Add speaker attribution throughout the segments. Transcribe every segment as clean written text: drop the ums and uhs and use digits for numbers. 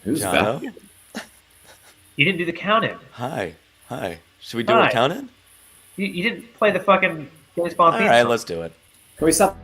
Speaker 1: Who's
Speaker 2: Jono?
Speaker 1: that?
Speaker 3: You didn't do the count-in.
Speaker 2: Hi. Should we do a
Speaker 3: Hi.
Speaker 2: count-in?
Speaker 3: You didn't play the fucking Daily Spawn
Speaker 2: All
Speaker 3: theme
Speaker 2: right,
Speaker 3: song.
Speaker 2: let's do it.
Speaker 1: Can we stop?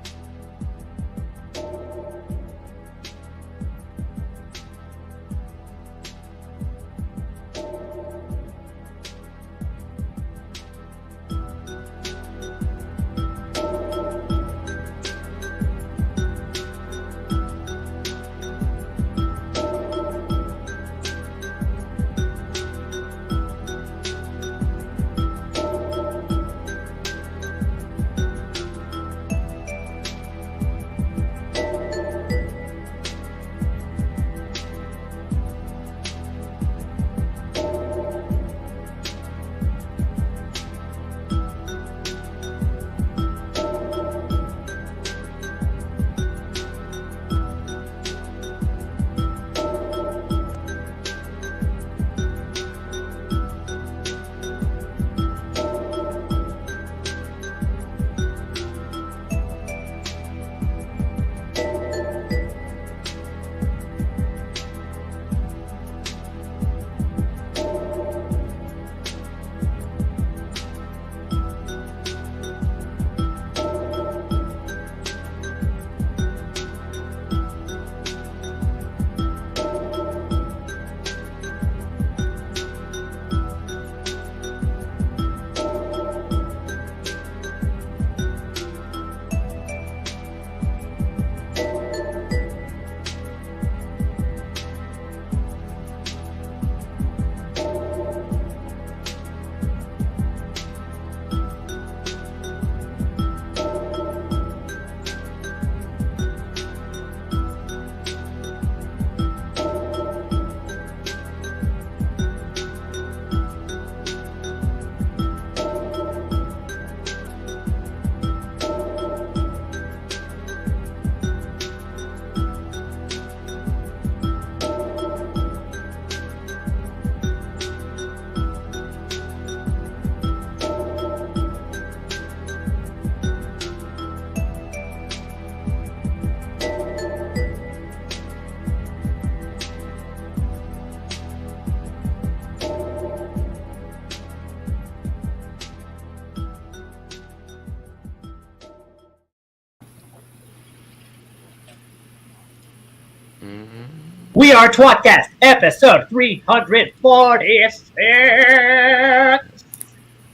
Speaker 3: We are tWoTcast, episode 346.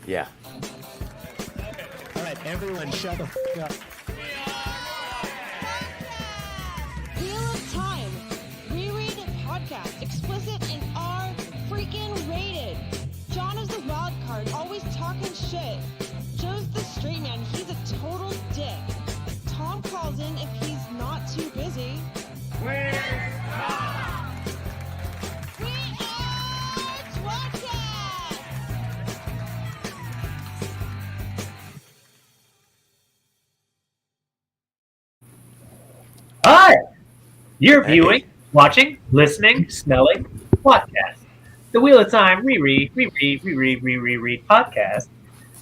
Speaker 2: Yeah.
Speaker 4: All right, everyone, shut the f*** up.
Speaker 5: Wheel of Time. Reread podcast. Explicit and R freaking rated. John is the wild card, always talking shit. Joe's the straight man. He's a total dick. Tom calls in if he's not too busy. We are tWoTcast.
Speaker 3: Hi! You're
Speaker 2: Hey.
Speaker 3: viewing, watching, listening, smelling podcast. The Wheel of Time reread podcast.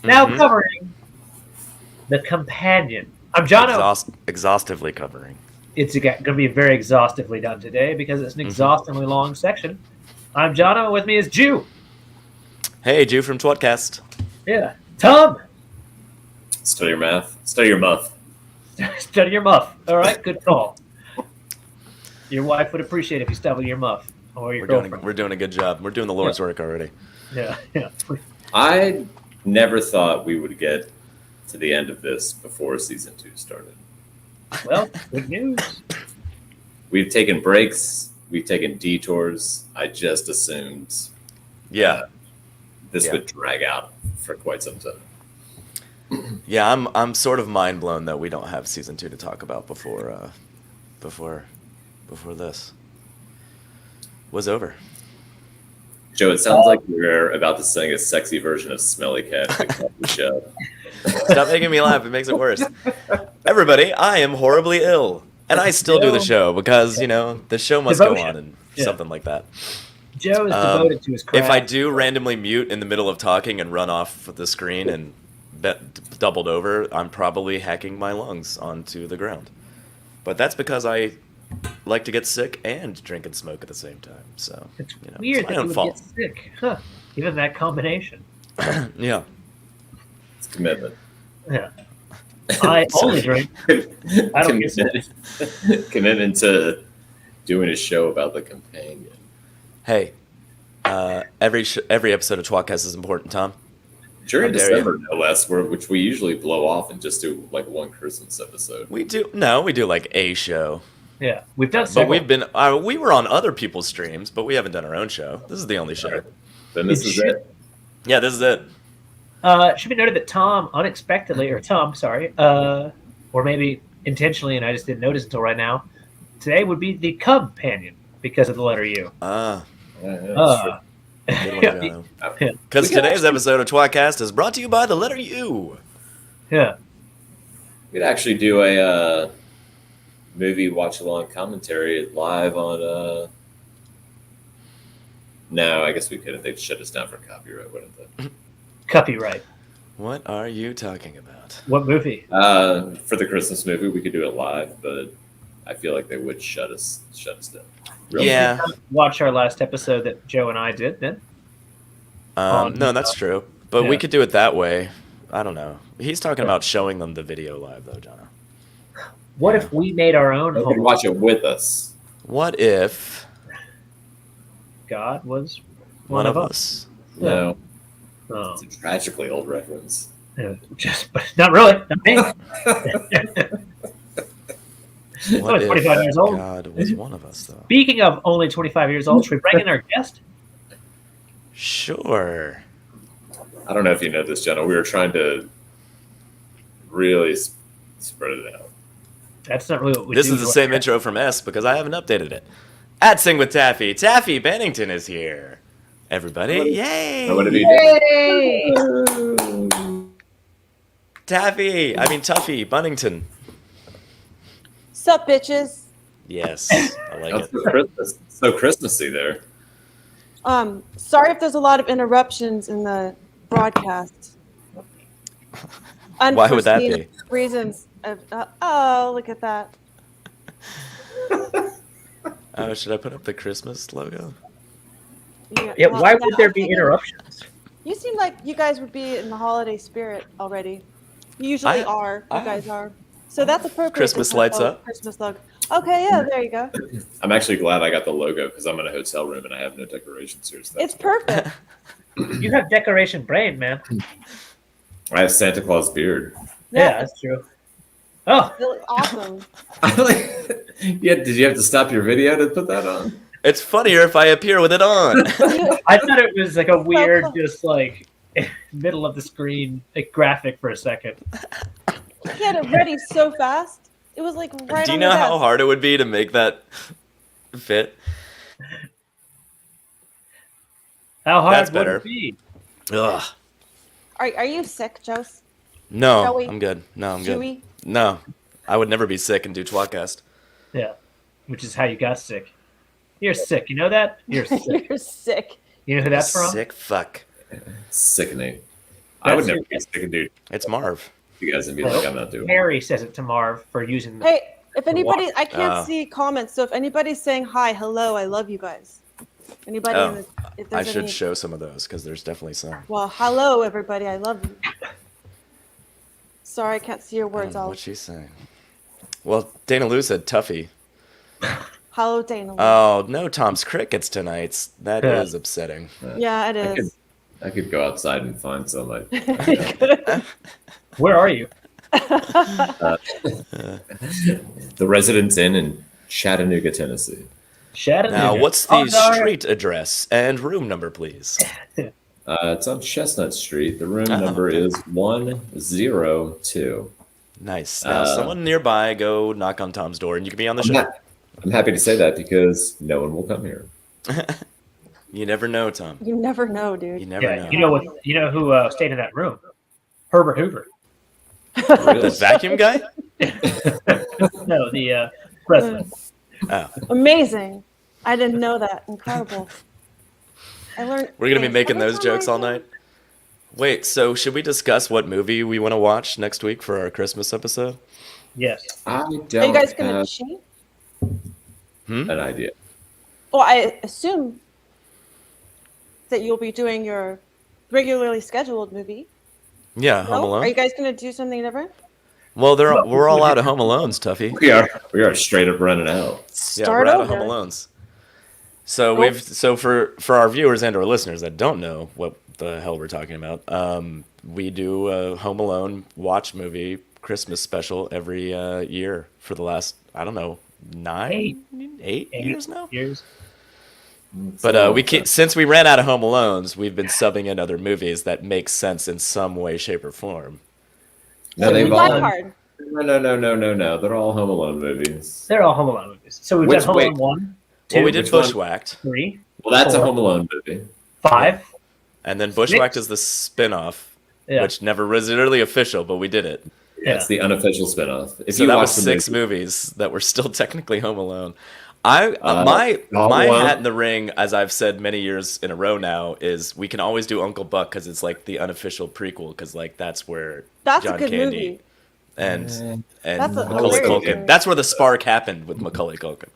Speaker 3: Now
Speaker 2: Mhm.
Speaker 3: covering The Companion. I'm Jono.
Speaker 2: Exhaustively covering.
Speaker 3: It's going to be very exhaustively done today because it's an exhaustively long section. I'm Jono. With me is Jew.
Speaker 2: Hey, Jew from tWoTcast.
Speaker 3: Yeah. Tom.
Speaker 1: Study your math. Study your muff.
Speaker 3: Study your muff. All right. Good call. Your wife would appreciate if you study your muff. Or your girlfriend.
Speaker 2: We're doing a good job. We're doing the Lord's work already.
Speaker 3: Yeah.
Speaker 1: I never thought we would get to the end of this before season 2 started.
Speaker 3: Well, good news.
Speaker 1: We've taken breaks. We've taken detours. I just assumed
Speaker 2: Yeah.
Speaker 1: this
Speaker 2: Yeah.
Speaker 1: would drag out for quite some time.
Speaker 2: Yeah, I'm sort of mind blown that we don't have season 2 to talk about before this was over.
Speaker 1: Joe, it sounds like you're about to sing a sexy version of Smelly Cat to kick off the show.
Speaker 2: Stop making me laugh. It makes it worse. Everybody, I am horribly ill. And I still do the show because, the show must go on and something like that.
Speaker 3: Joe is devoted to his craft.
Speaker 2: If I do randomly mute in the middle of talking and run off the screen and doubled over, I'm probably hacking my lungs onto the ground. But that's because I like to get sick and drink and smoke at the same time. So
Speaker 3: It's
Speaker 2: you know,
Speaker 3: weird
Speaker 2: it's my
Speaker 3: that
Speaker 2: own
Speaker 3: you would
Speaker 2: fault.
Speaker 3: get sick. Huh. Even that combination.
Speaker 2: Yeah.
Speaker 1: It's commitment.
Speaker 3: Yeah. I only drink. I don't get sick.
Speaker 1: Commitment to doing a show about the companion.
Speaker 2: Hey, every episode of tWoTcast is important, Tom.
Speaker 1: During
Speaker 2: How dare
Speaker 1: December, no less, which we usually blow off and just do like one Christmas episode.
Speaker 2: We do like a show,
Speaker 3: Yeah, we've done
Speaker 2: but
Speaker 3: several.
Speaker 2: we've been we were on other people's streams, but we haven't done our own show. This is the only show.
Speaker 1: Then this is it.
Speaker 2: Yeah, this is it.
Speaker 3: It should be noted that Tom or maybe intentionally, and I just didn't notice until right now, today would be the companion because of the letter U.
Speaker 2: Ah,
Speaker 1: Yeah,
Speaker 2: good one, Jono.
Speaker 3: Yeah.
Speaker 2: Because today's episode of tWoTcast is brought to you by the letter U.
Speaker 3: Yeah.
Speaker 1: We'd actually do a movie watch-along commentary live on... No, I guess we couldn't. They'd shut us down for copyright, wouldn't they?
Speaker 3: Copyright.
Speaker 2: What are you talking about?
Speaker 3: What movie?
Speaker 1: For the Christmas movie, we could do it live, but I feel like they would shut us down. Real
Speaker 2: Yeah.
Speaker 3: Watch our last episode that Joe and I did then.
Speaker 2: No, that's true. But we
Speaker 3: Yeah.
Speaker 2: could do it that way. I don't know. He's talking about showing them the video live, though, Jono.
Speaker 3: What if we made our own
Speaker 1: They could
Speaker 3: home?
Speaker 1: watch it with us.
Speaker 2: What if
Speaker 3: God was
Speaker 2: one of us?
Speaker 1: No,
Speaker 3: Oh,
Speaker 1: it's a tragically old reference.
Speaker 3: yeah, but not really. Not me.
Speaker 2: What
Speaker 3: only
Speaker 2: if
Speaker 3: 25 years old.
Speaker 2: God was one of us, though?
Speaker 3: Speaking of only 25 years old, should we bring in our guest?
Speaker 2: Sure.
Speaker 1: I don't know if you know this, Jenna. We were trying to really spread it out.
Speaker 3: That's not really what we
Speaker 2: This
Speaker 3: do.
Speaker 2: is the same intro from S because I haven't updated it. At Sing with Taffy, Taffy Bennington is here. Everybody, yay!
Speaker 1: What did he
Speaker 2: Taffy, Tuffy Bennington.
Speaker 6: Sup, bitches?
Speaker 2: Yes, I like
Speaker 1: That's
Speaker 2: it.
Speaker 1: so Christmassy there.
Speaker 6: Sorry if there's a lot of interruptions in the broadcast.
Speaker 2: Why would that be?
Speaker 6: Unforeseen reasons. Oh, look at that.
Speaker 2: Oh, should I put up the Christmas logo?
Speaker 3: Yeah,
Speaker 6: well,
Speaker 3: why
Speaker 6: yeah,
Speaker 3: would there be
Speaker 6: okay.
Speaker 3: interruptions?
Speaker 6: You seem like you guys would be in the holiday spirit already. You usually are. You
Speaker 2: I-
Speaker 6: guys are. So that's appropriate.
Speaker 2: Christmas
Speaker 6: to
Speaker 2: lights
Speaker 6: have a
Speaker 2: up.
Speaker 6: Christmas logo. Okay, yeah, there you go.
Speaker 1: I'm actually glad I got the logo because I'm in a hotel room and I have no decorations here. So
Speaker 6: It's perfect.
Speaker 3: You have decoration brain, man.
Speaker 1: I have Santa Claus beard.
Speaker 3: Yeah, that's true. Oh,
Speaker 6: Really awesome.
Speaker 1: Yeah, did you have to stop your video to put that on?
Speaker 2: It's funnier if I appear with it on.
Speaker 3: I thought it was like a weird, just like middle of the screen like, graphic for a second.
Speaker 6: He had it ready so fast. It was like right
Speaker 2: Do you
Speaker 6: on
Speaker 2: know
Speaker 6: the
Speaker 2: how
Speaker 6: desk.
Speaker 2: hard it would be to make that fit?
Speaker 3: How hard
Speaker 2: That's
Speaker 3: would
Speaker 2: better.
Speaker 3: it be?
Speaker 2: Ugh.
Speaker 6: Are you sick, Jose?
Speaker 2: No,
Speaker 6: Shall we-
Speaker 2: I'm good. No, I'm good.
Speaker 6: Chewy?
Speaker 2: No, I would never be sick and do tWoTcast.
Speaker 3: Yeah, which is how you got sick. You're sick. You know that? You're sick.
Speaker 6: You're sick.
Speaker 3: You know who that's from?
Speaker 2: Sick fuck.
Speaker 1: Sickening. I would
Speaker 3: That's
Speaker 1: never
Speaker 3: your-
Speaker 1: be sick and do
Speaker 2: It's Marv.
Speaker 1: you guys and be like, I'm not doing it.
Speaker 3: Harry says it to Marv for using the.
Speaker 6: Hey, if anybody, I can't
Speaker 2: Oh.
Speaker 6: see comments, so if anybody's saying hi, hello, I love you guys. Anybody?
Speaker 2: Oh,
Speaker 6: in the, if
Speaker 2: I
Speaker 6: there's
Speaker 2: should
Speaker 6: any,
Speaker 2: show some of those because there's definitely some.
Speaker 6: Well, hello, everybody, I love you. Sorry, I can't see your
Speaker 2: I don't
Speaker 6: words.
Speaker 2: know
Speaker 6: All.
Speaker 2: what she's saying. Well, Dana Lou said Tuffy.
Speaker 6: Hello, Dana.
Speaker 2: Oh, no Tom's Crickets tonight. That
Speaker 3: Yeah.
Speaker 2: is upsetting.
Speaker 6: Yeah, it
Speaker 1: I
Speaker 6: is.
Speaker 1: could go outside and find some. Like,
Speaker 3: Where are you?
Speaker 1: the Residence Inn in Chattanooga, Tennessee.
Speaker 3: Chattanooga.
Speaker 2: Now, what's the
Speaker 3: Oh, no,
Speaker 2: street address and room number, please?
Speaker 1: It's on Chestnut Street. The room
Speaker 2: Oh,
Speaker 1: number
Speaker 2: okay.
Speaker 1: is 102.
Speaker 2: Nice. Now, someone nearby, go knock on Tom's door, and you can be on the show.
Speaker 1: I'm happy to say that because no one will come here.
Speaker 2: You never know, Tom.
Speaker 6: You never know, dude.
Speaker 2: You never
Speaker 3: Yeah,
Speaker 2: know.
Speaker 3: you know what? You know who stayed in that room? Herbert Hoover.
Speaker 2: The vacuum guy?
Speaker 3: No, the president.
Speaker 2: Oh,
Speaker 6: Amazing. I didn't know that. Incredible. I learned.
Speaker 2: we're gonna be
Speaker 6: things
Speaker 2: making
Speaker 6: every
Speaker 2: those
Speaker 6: time
Speaker 2: jokes
Speaker 6: I
Speaker 2: all
Speaker 6: do.
Speaker 2: night. Wait, so should we discuss what movie we want to watch next week for our Christmas episode?
Speaker 3: Yes.
Speaker 1: I
Speaker 6: Are you
Speaker 1: don't
Speaker 6: guys gonna
Speaker 1: have.
Speaker 6: cheat?
Speaker 1: an idea?
Speaker 6: Well, I assume that you'll be doing your regularly scheduled movie.
Speaker 2: Yeah, Home
Speaker 6: No?
Speaker 2: Alone.
Speaker 6: Are you guys going to do something different?
Speaker 2: Well,
Speaker 3: No,
Speaker 2: we're all
Speaker 3: we
Speaker 2: out
Speaker 3: do
Speaker 2: of Home Alones, Tuffy.
Speaker 1: We are straight up running out.
Speaker 2: Yeah,
Speaker 6: Start
Speaker 2: we're out of
Speaker 6: over.
Speaker 2: Home Alones. So
Speaker 6: Nope.
Speaker 2: for our viewers and our listeners that don't know what the hell we're talking about, we do a Home Alone watch movie Christmas special every year for the last, I don't know, eight years now.
Speaker 3: Years.
Speaker 2: But since we ran out of Home Alones, we've been subbing in other movies that make sense in some way, shape, or form.
Speaker 1: No,
Speaker 3: So
Speaker 1: they've
Speaker 3: we-
Speaker 1: all.
Speaker 6: Die Hard.
Speaker 1: No. They're all Home Alone movies.
Speaker 3: They're all Home Alone movies. So we've
Speaker 1: Which-
Speaker 3: done Home
Speaker 1: wait.
Speaker 3: Alone 1, 2,
Speaker 2: Well, we did
Speaker 1: which one?
Speaker 2: Bushwhacked,
Speaker 3: 3,
Speaker 1: Well, that's a
Speaker 3: 4,
Speaker 1: Home Alone movie.
Speaker 3: 5.
Speaker 2: and then Bushwhacked is the spin-off,
Speaker 3: Yeah.
Speaker 2: which never was really official, but we did it.
Speaker 3: Yeah.
Speaker 1: It's the unofficial spinoff. If
Speaker 2: So
Speaker 1: you
Speaker 2: that
Speaker 1: watch
Speaker 2: was
Speaker 1: the
Speaker 2: 6
Speaker 1: movie,
Speaker 2: movies that were still technically Home Alone. My
Speaker 1: Home Alone.
Speaker 2: hat in the ring, as I've said many years in a row now, is we can always do Uncle Buck because it's like the unofficial prequel because like that's where
Speaker 6: That's
Speaker 2: John
Speaker 6: a good
Speaker 2: Candy
Speaker 6: movie.
Speaker 2: and
Speaker 6: That's a
Speaker 2: Macaulay
Speaker 1: hilarious
Speaker 2: Culkin.
Speaker 6: movie.
Speaker 2: That's where the spark happened with Macaulay Culkin.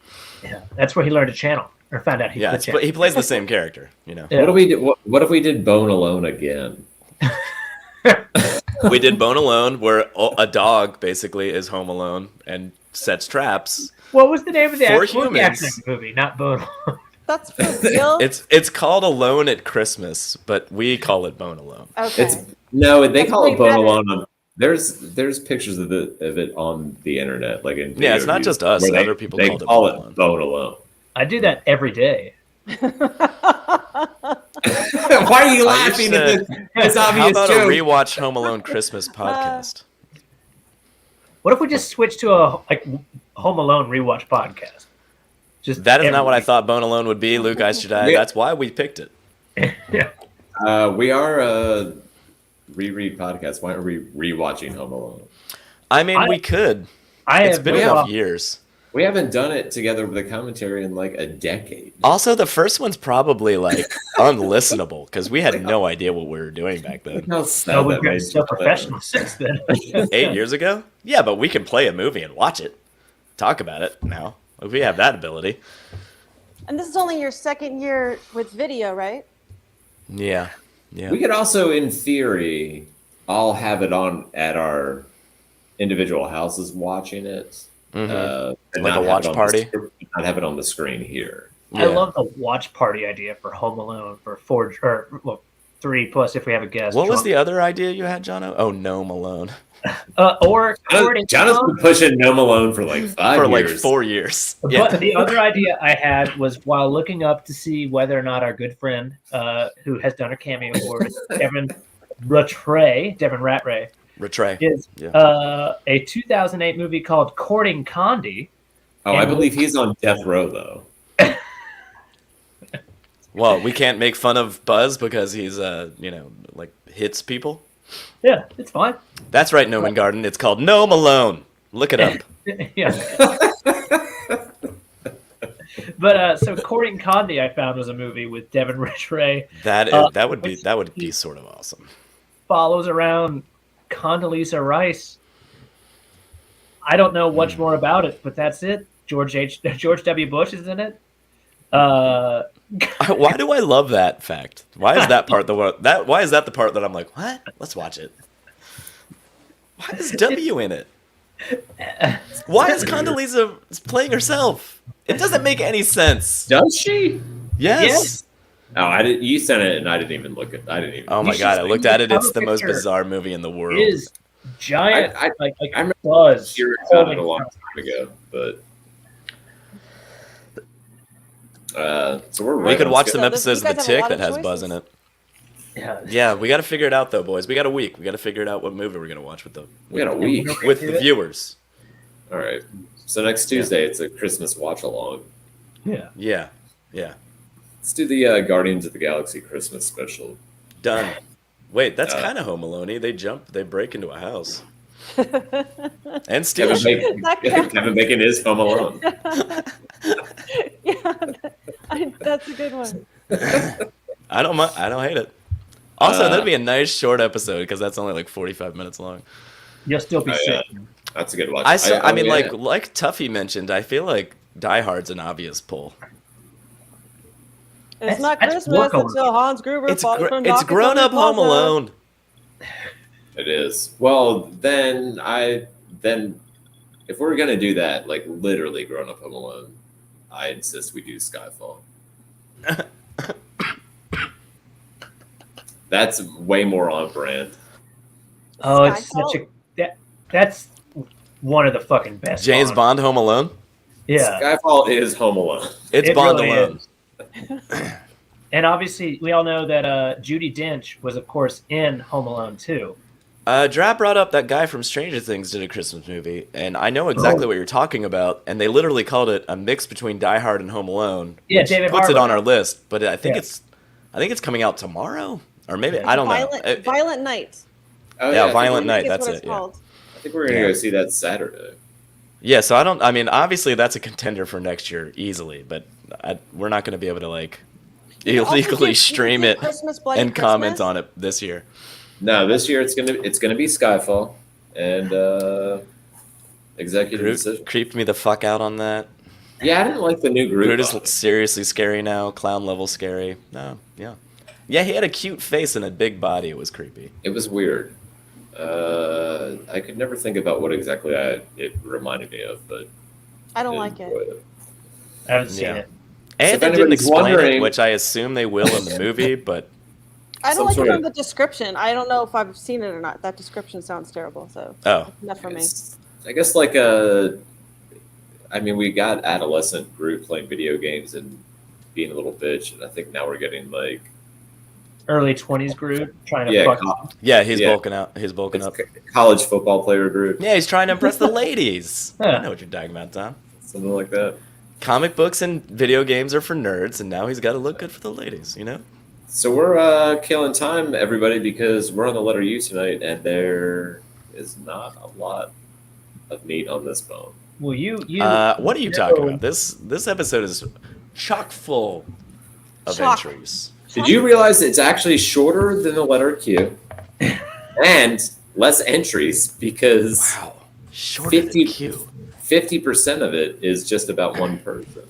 Speaker 3: Yeah. That's where he learned to channel or found out he
Speaker 2: Yeah,
Speaker 3: could
Speaker 2: but
Speaker 3: channel.
Speaker 2: he plays the same character, you know.
Speaker 3: Yeah.
Speaker 1: what if we did? What if we did Bone Alone again?
Speaker 2: We did Bone Alone, where a dog basically is home alone and sets traps.
Speaker 3: What was the name of the
Speaker 2: For
Speaker 3: actual
Speaker 2: humans.
Speaker 3: movie? Not Bone.
Speaker 6: That's for real?
Speaker 2: It's called Alone at Christmas, but we call it Bone Alone.
Speaker 6: Okay.
Speaker 1: It's no, they
Speaker 6: That's
Speaker 1: call it
Speaker 6: way
Speaker 1: Bone
Speaker 6: better.
Speaker 1: Alone. There's pictures of it on the internet, like in
Speaker 2: Yeah, it's
Speaker 1: video
Speaker 2: not
Speaker 1: views,
Speaker 2: just us.
Speaker 1: where
Speaker 2: Other people
Speaker 1: they
Speaker 2: called it
Speaker 1: call
Speaker 2: Bone
Speaker 1: it
Speaker 2: Alone.
Speaker 1: Bone Alone.
Speaker 3: I do that every day.
Speaker 1: Why are you
Speaker 2: I
Speaker 1: laughing
Speaker 2: used
Speaker 1: at
Speaker 2: to-
Speaker 1: this
Speaker 2: How
Speaker 1: obvious
Speaker 2: about a
Speaker 1: joke?
Speaker 2: rewatch Home Alone Christmas podcast?
Speaker 3: What if we just switch to a Home Alone rewatch podcast? Just
Speaker 2: That is
Speaker 3: every
Speaker 2: not what I
Speaker 3: week.
Speaker 2: thought Bone Alone would be. Luke, I should add.
Speaker 1: Yeah.
Speaker 2: That's why we picked it.
Speaker 3: Yeah.
Speaker 1: We are a reread podcast. Why aren't we rewatching Home Alone?
Speaker 2: I mean,
Speaker 3: I-
Speaker 2: we could.
Speaker 3: I
Speaker 2: It's
Speaker 3: have
Speaker 2: been
Speaker 3: put
Speaker 2: enough
Speaker 3: off-
Speaker 2: years.
Speaker 1: We haven't done it together with a commentary in like a decade.
Speaker 2: Also, the first one's probably like unlistenable because we had no idea what we were doing back then.
Speaker 1: How
Speaker 3: No,
Speaker 1: sad
Speaker 3: we've
Speaker 1: that
Speaker 3: gotten
Speaker 1: makes
Speaker 3: so
Speaker 1: me.
Speaker 3: professional since then.
Speaker 2: 8 years ago? Yeah, but we can play a movie and watch it, talk about it now. We have that ability.
Speaker 6: And this is only your second year with video, right?
Speaker 2: Yeah, yeah.
Speaker 1: We could also, in theory, all have it on at our individual houses watching it. And
Speaker 2: Like
Speaker 1: not
Speaker 2: a
Speaker 1: have
Speaker 2: watch
Speaker 1: it on
Speaker 2: party?
Speaker 1: not have it on the screen here.
Speaker 3: I
Speaker 2: Yeah.
Speaker 3: love the watch party idea for Home Alone for 3 plus if we have a guest.
Speaker 2: What was
Speaker 3: Drunk-
Speaker 2: the other idea you had, Jono? Oh, no, Malone.
Speaker 3: or
Speaker 1: John has been pushing No Malone for like 5
Speaker 2: For
Speaker 1: years.
Speaker 2: like 4 years.
Speaker 3: But
Speaker 2: Yeah.
Speaker 3: the other idea I had was while looking up to see whether or not our good friend, who has done a cameo for us, Devin Rattray,
Speaker 2: Retray.
Speaker 3: is
Speaker 2: Yeah.
Speaker 3: a 2008 movie called Courting Condi.
Speaker 1: Oh, I believe he's on death row though.
Speaker 2: Well, we can't make fun of Buzz because he's, like hits people.
Speaker 3: Yeah, it's fine.
Speaker 2: That's right, Noman Garden. It's called No Malone. Look it up.
Speaker 3: Yeah. But so Courting Condi, I found was a movie with Devin Rattray.
Speaker 2: That would be sort of awesome.
Speaker 3: Follows around Condoleezza Rice. I don't know much more about it, but that's it. George W. Bush is in it.
Speaker 2: Why do I love that fact? Why is that part why is that the part that I'm like, what? Let's watch it. Why is W in it? Why is Condoleezza playing herself? It doesn't make any sense.
Speaker 1: Does she?
Speaker 2: Yes.
Speaker 1: Oh, I did. You sent it, and I didn't even look at. I didn't even.
Speaker 2: Oh my
Speaker 3: You
Speaker 2: god, I
Speaker 3: should
Speaker 2: looked
Speaker 3: see
Speaker 2: at
Speaker 3: the
Speaker 2: it. It's
Speaker 3: cover
Speaker 2: the most
Speaker 3: picture.
Speaker 2: bizarre movie in the world.
Speaker 3: It is giant,
Speaker 1: I
Speaker 3: like
Speaker 1: remember
Speaker 3: Buzz.
Speaker 1: hearing about it
Speaker 3: holding
Speaker 1: a long time ago, but. So we're right.
Speaker 2: We could
Speaker 1: on
Speaker 2: watch
Speaker 1: schedule.
Speaker 2: some episodes
Speaker 6: you
Speaker 2: of The
Speaker 6: guys have a
Speaker 2: Tick
Speaker 6: lot
Speaker 2: that
Speaker 6: of
Speaker 2: has Buzz in
Speaker 6: choices.
Speaker 2: it.
Speaker 3: Yeah.
Speaker 2: Yeah, we got to figure it out though, boys. We got a week. We got to figure it out what movie we're gonna watch with
Speaker 1: We got a week.
Speaker 2: the viewers.
Speaker 1: All right. So next Tuesday, it's a Christmas watch along.
Speaker 3: Yeah.
Speaker 2: Yeah, yeah,
Speaker 1: Let's do the Guardians of the Galaxy Christmas special.
Speaker 2: done. Wait, that's
Speaker 1: Uh,
Speaker 2: kind of Home Alone-y. They break into a house and steal
Speaker 1: Kevin
Speaker 2: shit.
Speaker 1: Bacon,
Speaker 6: That counts.
Speaker 1: Kevin Bacon is Home Alone.
Speaker 6: Yeah, that's a good one.
Speaker 2: I don't mind. I don't hate it. Also,
Speaker 1: Uh,
Speaker 2: that'd be a nice short episode because that's only like 45 minutes long.
Speaker 3: You'll still be
Speaker 1: Oh,
Speaker 3: sick.
Speaker 1: That's a good watch.
Speaker 2: I mean,
Speaker 1: yeah.
Speaker 2: like Tuffy mentioned, I feel like Die Hard's an obvious pull.
Speaker 6: It's not
Speaker 3: that's
Speaker 6: Christmas
Speaker 3: work over.
Speaker 6: until Hans Gruber
Speaker 2: It's
Speaker 6: falls from
Speaker 2: it's grown up Home Alone.
Speaker 1: It is. Well, then if we're gonna do that, like literally Grown Up Home Alone, I insist we do Skyfall. That's way more on brand.
Speaker 3: Oh, it's
Speaker 6: Skyfall?
Speaker 3: such a that's one of the fucking best.
Speaker 2: James Bond Home Alone.
Speaker 3: Yeah,
Speaker 1: Skyfall is Home Alone.
Speaker 2: It's
Speaker 3: It
Speaker 2: Bond
Speaker 3: really
Speaker 2: Alone.
Speaker 3: and obviously we all know that Judi Dench was, of course, in Home Alone 2.
Speaker 2: Drab brought up that guy from Stranger Things did a Christmas movie, and I know exactly what you're talking about. And they literally called it a mix between Die Hard and Home Alone.
Speaker 3: Yeah,
Speaker 2: which
Speaker 3: David
Speaker 2: puts it
Speaker 3: Harbour.
Speaker 2: on our list. But I think
Speaker 3: Yeah.
Speaker 2: it's coming out tomorrow, or maybe
Speaker 3: Yeah.
Speaker 2: I don't know.
Speaker 6: Violent Night.
Speaker 1: Oh,
Speaker 2: Yeah,
Speaker 1: I think
Speaker 2: Violent
Speaker 1: we're-
Speaker 2: Night.
Speaker 6: Is
Speaker 2: That's
Speaker 6: what
Speaker 2: it.
Speaker 6: it's
Speaker 2: Yeah.
Speaker 6: called.
Speaker 1: I think we're gonna
Speaker 2: Yeah.
Speaker 1: go see that Saturday.
Speaker 2: Yeah. So I mean, obviously that's a contender for next year easily, but we're not going to be able to like
Speaker 6: You can also
Speaker 2: illegally
Speaker 6: do
Speaker 2: stream it
Speaker 6: Christmas Bloody
Speaker 2: and comment
Speaker 6: Christmas.
Speaker 2: on it this year.
Speaker 1: No, this year it's gonna be Skyfall and executive
Speaker 2: Groot
Speaker 1: decision.
Speaker 2: creeped me the fuck out on that.
Speaker 1: Yeah, I didn't like the new Groot.
Speaker 2: Groot is
Speaker 1: body.
Speaker 2: seriously scary now, clown level scary. No, yeah. Yeah, he had a cute face and a big body. It was creepy.
Speaker 1: It was weird. I could never think about what exactly it reminded me of, but
Speaker 6: I don't
Speaker 1: did
Speaker 6: like it.
Speaker 1: enjoy
Speaker 3: I haven't seen
Speaker 2: Yeah.
Speaker 3: it.
Speaker 2: And
Speaker 1: if
Speaker 2: they didn't
Speaker 1: anybody's
Speaker 2: explain it,
Speaker 1: wondering-
Speaker 2: which I assume they will in the movie, but
Speaker 6: I
Speaker 1: Some
Speaker 6: don't like
Speaker 1: sort
Speaker 6: it
Speaker 1: of-
Speaker 6: from the description. I don't know if I've seen it or not. That description sounds terrible. So
Speaker 2: oh.
Speaker 6: enough for me.
Speaker 1: I guess I mean, we got adolescent Groot playing video games and being a little bitch, and I think now we're getting like
Speaker 3: Early 20s Groot trying to
Speaker 1: yeah,
Speaker 3: fuck.
Speaker 2: Yeah, he's
Speaker 1: Yeah.
Speaker 2: bulking out. He's bulking up.
Speaker 1: college football player Groot,
Speaker 2: Yeah, he's trying to impress the ladies.
Speaker 3: Yeah.
Speaker 2: I know what you're talking about, Tom.
Speaker 1: something like that.
Speaker 2: Comic books and video games are for nerds, and now he's got to look good for the ladies, you know?
Speaker 1: So we're killing time, everybody, because we're on the letter U tonight, and there is not a lot of meat on this bone.
Speaker 3: Well, you
Speaker 2: What are you talking about? This episode is chock full of
Speaker 6: Chock.
Speaker 2: entries.
Speaker 1: Did you realize it's actually shorter than the letter Q and less entries because
Speaker 2: Wow. Shorter
Speaker 1: 50
Speaker 2: than Q.
Speaker 1: 50% of it is just about one person.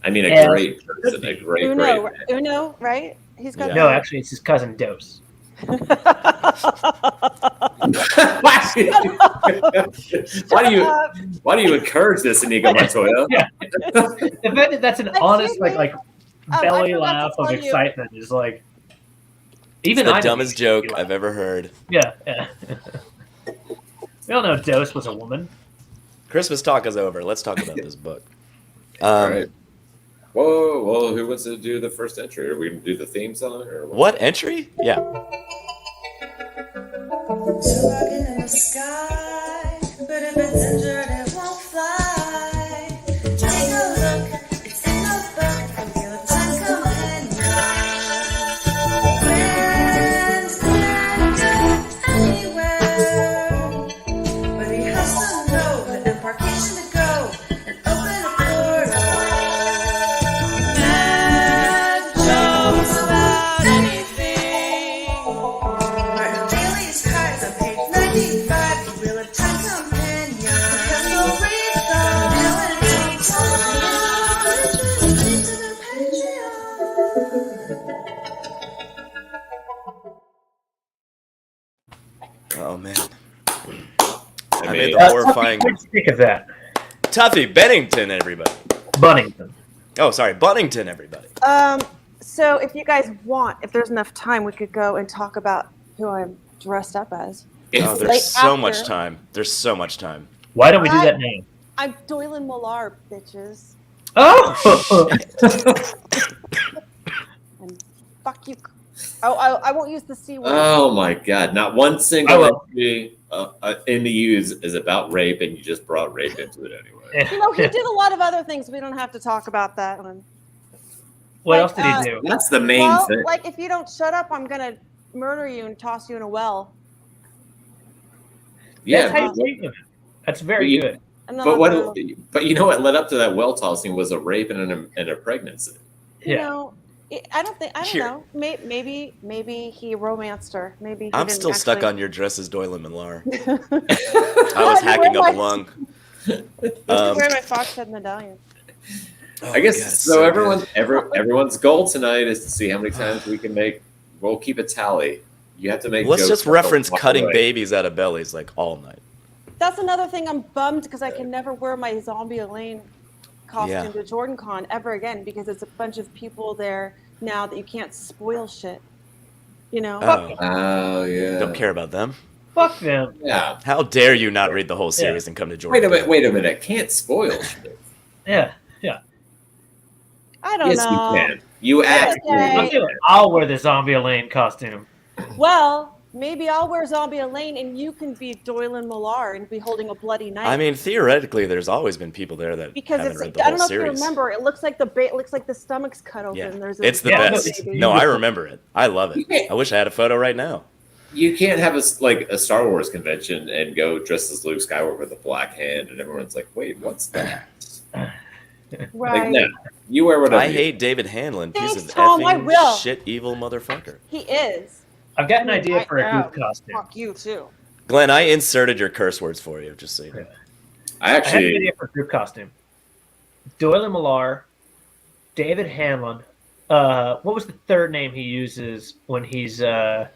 Speaker 1: I mean, a
Speaker 3: Yeah.
Speaker 1: great person, a great
Speaker 6: Uno,
Speaker 1: man.
Speaker 6: Uno, right? He's got
Speaker 2: Yeah.
Speaker 3: No, actually, it's his cousin Dose.
Speaker 1: why do you encourage this, Inigo Montoya?
Speaker 3: Yeah. The fact that that's an
Speaker 6: Excuse
Speaker 3: honest
Speaker 6: me?
Speaker 3: like
Speaker 6: I
Speaker 3: belly
Speaker 6: forgot to
Speaker 3: laugh of
Speaker 6: tell you.
Speaker 3: excitement is like
Speaker 2: It's
Speaker 3: even
Speaker 2: the
Speaker 3: I know
Speaker 2: dumbest
Speaker 3: he-
Speaker 2: joke
Speaker 3: he
Speaker 2: I've
Speaker 3: laughed.
Speaker 2: ever heard.
Speaker 3: Yeah. We all know Dose was a woman.
Speaker 2: Christmas talk is over. Let's talk about this book.
Speaker 1: All right. Whoa, who wants to do the first entry? Are we going to do the theme song? Or
Speaker 2: What entry? Yeah.
Speaker 7: Walking in the sky, but if it's injured, it won't fly. Take a look, it's in the book. I feel a time coming now. Friends can't go anywhere, but he has to know the embarkation to go and open a portal. Mad jokes about anything. Martin Bailey's cards on page 95. The Wheel of Time companion. Because we'll read them now and to the Patreon.
Speaker 2: Oh, man.
Speaker 1: I
Speaker 2: I
Speaker 1: mean,
Speaker 2: made the horrifying...
Speaker 3: What do you think of that?
Speaker 2: Tuffy Bennington, everybody.
Speaker 3: Bunnington.
Speaker 2: Oh, sorry. Bunnington, everybody.
Speaker 6: So if you guys want, if there's enough time, we could go and talk about who I'm dressed up as.
Speaker 2: Oh,
Speaker 6: Late
Speaker 2: there's so
Speaker 6: after.
Speaker 2: much time. There's so much time.
Speaker 3: Why don't we do
Speaker 6: I-
Speaker 3: that now?
Speaker 6: I'm Doylan Millar, bitches.
Speaker 3: Oh!
Speaker 6: And fuck you. Oh, I won't use the C word.
Speaker 1: oh my God! Not one
Speaker 3: I
Speaker 1: single
Speaker 3: will.
Speaker 1: entry in the U's is about rape, and you just brought rape into it anyway.
Speaker 6: You know, he did a lot of other things. We don't have to talk about that one.
Speaker 3: What
Speaker 6: Like,
Speaker 3: else did he do?
Speaker 1: That's the main
Speaker 6: Well,
Speaker 1: thing.
Speaker 6: like if you don't shut up, I'm gonna murder you and toss you in a well.
Speaker 1: Yeah,
Speaker 3: That's how you
Speaker 1: but,
Speaker 3: treat women. That's very
Speaker 1: You-
Speaker 3: good.
Speaker 6: And then
Speaker 1: but
Speaker 6: I'll
Speaker 1: what?
Speaker 6: go,
Speaker 1: But you know what led up to that well tossing was a rape and a pregnancy.
Speaker 6: you
Speaker 3: Yeah.
Speaker 6: know, I don't
Speaker 2: Here.
Speaker 6: know. Maybe he romanced her. Maybe he
Speaker 2: I'm
Speaker 6: didn't
Speaker 2: still stuck
Speaker 6: actually-
Speaker 2: on your dress as Doyle and Millar. I was hacking up a lung.
Speaker 6: I'm wearing my fox head medallion.
Speaker 1: I guess
Speaker 2: God, it's
Speaker 1: so.
Speaker 2: so
Speaker 1: Everyone's goal tonight is to see how many times we can make. We'll keep a tally. You have to make.
Speaker 2: Let's
Speaker 1: jokes
Speaker 2: just
Speaker 1: that
Speaker 2: reference
Speaker 1: don't walk
Speaker 2: cutting
Speaker 1: away.
Speaker 2: babies out of bellies like all night.
Speaker 6: That's another thing. I'm bummed because I can never wear my Zombie Elaine costume
Speaker 2: Yeah.
Speaker 6: to Jordan Con ever again because it's a bunch of people there now that you can't spoil shit. You know?
Speaker 2: Oh,
Speaker 1: Oh yeah.
Speaker 2: don't care about them.
Speaker 3: Fuck them.
Speaker 1: Yeah.
Speaker 2: How dare you not read the whole series and come to Jordan?
Speaker 1: Wait a minute. Can't spoil shit.
Speaker 3: Yeah.
Speaker 6: I don't
Speaker 1: Yes,
Speaker 6: know.
Speaker 1: you can. You absolutely.
Speaker 6: Okay.
Speaker 3: I'll wear the Zombie Elaine costume.
Speaker 6: Well, maybe I'll wear Zombie Elaine and you can be Doyle and Millar and be holding a bloody knife.
Speaker 2: I mean, theoretically, there's always been people there that
Speaker 6: because
Speaker 2: haven't
Speaker 6: it's
Speaker 2: read the
Speaker 6: I
Speaker 2: whole
Speaker 6: don't know
Speaker 2: series.
Speaker 6: if you remember. It looks like the stomach's cut open.
Speaker 2: Yeah,
Speaker 6: There's
Speaker 2: it's the
Speaker 3: Yeah,
Speaker 2: best.
Speaker 6: baby.
Speaker 2: No, I remember it. I love it. I wish I had a photo right now.
Speaker 1: You can't have a Star Wars convention and go dressed as Luke Skywalker with a black hand, and everyone's like, "Wait, what's that?"
Speaker 6: Right.
Speaker 1: Like, no, you wear whatever.
Speaker 2: I
Speaker 1: you-
Speaker 2: hate David Hanlon. He's
Speaker 6: Thanks,
Speaker 2: an
Speaker 6: Tom, I
Speaker 2: effing
Speaker 6: will.
Speaker 2: shit evil motherfucker.
Speaker 6: He is.
Speaker 3: I've got an idea
Speaker 6: I
Speaker 3: for a
Speaker 6: am.
Speaker 3: goof costume.
Speaker 6: Fuck you too.
Speaker 2: Glenn, I inserted your curse words for you, just so you know.
Speaker 1: I
Speaker 3: I have an
Speaker 1: actually.
Speaker 3: idea for a group costume. Doyle and Millar, David Hanlon. What was the third name he uses when he's?
Speaker 6: I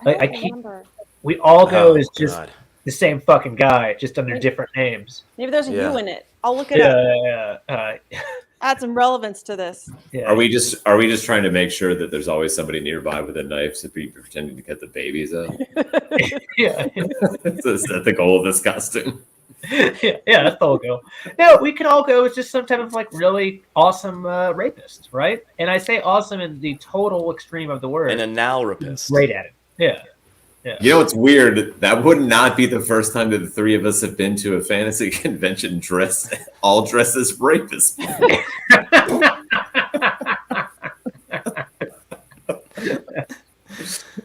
Speaker 3: I
Speaker 6: don't
Speaker 3: keep-
Speaker 6: remember.
Speaker 3: We all go
Speaker 2: Oh,
Speaker 3: as just
Speaker 2: God.
Speaker 3: the same fucking guy, just under different names.
Speaker 6: Maybe there's a
Speaker 2: Yeah.
Speaker 6: U in it. I'll look it up.
Speaker 3: Yeah.
Speaker 6: Add some relevance to this.
Speaker 3: Yeah.
Speaker 1: Are we just trying to make sure that there's always somebody nearby with a knife to be pretending to cut the babies out?
Speaker 3: Yeah.
Speaker 1: Is that the goal of this costume?
Speaker 3: Yeah, that's the whole goal. No, we could all go as just some type of like really awesome rapist, right? And I say awesome in the total extreme of the word.
Speaker 2: An analrapist.
Speaker 3: Great at it. Yeah.
Speaker 1: You know, it's weird. That would not be the first time that the three of us have been to a fantasy convention dressed as rapists.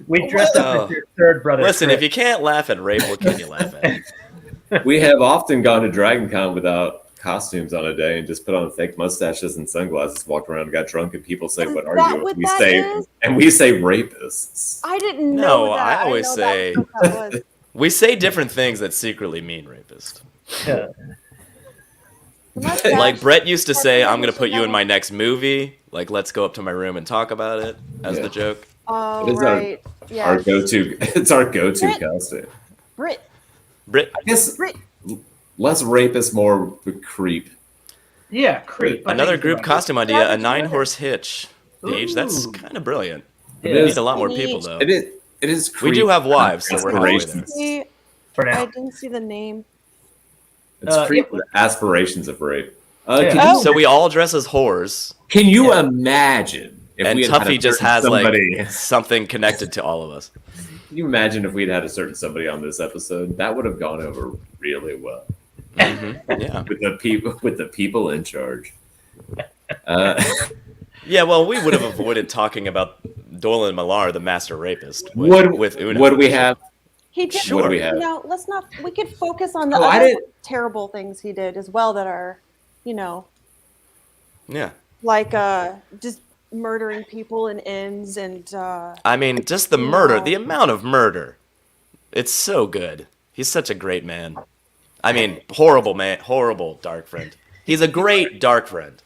Speaker 3: We dressed up as your third brother.
Speaker 2: Listen,
Speaker 3: Chris.
Speaker 2: if you can't laugh at rape, what can you laugh at?
Speaker 1: We have often gone to Dragon Con without costumes on a day and just put on fake mustaches and sunglasses, walked around and got drunk, and people say,
Speaker 6: Is
Speaker 1: "What are
Speaker 6: that
Speaker 1: you?"
Speaker 6: what
Speaker 1: We
Speaker 6: that
Speaker 1: say,
Speaker 6: is?
Speaker 1: and we say rapists.
Speaker 6: I didn't
Speaker 2: No,
Speaker 6: know that.
Speaker 2: I always
Speaker 6: know
Speaker 2: say-
Speaker 6: that's what that was.
Speaker 2: We say different things that secretly mean rapist.
Speaker 3: Yeah.
Speaker 6: The mustache.
Speaker 2: Like Brett used to say,
Speaker 6: That's
Speaker 2: I'm going to
Speaker 6: what
Speaker 2: put you in
Speaker 6: that
Speaker 2: my next movie. Like, let's go up to my room and talk about it as
Speaker 1: Yeah.
Speaker 2: the joke.
Speaker 6: Oh,
Speaker 1: It is
Speaker 6: right. Yeah.
Speaker 1: Our go-to. It's our go-to
Speaker 6: Brit-
Speaker 1: costume.
Speaker 6: Brit.
Speaker 2: Brit,
Speaker 1: I guess
Speaker 6: Brit.
Speaker 1: less rapist, more creep.
Speaker 3: Yeah, creep.
Speaker 2: another group costume idea, a
Speaker 6: That's
Speaker 2: 9-horse hitch. Paige, that's
Speaker 3: Ooh.
Speaker 2: kind of brilliant.
Speaker 3: Yeah.
Speaker 2: We need a lot more people, though.
Speaker 1: It is. It is.
Speaker 2: We
Speaker 1: Creep.
Speaker 2: do have wives, so we're halfway there.
Speaker 1: Aspirations.
Speaker 6: See,
Speaker 3: For
Speaker 6: I
Speaker 3: now.
Speaker 6: didn't see the name.
Speaker 1: It's creep.
Speaker 3: yeah.
Speaker 1: With aspirations of rape.
Speaker 3: Yeah.
Speaker 1: Can,
Speaker 6: Oh.
Speaker 2: So we all dress as whores,
Speaker 1: can you imagine if
Speaker 2: and
Speaker 1: we had had
Speaker 2: Tuffy
Speaker 1: a
Speaker 2: just
Speaker 1: certain
Speaker 2: has
Speaker 1: somebody?
Speaker 2: like something connected to all of us.
Speaker 1: Can you imagine if we'd had a certain somebody on this episode? That would have gone over really well
Speaker 2: Yeah.
Speaker 1: with the people in charge.
Speaker 2: Yeah, well, we would have avoided talking about Doyle and Millar, the master rapist,
Speaker 1: would
Speaker 2: with Una.
Speaker 1: would we have?
Speaker 6: He did.
Speaker 2: Sure.
Speaker 1: Would we have?
Speaker 6: Let's not. We could focus on the
Speaker 1: Oh, I
Speaker 6: other
Speaker 1: didn't-
Speaker 6: terrible things he did as well that are,
Speaker 2: Yeah.
Speaker 6: like just murdering people in inns and.
Speaker 2: I mean, just the murder,
Speaker 6: No.
Speaker 2: the amount of murder. It's so good. He's such a great man. I mean, horrible man, horrible dark friend. He's a great dark friend.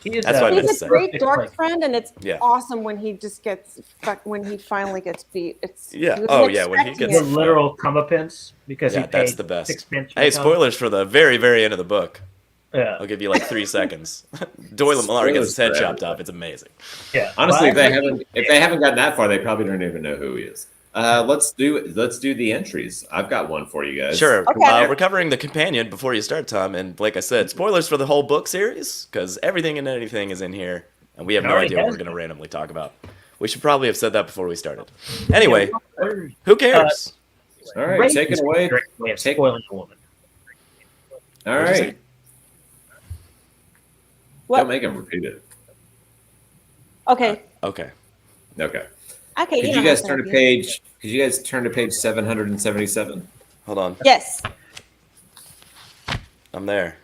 Speaker 3: He is,
Speaker 2: That's what I meant to
Speaker 6: He's
Speaker 2: say.
Speaker 6: a great dark friend, and it's
Speaker 2: Yeah.
Speaker 6: awesome when he just gets when he finally gets beat. It's
Speaker 2: Yeah.
Speaker 6: he wasn't
Speaker 2: Oh, yeah, when he
Speaker 6: expecting
Speaker 2: gets-
Speaker 3: the
Speaker 6: it.
Speaker 3: literal comeuppance because
Speaker 2: Yeah,
Speaker 3: he paid
Speaker 2: that's the best.
Speaker 3: 6 pence.
Speaker 2: Hey, spoilers for the very, very end of the book.
Speaker 3: Yeah.
Speaker 2: I'll give you like 3 seconds. Doyle and Millar gets his head
Speaker 1: Spoilers
Speaker 2: chopped
Speaker 1: forever.
Speaker 2: off. It's amazing.
Speaker 3: Yeah.
Speaker 1: Honestly,
Speaker 3: Well,
Speaker 1: if they haven't gotten that far, they probably don't even know who he is. Let's do the entries. I've got one for you guys.
Speaker 2: Sure.
Speaker 6: Okay.
Speaker 2: We're covering the companion before you start, Tom. And like I said, spoilers for the whole book series, because everything and anything is in here, and we have no
Speaker 3: Already
Speaker 2: idea what
Speaker 3: has
Speaker 2: we're going to randomly talk about. We should probably have said that before we started. Anyway, who
Speaker 3: Uh,
Speaker 2: cares?
Speaker 1: All right,
Speaker 3: rape
Speaker 1: take
Speaker 3: is
Speaker 1: it
Speaker 3: a
Speaker 1: away.
Speaker 3: great way of
Speaker 1: Take-
Speaker 3: spoiling a woman.
Speaker 1: All
Speaker 2: What'd you
Speaker 1: right.
Speaker 2: say?
Speaker 6: What?
Speaker 1: Don't make him repeat it.
Speaker 6: Okay.
Speaker 2: Okay.
Speaker 1: Okay.
Speaker 6: Okay.
Speaker 1: Could you guys turn to page? Could you guys turn to page 777?
Speaker 2: Hold on.
Speaker 6: Yes.
Speaker 2: I'm there.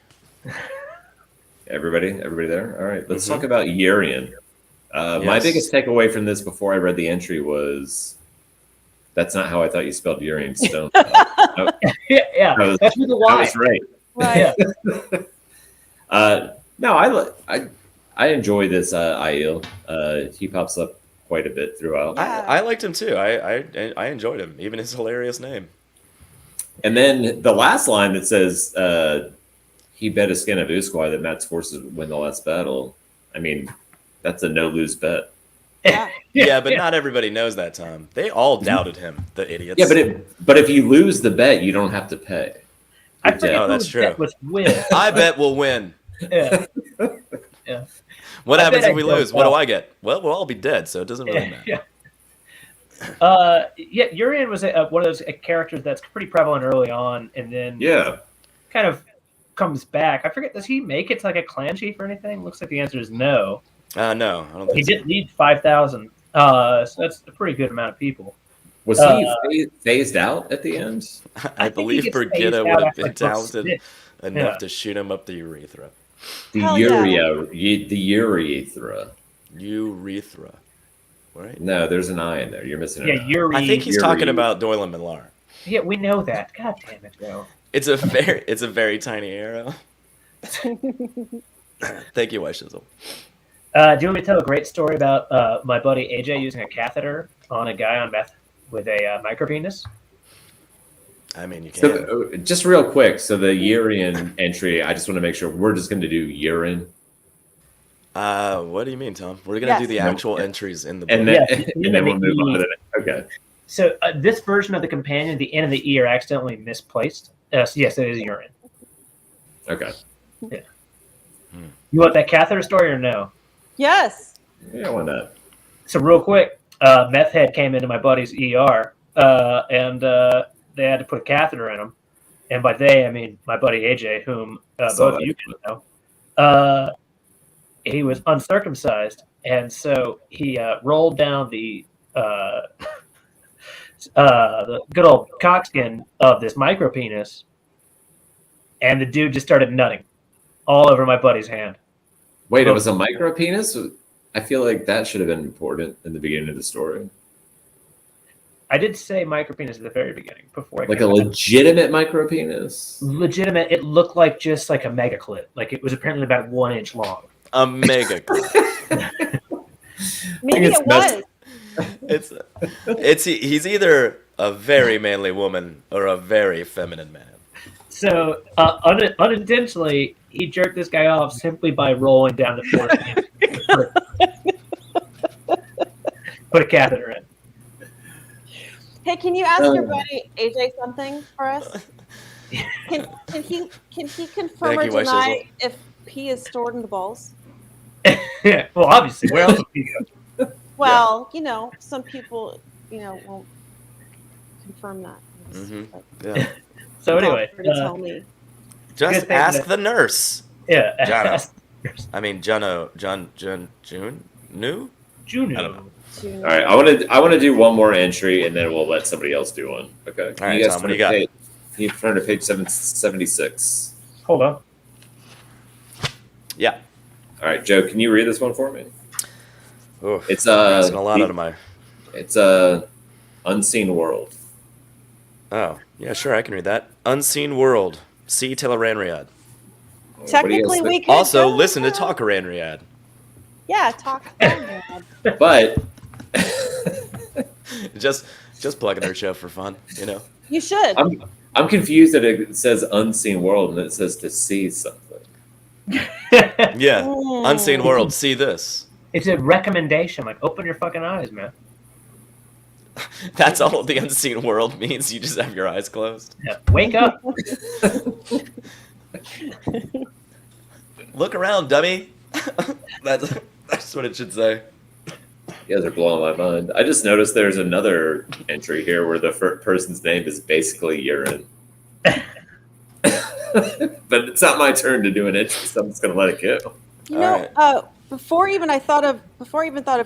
Speaker 1: Everybody there. All right. Let's talk about Urian. My biggest takeaway from this before I read the entry was that's not how I thought you spelled Urian Stone.
Speaker 3: Yeah. That's with the
Speaker 1: I
Speaker 3: Y.
Speaker 1: was right.
Speaker 6: Right.
Speaker 1: No, I enjoy this Aiel. He pops up quite a bit throughout.
Speaker 6: Yeah.
Speaker 2: I liked him too. I enjoyed him, even his hilarious name.
Speaker 1: And then the last line that says he bet his skin of Usquai that Matt's forces would win the last battle. I mean, that's a no-lose bet.
Speaker 6: Yeah.
Speaker 2: Yeah, but not everybody knows that, Tom. They all doubted him, the idiots.
Speaker 1: Yeah, but if you lose the bet, you don't have to pay.
Speaker 3: I
Speaker 1: You're
Speaker 3: forget
Speaker 1: dead.
Speaker 2: Oh, that's
Speaker 3: who
Speaker 2: true.
Speaker 3: that was with.
Speaker 2: I bet we'll win.
Speaker 3: Yeah.
Speaker 2: What
Speaker 3: I
Speaker 2: happens
Speaker 3: bet
Speaker 2: if we
Speaker 3: I don't
Speaker 2: lose? What do
Speaker 3: know.
Speaker 2: I get? Well, we'll all be dead, so it doesn't really matter.
Speaker 3: Yeah. Urian was one of those characters that's pretty prevalent early on, and then
Speaker 1: Yeah.
Speaker 3: kind of comes back. I forget, does he make it to like a clan chief or anything? Looks like the answer is no.
Speaker 2: No, I don't
Speaker 3: He
Speaker 2: think so.
Speaker 3: did lead 5,000, so that's a pretty good amount of people.
Speaker 1: Was he phased out at the end?
Speaker 2: I
Speaker 3: think he
Speaker 2: believe
Speaker 3: gets phased
Speaker 2: Brigida
Speaker 3: out
Speaker 2: would have
Speaker 3: after,
Speaker 2: been
Speaker 3: like, book
Speaker 2: talented
Speaker 3: 6.
Speaker 2: enough
Speaker 3: Yeah.
Speaker 2: to shoot him up the urethra.
Speaker 1: The
Speaker 6: Hell yeah.
Speaker 1: the urethra.
Speaker 2: Urethra. Right?
Speaker 1: No, there's an I in there. You're missing an
Speaker 3: Yeah,
Speaker 1: I.
Speaker 3: Yuri.
Speaker 2: I think he's
Speaker 1: Yuri.
Speaker 2: talking about Doyle and Millar.
Speaker 3: Yeah, we know that. God damn it, Joe.
Speaker 2: It's a very tiny arrow. Thank you, White Shizzle.
Speaker 3: Do you want me to tell a great story about my buddy AJ using a catheter on a guy on meth with a micropenis?
Speaker 2: I mean, you can.
Speaker 1: So just real quick, so the Urian entry, I just want to make sure we're just going to do urine.
Speaker 2: What do you mean, Tom? We're gonna do the
Speaker 6: Yes.
Speaker 2: actual entries in the book.
Speaker 1: And then,
Speaker 3: Yeah,
Speaker 1: and then we'll move on to the Okay.
Speaker 3: So this version of the companion, the N and the E are accidentally misplaced. So yes, it is urine.
Speaker 1: Okay.
Speaker 3: You want that catheter story or no?
Speaker 6: Yes.
Speaker 1: Yeah, why not?
Speaker 3: So real quick, meth head came into my buddy's ER, and they had to put a catheter in him. And by they, I mean my buddy AJ, whom
Speaker 1: Saw
Speaker 3: both of
Speaker 1: that.
Speaker 3: you can know. He was uncircumcised, and so he rolled down the good old cockskin of this micropenis, and the dude just started nutting all over my buddy's hand.
Speaker 1: Wait, it was a micro penis? I feel like that should have been important in the beginning of the story.
Speaker 3: I did say micropenis at the very beginning before I
Speaker 1: Like a
Speaker 3: came back.
Speaker 1: legitimate micro penis?
Speaker 3: Legitimate. It looked like just like a mega clit. Like it was apparently about 1 inch long.
Speaker 2: A mega.
Speaker 6: Maybe
Speaker 1: it's
Speaker 6: it was.
Speaker 2: He's either a very manly woman or a very feminine man.
Speaker 3: So unintentionally, he jerked this guy off simply by rolling down the floor. Put a catheter in.
Speaker 6: Hey, can you ask your buddy AJ something for us? Can he confirm
Speaker 2: Thank
Speaker 6: or
Speaker 2: you, White
Speaker 6: deny if pee is stored in the balls?
Speaker 3: Yeah, well, obviously, where else would he go?
Speaker 6: Well, some people, won't confirm that.
Speaker 2: Mhm.
Speaker 6: But
Speaker 2: Yeah.
Speaker 3: So anyway,
Speaker 6: offer to tell me.
Speaker 2: Just
Speaker 3: Good thing
Speaker 2: ask
Speaker 3: that-
Speaker 2: the nurse.
Speaker 3: yeah,
Speaker 2: Jono. I mean, June? New?
Speaker 3: Juno.
Speaker 2: I don't know.
Speaker 6: To
Speaker 1: All right, I want to do one more entry, and then we'll let somebody else do one. Okay.
Speaker 2: All right, Tom, what do you got?
Speaker 1: Can you turn to page 776?
Speaker 3: Hold on.
Speaker 2: Yeah.
Speaker 1: All right, Joe, can you read this one for me?
Speaker 2: Ooh,
Speaker 1: It's
Speaker 2: asking a lot out of my.
Speaker 1: It's a unseen world.
Speaker 2: Oh, yeah, sure, I can read that. Unseen World. See Teleranriad.
Speaker 1: What do you guys
Speaker 6: Technically,
Speaker 1: think?
Speaker 6: we could
Speaker 2: Also,
Speaker 6: go
Speaker 2: listen to
Speaker 6: now.
Speaker 2: Talkaranriad.
Speaker 6: Yeah, talk.
Speaker 1: But
Speaker 2: Just plugging her show for fun,
Speaker 6: You should.
Speaker 1: I'm confused that it says unseen world and it says to see something.
Speaker 2: Yeah.
Speaker 6: Mm.
Speaker 2: Unseen World. See this.
Speaker 3: It's a recommendation. Like, open your fucking eyes, man.
Speaker 2: That's all the Unseen World means. You just have your eyes closed.
Speaker 3: Yeah. Wake up.
Speaker 2: Look around, dummy. That's what it should say.
Speaker 1: You guys are blowing my mind. I just noticed there's another entry here where the person's name is basically urine. But it's not my turn to do an entry, so I'm just gonna let it go.
Speaker 6: Before I even thought of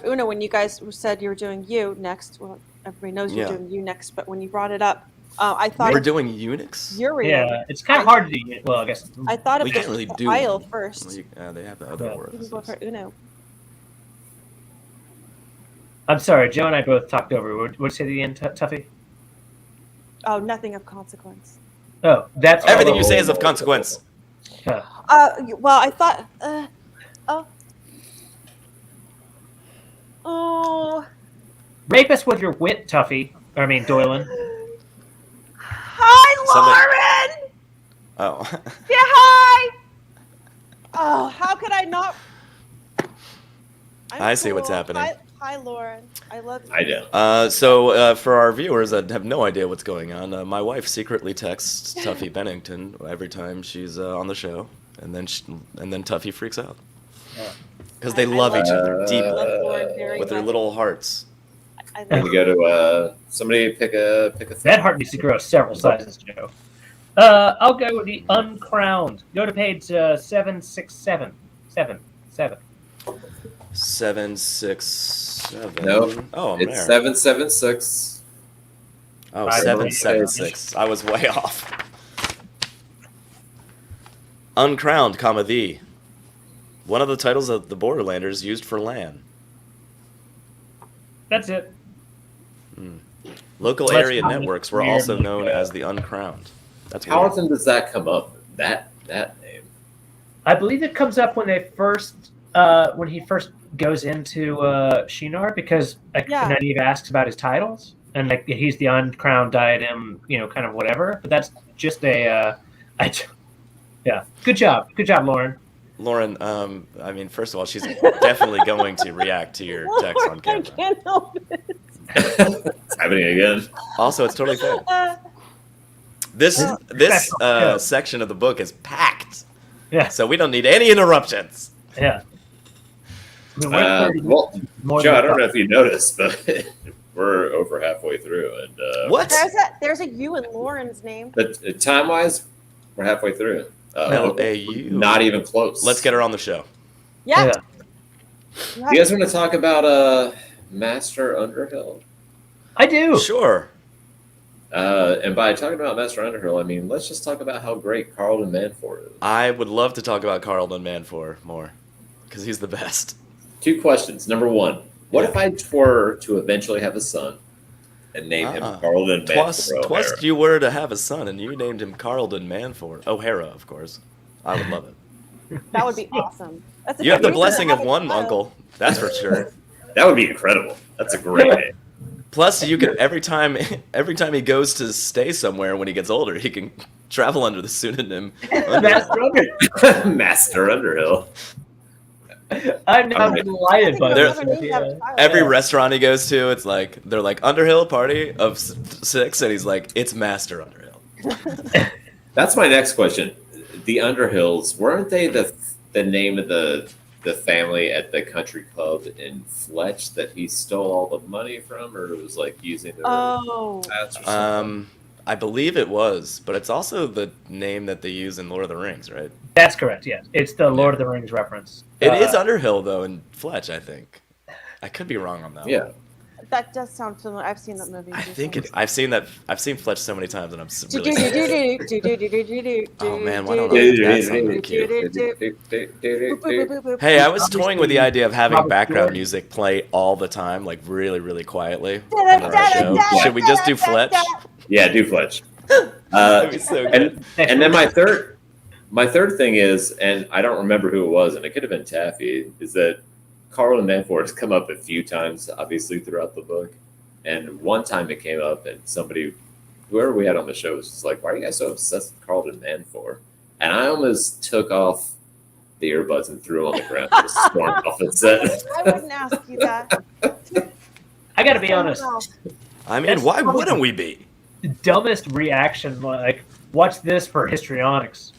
Speaker 6: Una, when you guys said you were doing you next, well, everybody knows you're
Speaker 2: Yeah.
Speaker 6: doing you next, but when you brought it up, I thought
Speaker 2: We're doing Unix?
Speaker 6: Urian.
Speaker 3: Yeah, it's kind of hard to do. Well, I guess.
Speaker 6: I thought
Speaker 2: We
Speaker 6: of
Speaker 2: can't really do
Speaker 6: Isle
Speaker 2: them.
Speaker 6: first.
Speaker 2: Well, they have the other
Speaker 3: Yeah.
Speaker 6: You can
Speaker 2: words.
Speaker 6: go for Uno.
Speaker 3: I'm sorry, Joe and I both talked over. What'd you say at the end, Tuffy?
Speaker 6: Oh, nothing of consequence.
Speaker 3: Oh, that's
Speaker 2: Everything you say is of consequence.
Speaker 3: Huh.
Speaker 6: Well, I thought. Oh.
Speaker 3: Rape us with your wit, Tuffy. I mean, Doylan.
Speaker 6: Hi, Lauren.
Speaker 2: Oh.
Speaker 6: Yeah, hi. Oh, how could I not?
Speaker 2: I see what's happening.
Speaker 6: Hi, Lauren. I love you.
Speaker 1: I know.
Speaker 2: So for our viewers that have no idea what's going on, my wife secretly texts Taffy Bennington every time she's on the show, and then Tuffy freaks out because they love each other
Speaker 6: I
Speaker 2: deeply
Speaker 6: love Lauren very
Speaker 2: with their
Speaker 6: much.
Speaker 2: little hearts.
Speaker 6: I
Speaker 1: Can
Speaker 6: love
Speaker 1: we go to somebody pick a
Speaker 3: That heart needs to grow several sizes, Joe. I'll go with the uncrowned. Go to page 767. 7.
Speaker 2: 767.
Speaker 1: Nope.
Speaker 2: Oh, I'm
Speaker 1: It's
Speaker 2: there.
Speaker 1: 776.
Speaker 2: Oh,
Speaker 3: I
Speaker 2: 776. I was way off. Uncrowned, comma the. One of the titles of the Borderlanders used for LAN.
Speaker 3: That's it.
Speaker 2: Local
Speaker 3: Let's
Speaker 2: area
Speaker 3: find
Speaker 2: networks were
Speaker 3: weird,
Speaker 2: also
Speaker 3: like,
Speaker 2: known as the Uncrowned. That's
Speaker 1: How
Speaker 2: weird.
Speaker 1: often does that come up? That name.
Speaker 3: I believe it comes up when they first, when he first goes into Shinar, because
Speaker 6: Yeah.
Speaker 3: Nynaeve asks about his titles, and like he's the uncrowned diadem, kind of whatever. But that's just a, yeah. Good job, Lauren.
Speaker 2: Lauren, I mean, first of all, she's definitely going to react to your text on
Speaker 6: I
Speaker 2: camera.
Speaker 6: can't help it.
Speaker 1: It's happening again.
Speaker 2: Also, it's totally fair. This section of the book is packed,
Speaker 3: Yeah,
Speaker 2: so we don't need any interruptions.
Speaker 3: yeah. I mean, we're 30
Speaker 1: Well,
Speaker 3: more
Speaker 1: Joe,
Speaker 3: than
Speaker 1: I don't know if you noticed, but we're over halfway through, and
Speaker 2: What?
Speaker 6: There's a U in Lauren's name.
Speaker 1: but time-wise, we're halfway through.
Speaker 2: LAU.
Speaker 1: Not even close.
Speaker 2: Let's get her on the show.
Speaker 6: Yeah.
Speaker 1: You guys want to talk about Master Underhill?
Speaker 3: I do.
Speaker 2: Sure.
Speaker 1: And by talking about Master Underhill, I mean let's just talk about how great Carlton Manford is.
Speaker 2: I would love to talk about Carlton Manfor more, because he's the best.
Speaker 1: 2 questions. Number 1, what if I were to eventually have a son and name him Carlton
Speaker 2: Twas
Speaker 1: Manford
Speaker 2: you were to have a son, and you named him Carlton Manfor. O'Hara, of course. I would love it.
Speaker 6: That would be awesome. That's a
Speaker 2: You have
Speaker 6: good
Speaker 2: the
Speaker 6: reason
Speaker 2: blessing
Speaker 6: to
Speaker 2: of
Speaker 6: have a
Speaker 2: one
Speaker 6: child.
Speaker 2: uncle, that's for sure.
Speaker 1: That would be incredible. That's a great name.
Speaker 2: Plus, you can every time he goes to stay somewhere when he gets older, he can travel under the pseudonym.
Speaker 3: Master Underhill.
Speaker 1: Master Underhill.
Speaker 3: I'm now
Speaker 1: Okay.
Speaker 3: delighted by
Speaker 6: That's
Speaker 3: this.
Speaker 6: another name to have a child.
Speaker 2: Every restaurant he goes to, it's like they're like Underhill party of 6, and he's like, it's Master Underhill.
Speaker 1: That's my next question. The Underhills, weren't they the name of the family at the country club in Fletch that he stole all the money from, or it was like using their
Speaker 6: Oh.
Speaker 1: past or something?
Speaker 2: I believe it was, but it's also the name that they use in Lord of the Rings, right?
Speaker 3: That's correct. Yes, it's the Lord of the Rings reference.
Speaker 2: It is Underhill though in Fletch, I think. I could be wrong on that.
Speaker 1: Yeah.
Speaker 2: one.
Speaker 6: That does sound familiar. I've seen that movie.
Speaker 2: I think it. I've seen Fletch so many times, and I'm really. Oh man, why don't I make that sound really cute? Hey, I was toying with the idea of having
Speaker 3: Robert
Speaker 2: background
Speaker 3: Stewart.
Speaker 2: music play all the time, like really, really quietly on our show. Should we just do Fletch?
Speaker 1: Yeah, do Fletch.
Speaker 2: That'd be so good.
Speaker 1: And then my third thing is, and I don't remember who it was, and it could have been Taffy, is that Carlton Manford has come up a few times, obviously, throughout the book. And one time it came up, and somebody, whoever we had on the show, was just like, why are you guys so obsessed with Carlton Manford? And I almost took off the earbuds and threw them on the ground and just stormed off the set.
Speaker 6: I wouldn't ask you that.
Speaker 3: I got to be honest.
Speaker 2: I mean,
Speaker 3: That's
Speaker 2: why
Speaker 3: probably-
Speaker 2: wouldn't we be?
Speaker 3: The dumbest reaction, like, watch this for histrionics.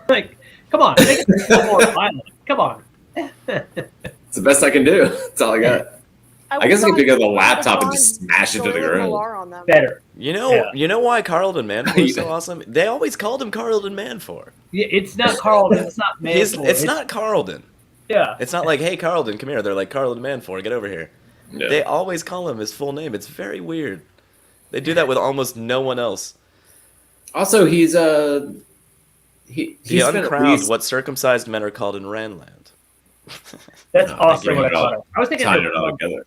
Speaker 3: Like, come on, make it a little more violent. Come on.
Speaker 1: It's the best I can do. That's all I got. I guess I can pick up the laptop and just smash it to the ground.
Speaker 3: Better.
Speaker 2: You know why Carlton Manfor is so awesome? They always called him Carlton Manfor.
Speaker 3: Yeah, it's not Carlton. It's not Manford.
Speaker 2: It's not Carlton.
Speaker 3: Yeah.
Speaker 2: It's not like, hey, Carlton, come here. They're like, Carlton Manfor, get over here.
Speaker 1: Yeah.
Speaker 2: They always call him his full name. It's very weird. They do that with almost no one else.
Speaker 1: Also, he's
Speaker 2: He
Speaker 1: spent at
Speaker 2: uncrowned
Speaker 1: least-
Speaker 2: what circumcised men are called in Ranland.
Speaker 3: That's
Speaker 1: No,
Speaker 3: also
Speaker 1: bring
Speaker 3: what I
Speaker 1: it all-
Speaker 3: thought of. I was thinking
Speaker 1: tying it all together.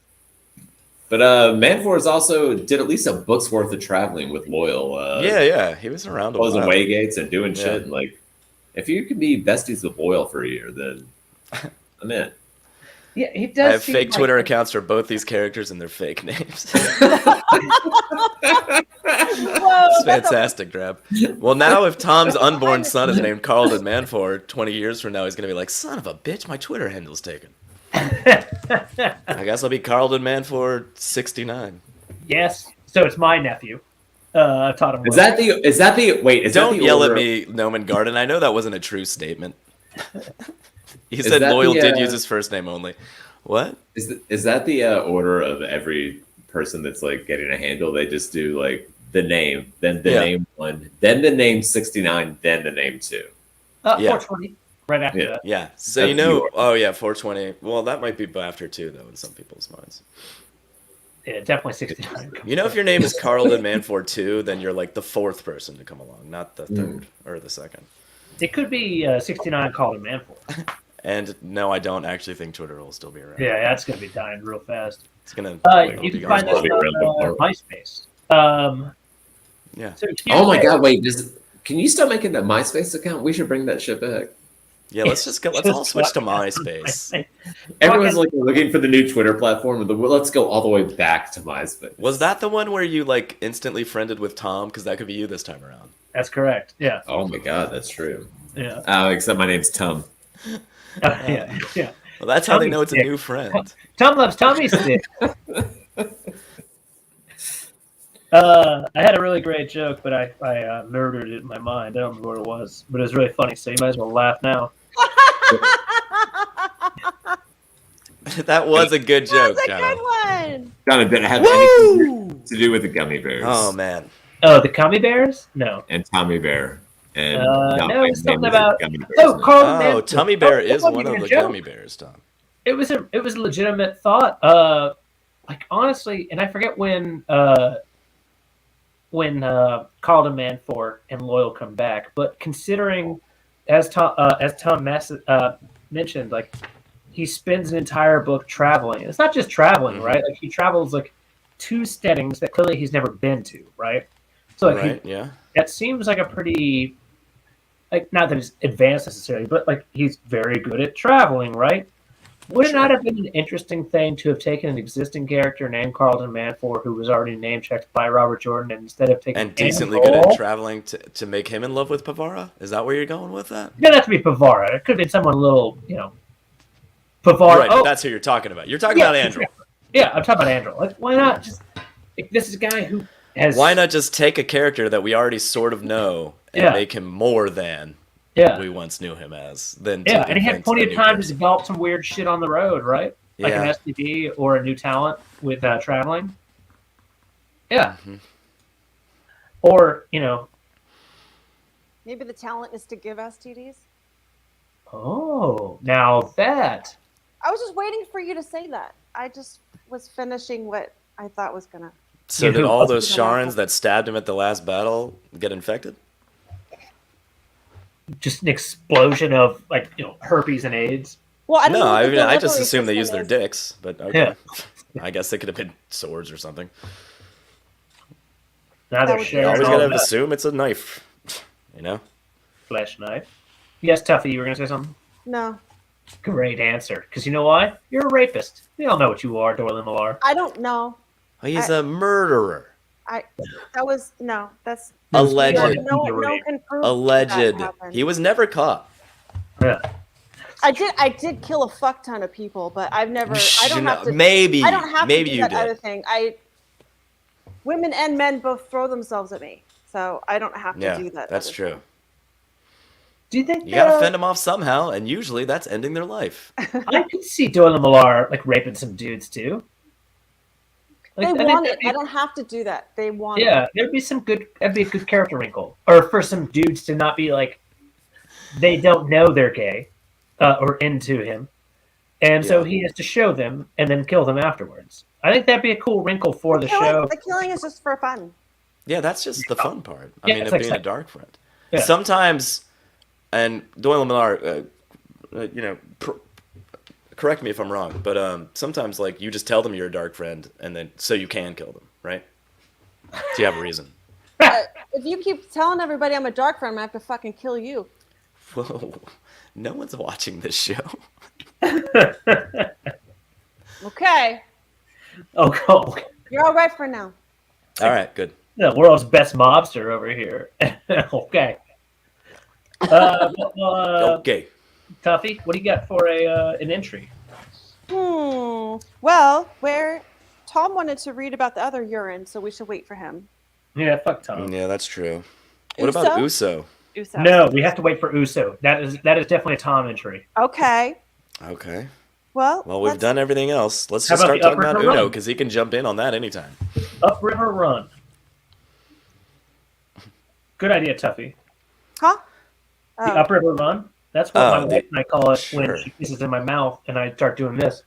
Speaker 1: But Manfor's also did at least a book's worth of traveling with Loyal.
Speaker 2: Yeah, he was around a
Speaker 1: Closing
Speaker 2: while.
Speaker 1: way gates and doing
Speaker 2: Yeah.
Speaker 1: shit. And like, if you could be besties with Loyal for a year, then I'm in.
Speaker 3: Yeah, he does.
Speaker 2: I have
Speaker 3: seem
Speaker 2: fake
Speaker 3: like-
Speaker 2: Twitter accounts for both these characters and their fake names.
Speaker 6: Whoa,
Speaker 2: It's fantastic, Drab. Well, now if Tom's unborn son is named Carlton Manford, 20 years from now, he's going to be like, son of a bitch, my Twitter handle's taken. I guess I'll be Carlton Manford 69.
Speaker 3: Yes. So it's my nephew. I taught him.
Speaker 1: Is
Speaker 3: well.
Speaker 1: that the wait? Is
Speaker 2: Don't
Speaker 1: that the
Speaker 2: yell
Speaker 1: order?
Speaker 2: at me, Noman Garden. I know that wasn't a true statement. He
Speaker 1: Is
Speaker 2: said
Speaker 1: that
Speaker 2: Loyal
Speaker 1: the,
Speaker 2: did use his first name only. What?
Speaker 1: Is that the order of every person that's like getting a handle? They just do like the name, then the name 1, then the name 69, then the name 2.
Speaker 2: Yeah.
Speaker 3: 420. Right after that.
Speaker 2: Yeah. So
Speaker 1: That's
Speaker 2: you know,
Speaker 1: your-
Speaker 2: oh yeah, 420. Well, that might be after 2 though in some people's minds.
Speaker 3: Yeah, definitely 69.
Speaker 2: You know, if your name is Carlton Manford 2, then you're like the 4th person to come along, not the 3rd or the 2nd.
Speaker 3: It could be 69 called a Manford.
Speaker 2: And no, I don't actually think Twitter will still be around.
Speaker 3: Yeah, that's going to be dying real fast.
Speaker 2: It's gonna.
Speaker 3: You can find this
Speaker 1: Probably around the
Speaker 3: on
Speaker 1: bar.
Speaker 3: MySpace.
Speaker 2: Yeah.
Speaker 3: So
Speaker 1: Oh my god! Wait, can you start making that MySpace account? We should bring that shit back.
Speaker 2: Yeah. Let's just go. Let's all switch to MySpace.
Speaker 1: Everyone's like looking for the new Twitter platform. Let's go all the way back to MySpace.
Speaker 2: Was that the one where you like instantly friended with Tom? Because that could be you this time around.
Speaker 3: That's correct. Yeah.
Speaker 1: Oh my god, that's true.
Speaker 3: Yeah.
Speaker 1: Except my name's Tom.
Speaker 3: Yeah. Yeah.
Speaker 2: Well, that's how they
Speaker 3: Tommy's
Speaker 2: know it's a
Speaker 3: dick.
Speaker 2: new friend.
Speaker 3: Tom loves Tommy's stick. I had a really great joke, but I murdered it in my mind. I don't remember what it was, but it was really funny. So you might as well laugh now.
Speaker 2: That was a good joke,
Speaker 6: That's a
Speaker 2: Jono.
Speaker 6: good one.
Speaker 1: John, it didn't have anything to do with the gummy bears.
Speaker 2: Oh man.
Speaker 3: Oh, the gummy bears? No.
Speaker 1: And Tommy Bear. And
Speaker 3: No, it's something
Speaker 1: was
Speaker 3: about.
Speaker 1: Gummy Bears.
Speaker 3: Oh, Carl
Speaker 2: Oh,
Speaker 3: Manford.
Speaker 2: Tummy Bear
Speaker 3: Oh,
Speaker 2: is
Speaker 3: that
Speaker 2: one
Speaker 3: wasn't
Speaker 2: of the
Speaker 3: a joke.
Speaker 2: gummy bears, Tom.
Speaker 3: It was a legitimate thought. Like honestly, and I forget when Carlton Manford and Loyal come back, but considering as Tom mentioned, like he spends an entire book traveling. It's not just traveling, right? Like he travels like 2 settings that clearly he's never been to, right? So like
Speaker 2: Right? Yeah.
Speaker 3: that seems like a pretty like not that it's advanced necessarily, but like he's very good at traveling, right? Would it not have been an interesting thing to have taken an existing character named Carlton Manford, who was already name checked by Robert Jordan, and instead of taking
Speaker 2: And decently good at traveling to make him in love with Pavara? Is that where you're going with that?
Speaker 3: It doesn't have to be Pavara. It could have been someone a little, Pavara.
Speaker 2: Right,
Speaker 3: Oh,
Speaker 2: that's who you're talking about. You're talking about Andrew.
Speaker 3: Yeah, I'm talking about Andrew. Like, why not just? Like, this is a guy who has.
Speaker 2: Why not just take a character that we already sort of know and
Speaker 3: Yeah.
Speaker 2: make him more than
Speaker 3: Yeah.
Speaker 2: we once knew him as? Than
Speaker 3: Yeah,
Speaker 2: to
Speaker 3: and he had
Speaker 2: invent
Speaker 3: plenty
Speaker 2: a
Speaker 3: of
Speaker 2: new
Speaker 3: time to
Speaker 2: person.
Speaker 3: develop some weird shit on the road, right? Like
Speaker 2: Yeah.
Speaker 3: an STD or a new talent with traveling. Yeah.
Speaker 2: Mm-hmm.
Speaker 3: Or,
Speaker 6: Maybe the talent is to give STDs.
Speaker 3: oh, now that.
Speaker 6: I was just waiting for you to say that. I just was finishing what I thought was gonna.
Speaker 2: So did all those Sharans that stabbed him at the last battle get infected?
Speaker 3: Just an explosion of, like, herpes and AIDS.
Speaker 6: Well, I don't
Speaker 2: No,
Speaker 6: know what the
Speaker 2: I just
Speaker 6: delivery
Speaker 2: assumed they used
Speaker 6: system
Speaker 2: their
Speaker 6: is.
Speaker 2: dicks, but okay.
Speaker 3: Yeah.
Speaker 2: I guess they could have been swords or something.
Speaker 3: Now they're
Speaker 6: would be
Speaker 2: You
Speaker 3: sharing
Speaker 2: always
Speaker 3: all
Speaker 2: gotta
Speaker 3: that
Speaker 2: assume it's a knife, you know?
Speaker 3: flesh knife. Yes, Tuffy, you were going to say something?
Speaker 6: No,
Speaker 3: Great answer. Because you know why? You're a rapist. We all know what you are, Dorlin Millar.
Speaker 6: I don't know.
Speaker 2: He's a murderer.
Speaker 6: That's
Speaker 2: Alleged.
Speaker 6: no one can prove
Speaker 2: Alleged.
Speaker 6: that happened.
Speaker 2: He was never caught.
Speaker 3: Yeah.
Speaker 6: I did kill a fuck ton of people, but I've never. I don't have to.
Speaker 2: Maybe.
Speaker 6: I don't have
Speaker 2: maybe
Speaker 6: to do
Speaker 2: you
Speaker 6: that
Speaker 2: did.
Speaker 6: other thing. Women and men both throw themselves at me, so I don't have to
Speaker 2: Yeah,
Speaker 6: do that.
Speaker 2: that's
Speaker 6: other
Speaker 2: true.
Speaker 6: thing.
Speaker 3: Do you think
Speaker 2: You gotta fend them off somehow, and usually that's ending their life.
Speaker 3: I could see Dorlin Millar, like, raping some dudes, too.
Speaker 6: They
Speaker 3: I think
Speaker 6: want it.
Speaker 3: that'd be-
Speaker 6: I don't have to do that. They want it.
Speaker 3: Yeah, that'd be a good character wrinkle. Or for some dudes to not be like, they don't know they're gay or into him. And so
Speaker 2: Yeah.
Speaker 3: he has to show them and then kill them afterwards. I think that'd be a cool wrinkle for the show.
Speaker 6: The killing is just for fun.
Speaker 2: Yeah, that's just the fun part. I
Speaker 3: Yeah,
Speaker 2: mean,
Speaker 3: it's
Speaker 2: of
Speaker 3: like
Speaker 2: being a
Speaker 3: sex.
Speaker 2: dark friend.
Speaker 3: Yeah.
Speaker 2: Sometimes, and Doyle Millar, correct me if I'm wrong, but sometimes like you just tell them you're a dark friend, and then so you can kill them, right? So you have a reason.
Speaker 6: If you keep telling everybody I'm a dark friend, I'm gonna have to fucking kill you.
Speaker 2: Whoa, no one's watching this show.
Speaker 6: Okay,
Speaker 3: Oh, cool.
Speaker 6: you're all right for now.
Speaker 2: All right, good.
Speaker 3: The world's best mobster over here. Okay.
Speaker 2: Okay.
Speaker 3: Tuffy, what do you got for an entry?
Speaker 6: Well, where Tom wanted to read about the other urine, so we should wait for him.
Speaker 3: Yeah, fuck Tom.
Speaker 2: Yeah, that's true. What about Uso?
Speaker 6: Uso.
Speaker 3: No, we have to wait for Uso. That is definitely a Tom entry.
Speaker 6: Okay.
Speaker 2: Okay.
Speaker 6: Well,
Speaker 2: We've done everything else. Let's
Speaker 3: How
Speaker 2: just
Speaker 3: about
Speaker 2: start
Speaker 3: the
Speaker 2: talking about
Speaker 3: Upriver
Speaker 2: Uno
Speaker 3: Run?
Speaker 2: because he can jump in on that anytime.
Speaker 3: Upriver Run. Good idea, Tuffy.
Speaker 6: Huh?
Speaker 3: The
Speaker 6: Oh.
Speaker 3: Upriver Run. That's what my wife and I call it
Speaker 2: sure.
Speaker 3: when she kisses in my mouth and I start doing this.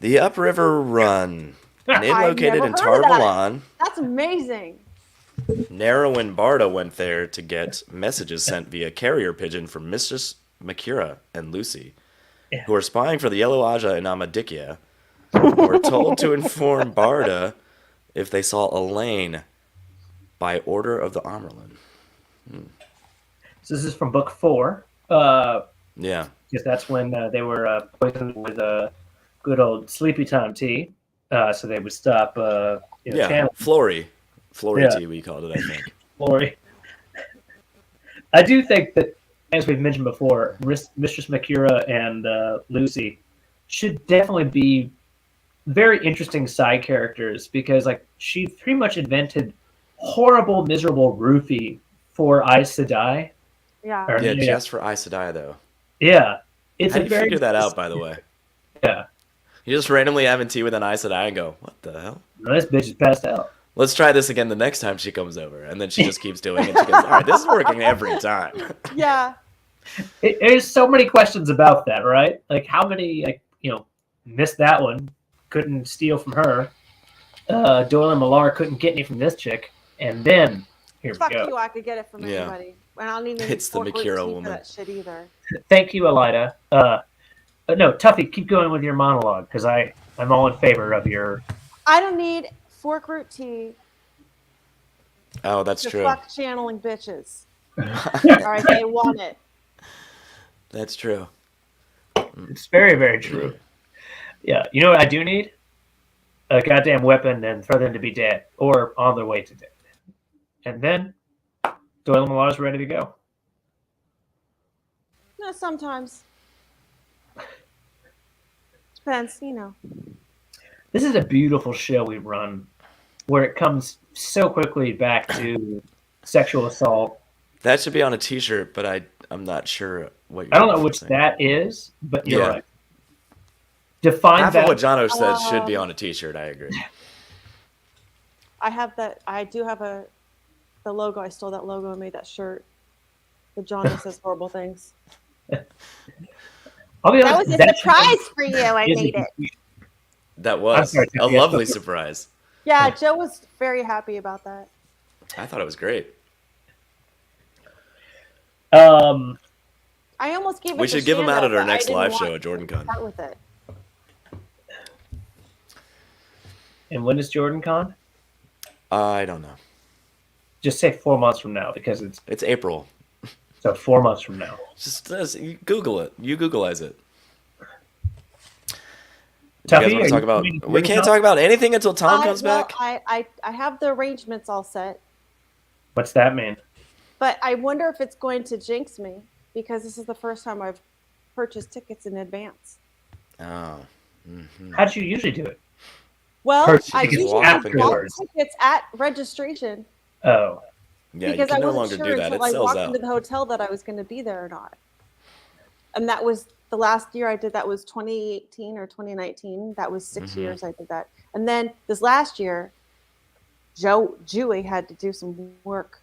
Speaker 2: The Upriver Run. An inn
Speaker 6: I've
Speaker 2: located
Speaker 6: never
Speaker 2: in
Speaker 6: heard of that.
Speaker 2: Tarvalon.
Speaker 6: That's amazing.
Speaker 2: Nero and Barda went there to get messages sent via carrier pigeon from Mistress Makira and Lucy, who were spying for the Yellow Aja in Amadikia, were told to inform Barda if they saw Elaine by order of the Amerlin.
Speaker 3: So this is from book 4.
Speaker 2: Yeah.
Speaker 3: Because that's when they were poisoned with good old sleepy time tea. So they would stop channeling
Speaker 2: Flory
Speaker 3: Yeah.
Speaker 2: tea, we called it, I think.
Speaker 3: Flory. I do think that, as we've mentioned before, Mistress Makira and Lucy should definitely be very interesting side characters because, like, she pretty much invented horrible, miserable roofie for Aes Sedai.
Speaker 6: Yeah.
Speaker 2: Yeah, just for Aes Sedai, though.
Speaker 3: Yeah. It's
Speaker 2: How
Speaker 3: a
Speaker 2: do you
Speaker 3: very
Speaker 2: figure that out, by the way?
Speaker 3: Yeah.
Speaker 2: You just randomly having tea with an Aes Sedai and go, what the hell?
Speaker 3: No, this bitch is passed out.
Speaker 2: Let's try this again the next time she comes over. And then she just keeps doing it. She goes, all right, this is working every time.
Speaker 6: Yeah.
Speaker 3: There's so many questions about that, right? Like, how many, missed that one, couldn't steal from her. Doyle and Millar couldn't get any from this chick. And then, here
Speaker 6: Fuck
Speaker 3: we go.
Speaker 6: you, I could get it from
Speaker 2: Yeah.
Speaker 6: anybody. And I don't need any
Speaker 2: It's the
Speaker 6: pork root
Speaker 2: Makira
Speaker 6: tea for
Speaker 2: woman.
Speaker 6: that shit either.
Speaker 3: Thank you, Elida. No, Tuffy, keep going with your monologue, because I'm all in favor of your...
Speaker 6: I don't need fork root tea
Speaker 2: Oh, that's
Speaker 6: to
Speaker 2: true.
Speaker 6: fuck channeling bitches. Alright, they want it.
Speaker 2: That's true.
Speaker 3: It's very, very true. Yeah, you know what I do need? A goddamn weapon and throw them to be dead, or on their way to death. And then, Doyle and Millar's ready to go.
Speaker 6: No, sometimes. Depends, you know.
Speaker 3: This is a beautiful show we run, where it comes so quickly back to sexual assault.
Speaker 2: That should be on a T-shirt, but I'm not sure what you're
Speaker 3: I don't know which
Speaker 2: referencing.
Speaker 3: that is, but you're
Speaker 2: Yeah.
Speaker 3: right. Define
Speaker 2: Half
Speaker 3: that.
Speaker 2: of what Jono said should be on a T-shirt. I agree.
Speaker 6: I have that. I do have the logo. I stole that logo and made that shirt. The Johnny says horrible things.
Speaker 3: I'll be
Speaker 6: That
Speaker 3: honest,
Speaker 6: was a
Speaker 3: that
Speaker 6: surprise for you. I
Speaker 3: is a-
Speaker 6: made it.
Speaker 2: That was
Speaker 3: sorry,
Speaker 2: a
Speaker 3: yeah.
Speaker 2: lovely surprise.
Speaker 6: Yeah, Joe was very happy about that.
Speaker 2: I thought it was great.
Speaker 6: I almost gave it
Speaker 2: We
Speaker 6: to
Speaker 2: should give him out
Speaker 6: Shanda,
Speaker 2: at our
Speaker 6: but
Speaker 2: next
Speaker 6: I didn't
Speaker 2: live
Speaker 6: want
Speaker 2: show at JordanCon.
Speaker 6: to part with it.
Speaker 3: And when is Jordan Con?
Speaker 2: I don't know.
Speaker 3: Just say 4 months from now, because
Speaker 2: It's April.
Speaker 3: so 4 months from now.
Speaker 2: Just you Google it. You Googleize it. You
Speaker 3: Tuffy,
Speaker 2: guys want
Speaker 3: are
Speaker 2: to talk
Speaker 3: you
Speaker 2: about?
Speaker 3: coming to
Speaker 2: We can't
Speaker 3: JordanCon?
Speaker 2: talk about anything until Tom comes
Speaker 6: Well,
Speaker 2: back.
Speaker 6: I have the arrangements all set,
Speaker 3: What's that mean?
Speaker 6: but I wonder if it's going to jinx me because this is the first time I've purchased tickets in advance.
Speaker 2: Oh.
Speaker 3: How'd you usually do it?
Speaker 6: Well,
Speaker 3: Purchase
Speaker 6: I
Speaker 2: tickets
Speaker 6: usually
Speaker 3: afterwards.
Speaker 6: bought tickets at registration
Speaker 3: Oh,
Speaker 2: Yeah, you
Speaker 6: because I
Speaker 2: can no
Speaker 6: wasn't
Speaker 2: longer
Speaker 6: sure
Speaker 2: do that. It
Speaker 6: until I
Speaker 2: sells
Speaker 6: walked
Speaker 2: out.
Speaker 6: into the hotel that I was going to be there or not. And that was the last year I did that was 2018 or 2019. That was 6
Speaker 2: Mm-hmm.
Speaker 6: years I did that. And then this last year, Julie had to do some work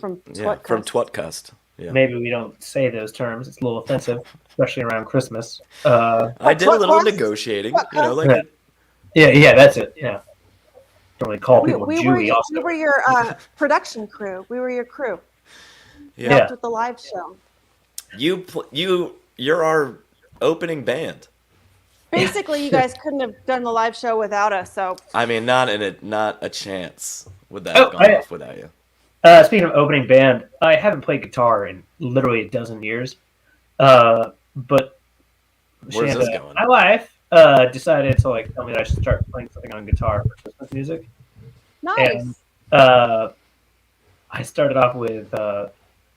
Speaker 6: from
Speaker 2: Yeah, from
Speaker 6: tWoTcast.
Speaker 2: tWoTcast. Yeah.
Speaker 3: maybe we don't say those terms. It's a little offensive, especially around Christmas.
Speaker 2: I did a little
Speaker 6: tWoTcast?
Speaker 2: negotiating. You know, like
Speaker 3: Yeah, that's it. Yeah. Don't really call people
Speaker 6: we
Speaker 3: Jewy also.
Speaker 6: were your production crew. We were your crew.
Speaker 2: yeah.
Speaker 6: Helped with the live show.
Speaker 2: You're our opening band.
Speaker 6: Basically, you guys couldn't have done the live show without us. So
Speaker 2: I mean, not a chance would that
Speaker 3: Oh,
Speaker 2: have gone off without you.
Speaker 3: Speaking of opening band, I haven't played guitar in literally a dozen years. But
Speaker 2: Where's
Speaker 3: Shanda,
Speaker 2: this going?
Speaker 3: my wife, decided to like tell me that I should start playing something on guitar for Christmas music.
Speaker 6: nice.
Speaker 3: And I started off with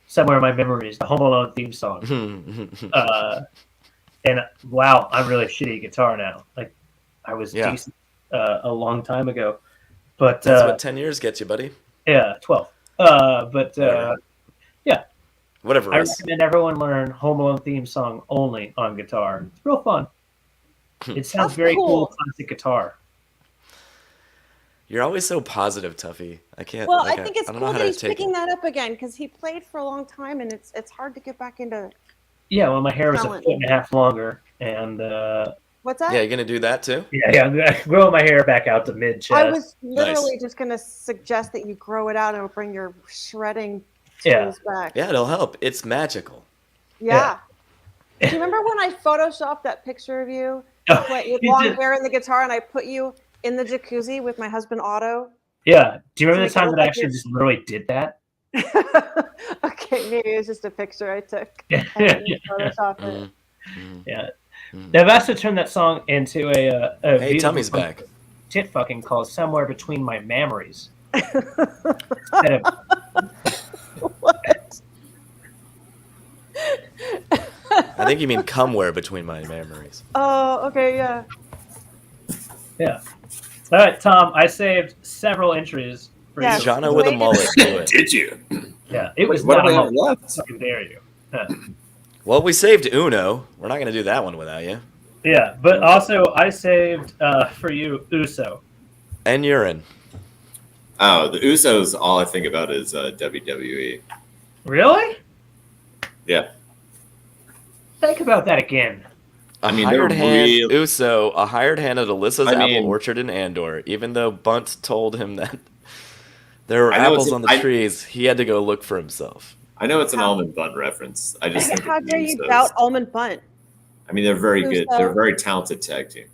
Speaker 3: "Somewhere in My Memories," the Home Alone theme song. And wow, I'm really shitty at guitar now. Like I was
Speaker 2: Yeah.
Speaker 3: decent a long time ago, but
Speaker 2: That's what 10 years gets you, buddy.
Speaker 3: yeah, 12.
Speaker 2: Whatever. Whatever.
Speaker 3: I
Speaker 2: Russ.
Speaker 3: recommend everyone learn Home Alone theme song only on guitar. It's real fun. It sounds
Speaker 6: That's
Speaker 3: very
Speaker 6: cool.
Speaker 3: classic guitar.
Speaker 2: You're always so positive, Tuffy. I can't.
Speaker 6: Well,
Speaker 2: like,
Speaker 6: I think it's
Speaker 2: I don't know
Speaker 6: cool
Speaker 2: how
Speaker 6: that
Speaker 2: to
Speaker 6: he's
Speaker 2: take
Speaker 6: picking
Speaker 2: it.
Speaker 6: that up again because he played for a long time, and it's hard to get back into.
Speaker 3: Yeah, well, my hair was
Speaker 6: Talent.
Speaker 3: a foot and a half longer, and
Speaker 6: What's that?
Speaker 2: Yeah, you're gonna do that too.
Speaker 3: yeah, I'm gonna grow my hair back out to mid chest.
Speaker 6: I was literally just going to suggest that you grow it out and bring your shredding tools back.
Speaker 2: Yeah, it'll help. It's magical.
Speaker 6: Yeah. Do you remember when I photoshopped that picture of you with
Speaker 3: You
Speaker 6: long
Speaker 3: did.
Speaker 6: hair and the guitar, and I put you in the jacuzzi with my husband Otto?
Speaker 3: Yeah. Do you remember
Speaker 6: To
Speaker 3: the
Speaker 6: make it
Speaker 3: time
Speaker 6: look
Speaker 3: that I
Speaker 6: like
Speaker 3: actually
Speaker 6: you're-
Speaker 3: just literally did that?
Speaker 6: Okay, maybe it was just a picture I took.
Speaker 3: Yeah.
Speaker 6: And then you photoshopped it.
Speaker 3: Yeah. They've asked to turn that song into a
Speaker 2: Hey,
Speaker 3: beautiful
Speaker 2: Tummy's back.
Speaker 3: tit fucking called "Somewhere Between My Memories." Instead of,
Speaker 6: What?
Speaker 2: I think you mean come where between my memories.
Speaker 6: Oh, okay, yeah.
Speaker 3: yeah. All right, Tom. I saved several entries for
Speaker 6: Yeah.
Speaker 3: you.
Speaker 2: Jono with a
Speaker 6: Wait.
Speaker 2: mullet. Do it.
Speaker 1: Did you?
Speaker 3: Yeah, it was
Speaker 1: What
Speaker 3: not
Speaker 1: do
Speaker 3: a
Speaker 1: we have
Speaker 3: moment.
Speaker 1: left?
Speaker 3: Fucking dare you?
Speaker 2: Well, we saved Uno. We're not gonna do that one without you.
Speaker 3: Yeah, but also I saved for you Uso.
Speaker 2: And urine.
Speaker 1: Oh, the Usos. All I think about is WWE.
Speaker 3: Really?
Speaker 1: Yeah,
Speaker 3: Think about that again.
Speaker 2: A
Speaker 1: I mean, they're
Speaker 2: hired hand,
Speaker 1: real-
Speaker 2: Uso, a hired hand at Alyssa's
Speaker 1: I mean-
Speaker 2: apple orchard in Andor. Even though Bunt told him that there were
Speaker 1: I know
Speaker 2: apples
Speaker 1: it's-
Speaker 2: on the trees, he had to go look for himself.
Speaker 1: I know it's an almond bun reference. I just think
Speaker 6: How
Speaker 1: of the
Speaker 6: dare you
Speaker 1: Usos.
Speaker 6: doubt Almond Bunt?
Speaker 1: I mean, they're very good.
Speaker 6: Uso.
Speaker 1: They're a very talented tag team.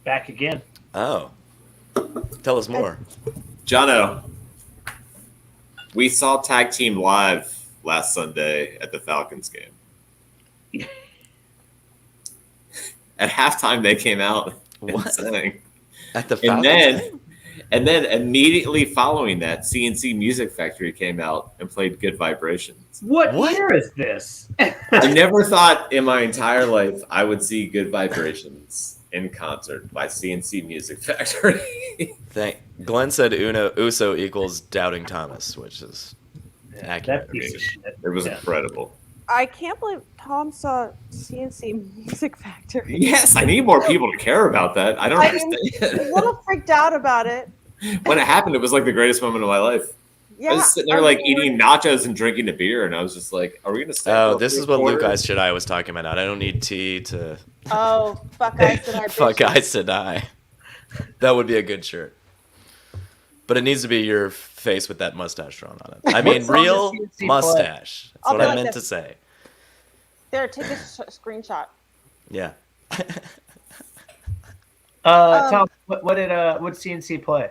Speaker 3: Back again.
Speaker 2: Oh. Tell us more.
Speaker 1: Jono, we saw tag team live last Sunday at the Falcons game. At halftime, they came out and
Speaker 2: What?
Speaker 1: sang.
Speaker 2: At the
Speaker 1: And
Speaker 2: Falcons?
Speaker 1: then immediately following that, CNC Music Factory came out and played Good Vibrations.
Speaker 3: What
Speaker 2: What?
Speaker 3: year is this?
Speaker 1: I never thought in my entire life I would see Good Vibrations in concert by CNC Music Factory.
Speaker 2: Glenn said Uso equals doubting Thomas, which is accurate.
Speaker 3: That piece of shit.
Speaker 1: It was
Speaker 3: Yeah.
Speaker 1: incredible.
Speaker 6: I can't believe Tom saw CNC Music Factory.
Speaker 1: Yes, I need more people to care about that. I don't
Speaker 6: I am
Speaker 1: understand.
Speaker 6: a little freaked out about it.
Speaker 1: When it happened, it was like the greatest moment of my life.
Speaker 6: Yeah,
Speaker 1: I was sitting there like eating nachos and drinking a beer, and I was just like, "Are we gonna stay?"
Speaker 2: Oh,
Speaker 1: for
Speaker 2: this
Speaker 1: three
Speaker 2: is what Luke
Speaker 1: quarters?
Speaker 2: Ice Jedi was talking about. I don't need tea to
Speaker 6: Oh, fuck ice and I
Speaker 2: fuck
Speaker 6: bitch.
Speaker 2: Ice Jedi. That would be a good shirt. But it needs to be your face with that mustache drawn on it. I mean,
Speaker 3: song does
Speaker 2: real
Speaker 3: CNC play?
Speaker 2: mustache. That's
Speaker 6: I'll
Speaker 2: what
Speaker 6: be
Speaker 2: I
Speaker 6: like
Speaker 2: meant
Speaker 6: this.
Speaker 2: to say.
Speaker 6: There, take a screenshot.
Speaker 2: Yeah.
Speaker 3: Tom, what did CNC play?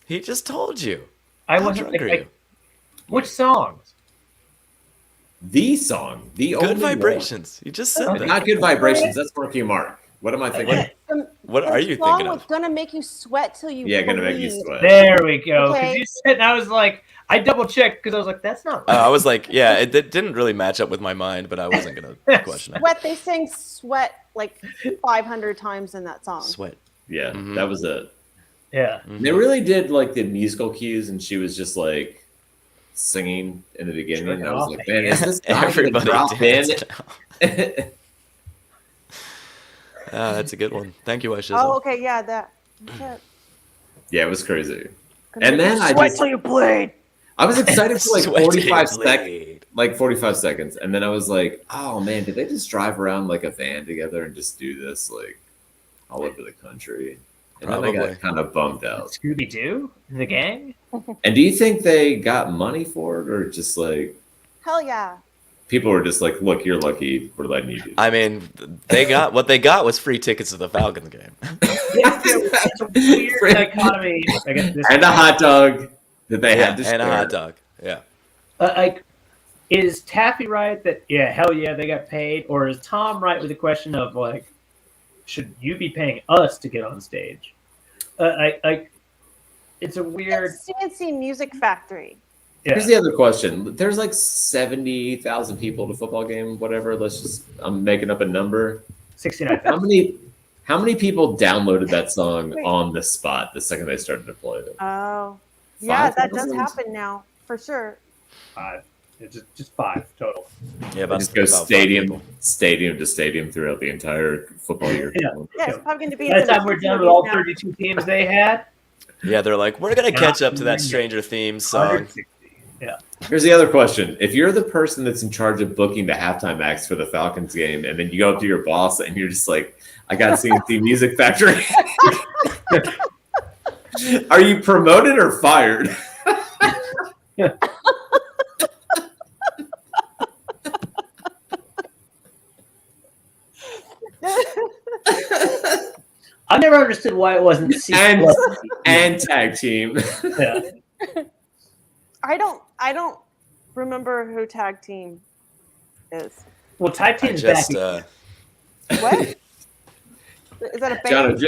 Speaker 2: He just told you.
Speaker 3: I
Speaker 2: How
Speaker 3: wasn't
Speaker 2: drunk are
Speaker 3: like,
Speaker 2: you?
Speaker 3: which songs?
Speaker 1: The song, the
Speaker 2: Good
Speaker 1: only
Speaker 2: vibrations. You just said
Speaker 1: one.
Speaker 2: that.
Speaker 1: Not good vibrations. That's Marky Mark. What am I thinking?
Speaker 2: What are you
Speaker 6: song
Speaker 2: thinking
Speaker 6: was
Speaker 2: of?
Speaker 6: gonna make you sweat till you.
Speaker 1: Yeah, gonna make you
Speaker 6: bleed.
Speaker 1: sweat.
Speaker 3: There we go. 'Cause
Speaker 6: Okay.
Speaker 3: you said, and I was like, I double checked because I was like, that's not right.
Speaker 2: I was like, yeah, it didn't really match up with my mind, but I wasn't going to question it.
Speaker 6: Sweat. They sang "sweat" like 500 times in that song.
Speaker 2: Sweat.
Speaker 1: Yeah,
Speaker 2: Mhm.
Speaker 1: that was it.
Speaker 3: Yeah.
Speaker 1: They really did like the musical cues, and she was just like singing in the beginning. And I was like, man, is this guy gonna
Speaker 2: Everybody
Speaker 1: drop in?
Speaker 2: danced. That's a good one. Thank you, Aisha.
Speaker 6: Oh, okay, yeah, that. That's it.
Speaker 1: Yeah, it was crazy.
Speaker 6: Gonna
Speaker 1: And
Speaker 6: make you
Speaker 1: then I
Speaker 6: sweat
Speaker 1: just-
Speaker 6: till you bleed.
Speaker 1: I was excited for like
Speaker 2: Sweaty
Speaker 1: 45 seconds.
Speaker 2: blade.
Speaker 1: Like 45 seconds, and then I was like, "Oh man, did they just drive around like a van together and just do this like all over the country?" And then I
Speaker 2: Probably.
Speaker 1: got kind of bummed out.
Speaker 3: Scooby Doo, the gang.
Speaker 1: And do you think they got money for it, or just like,
Speaker 6: Hell yeah.
Speaker 1: people were just like, "Look, you're lucky. We're letting you do."
Speaker 2: I mean, what they got was free tickets to the Falcons game.
Speaker 3: It's a weird dichotomy. I guess this
Speaker 1: And a hot dog that they had to
Speaker 2: and a
Speaker 1: share.
Speaker 2: hot dog. Yeah.
Speaker 3: like, is Taffy right that hell yeah, they got paid, or is Tom right with the question of like, should you be paying us to get on stage? It's a weird.
Speaker 6: CNC Music Factory.
Speaker 3: Yeah.
Speaker 1: Here's the other question. There's like 70,000 people at a football game, whatever. I'm making up a number.
Speaker 3: 69,000.
Speaker 1: How many people downloaded that song on the spot the second they started to play it?
Speaker 6: Oh, yeah, that does
Speaker 1: 5,000?
Speaker 6: happen now for sure.
Speaker 3: 5. It's just 5 total.
Speaker 2: Yeah,
Speaker 1: They just go stadium to stadium throughout the entire football year.
Speaker 3: Yeah.
Speaker 6: Yeah, it's probably going to be.
Speaker 3: By the time we're done with all 32 teams they had,
Speaker 2: Yeah, they're like, we're gonna catch up to that Stranger Theme song.
Speaker 3: 160. Yeah.
Speaker 1: Here's the other question. If you're the person that's in charge of booking the halftime acts for the Falcons game, and then you go up to your boss and you're just like, I got CNC Music Factory. Are you promoted or fired?
Speaker 3: I never understood why it wasn't C++.
Speaker 1: and tag team.
Speaker 3: Yeah.
Speaker 6: I don't remember who tag team is.
Speaker 3: Well, tag
Speaker 2: I
Speaker 3: team's
Speaker 2: just,
Speaker 3: back.
Speaker 6: What? Is that a band?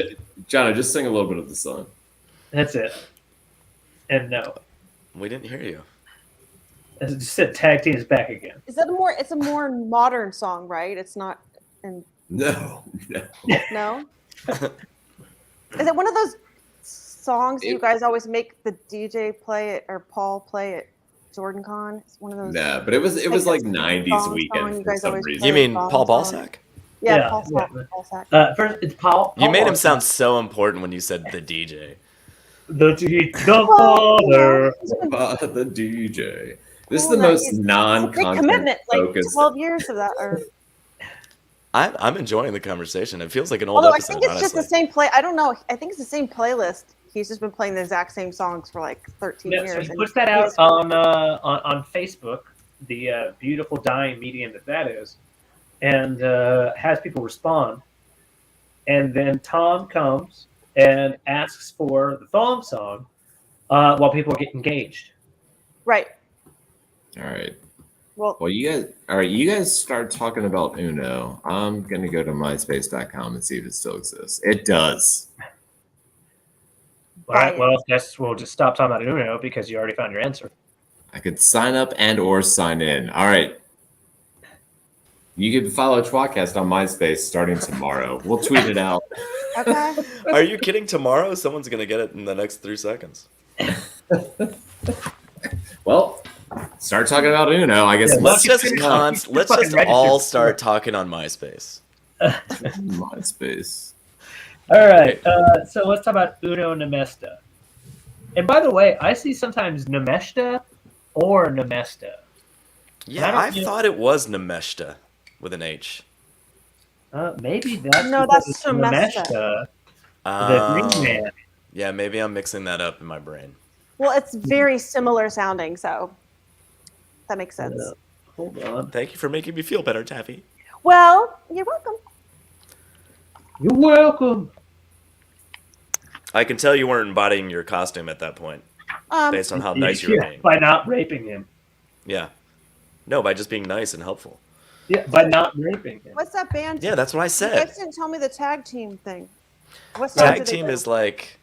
Speaker 1: Jono, just sing a little bit of the song.
Speaker 3: That's it. And no,
Speaker 2: we didn't hear you.
Speaker 3: it just said tag team's back again.
Speaker 6: Is that it's a more modern song, right? It's not in
Speaker 1: No.
Speaker 6: no. Is it one of those songs you guys always make the DJ play it or Paul play at Jordan Con? It's one of those.
Speaker 1: Nah, but it was like 90s
Speaker 6: song
Speaker 1: weekend
Speaker 6: you
Speaker 1: for
Speaker 6: guys
Speaker 1: some
Speaker 6: always
Speaker 1: reason.
Speaker 6: play.
Speaker 2: You mean
Speaker 6: Paul
Speaker 2: Paul
Speaker 6: song.
Speaker 2: Balsack?
Speaker 6: Yeah,
Speaker 3: Yeah,
Speaker 6: Paul Sack.
Speaker 3: yeah.
Speaker 6: Paul Sack.
Speaker 3: First, it's Paul.
Speaker 2: You made him
Speaker 3: Walker.
Speaker 2: sound so important when you said the DJ.
Speaker 3: The father.
Speaker 1: The DJ. This is
Speaker 6: Cool
Speaker 1: the
Speaker 6: that
Speaker 1: most
Speaker 6: he's-
Speaker 1: non-content
Speaker 6: Big commitment, like
Speaker 1: focused.
Speaker 6: 12 years of that. Or
Speaker 2: I'm enjoying the conversation. It feels like an old
Speaker 6: although I
Speaker 2: episode.
Speaker 6: think it's just
Speaker 2: honestly.
Speaker 6: the same play. I don't know. I think it's the same playlist. He's just been playing the exact same songs for like 13
Speaker 3: Yeah, so
Speaker 6: years.
Speaker 3: he
Speaker 6: and
Speaker 3: puts that out
Speaker 6: he's-
Speaker 3: on Facebook, the beautiful dying medium that is, and has people respond. And then Tom comes and asks for the thong song while people get engaged.
Speaker 6: Right.
Speaker 1: All right.
Speaker 6: Well,
Speaker 1: You guys start talking about Uno. I'm going to go to myspace.com and see if it still exists. It does.
Speaker 3: All right,
Speaker 6: Right.
Speaker 3: well, we'll just stop talking about Uno because you already found your answer.
Speaker 1: I could sign up and or sign in. All right. You can follow tWoTcast on MySpace starting tomorrow. We'll tweet it out.
Speaker 6: okay.
Speaker 2: Are you kidding? Tomorrow, someone's gonna get it in the next 3 seconds.
Speaker 1: Well, start talking about Uno. I guess
Speaker 3: Yeah,
Speaker 2: Let's just
Speaker 3: fucking
Speaker 2: all
Speaker 3: register.
Speaker 2: start talking on MySpace.
Speaker 1: MySpace.
Speaker 3: All right, so let's talk about Uno Nemesta. And by the way, I see sometimes Nemesta or Nemesta.
Speaker 2: Yeah,
Speaker 3: I
Speaker 2: I
Speaker 3: don't-
Speaker 2: thought it was Nemeshta with an H.
Speaker 3: Maybe that's
Speaker 6: No,
Speaker 3: because
Speaker 6: that's
Speaker 3: it's
Speaker 6: Nemesta.
Speaker 3: the
Speaker 2: Oh.
Speaker 3: Green Man.
Speaker 2: Yeah, maybe I'm mixing that up in my brain.
Speaker 6: Well, it's very similar sounding, so that makes sense.
Speaker 3: Hold on.
Speaker 2: Thank you for making me feel better, Taffy.
Speaker 6: Well, you're welcome.
Speaker 3: You're welcome.
Speaker 2: I can tell you weren't embodying your costume at that point, based on how nice you were being.
Speaker 3: By not raping him.
Speaker 2: Yeah. No, by just being nice and helpful.
Speaker 3: Yeah, by not raping him.
Speaker 6: What's that band?
Speaker 2: Yeah, that's what I
Speaker 6: You
Speaker 2: said.
Speaker 6: guys didn't tell me the tag team thing. What song
Speaker 2: Tag
Speaker 6: did they
Speaker 2: team
Speaker 6: do?
Speaker 2: is like,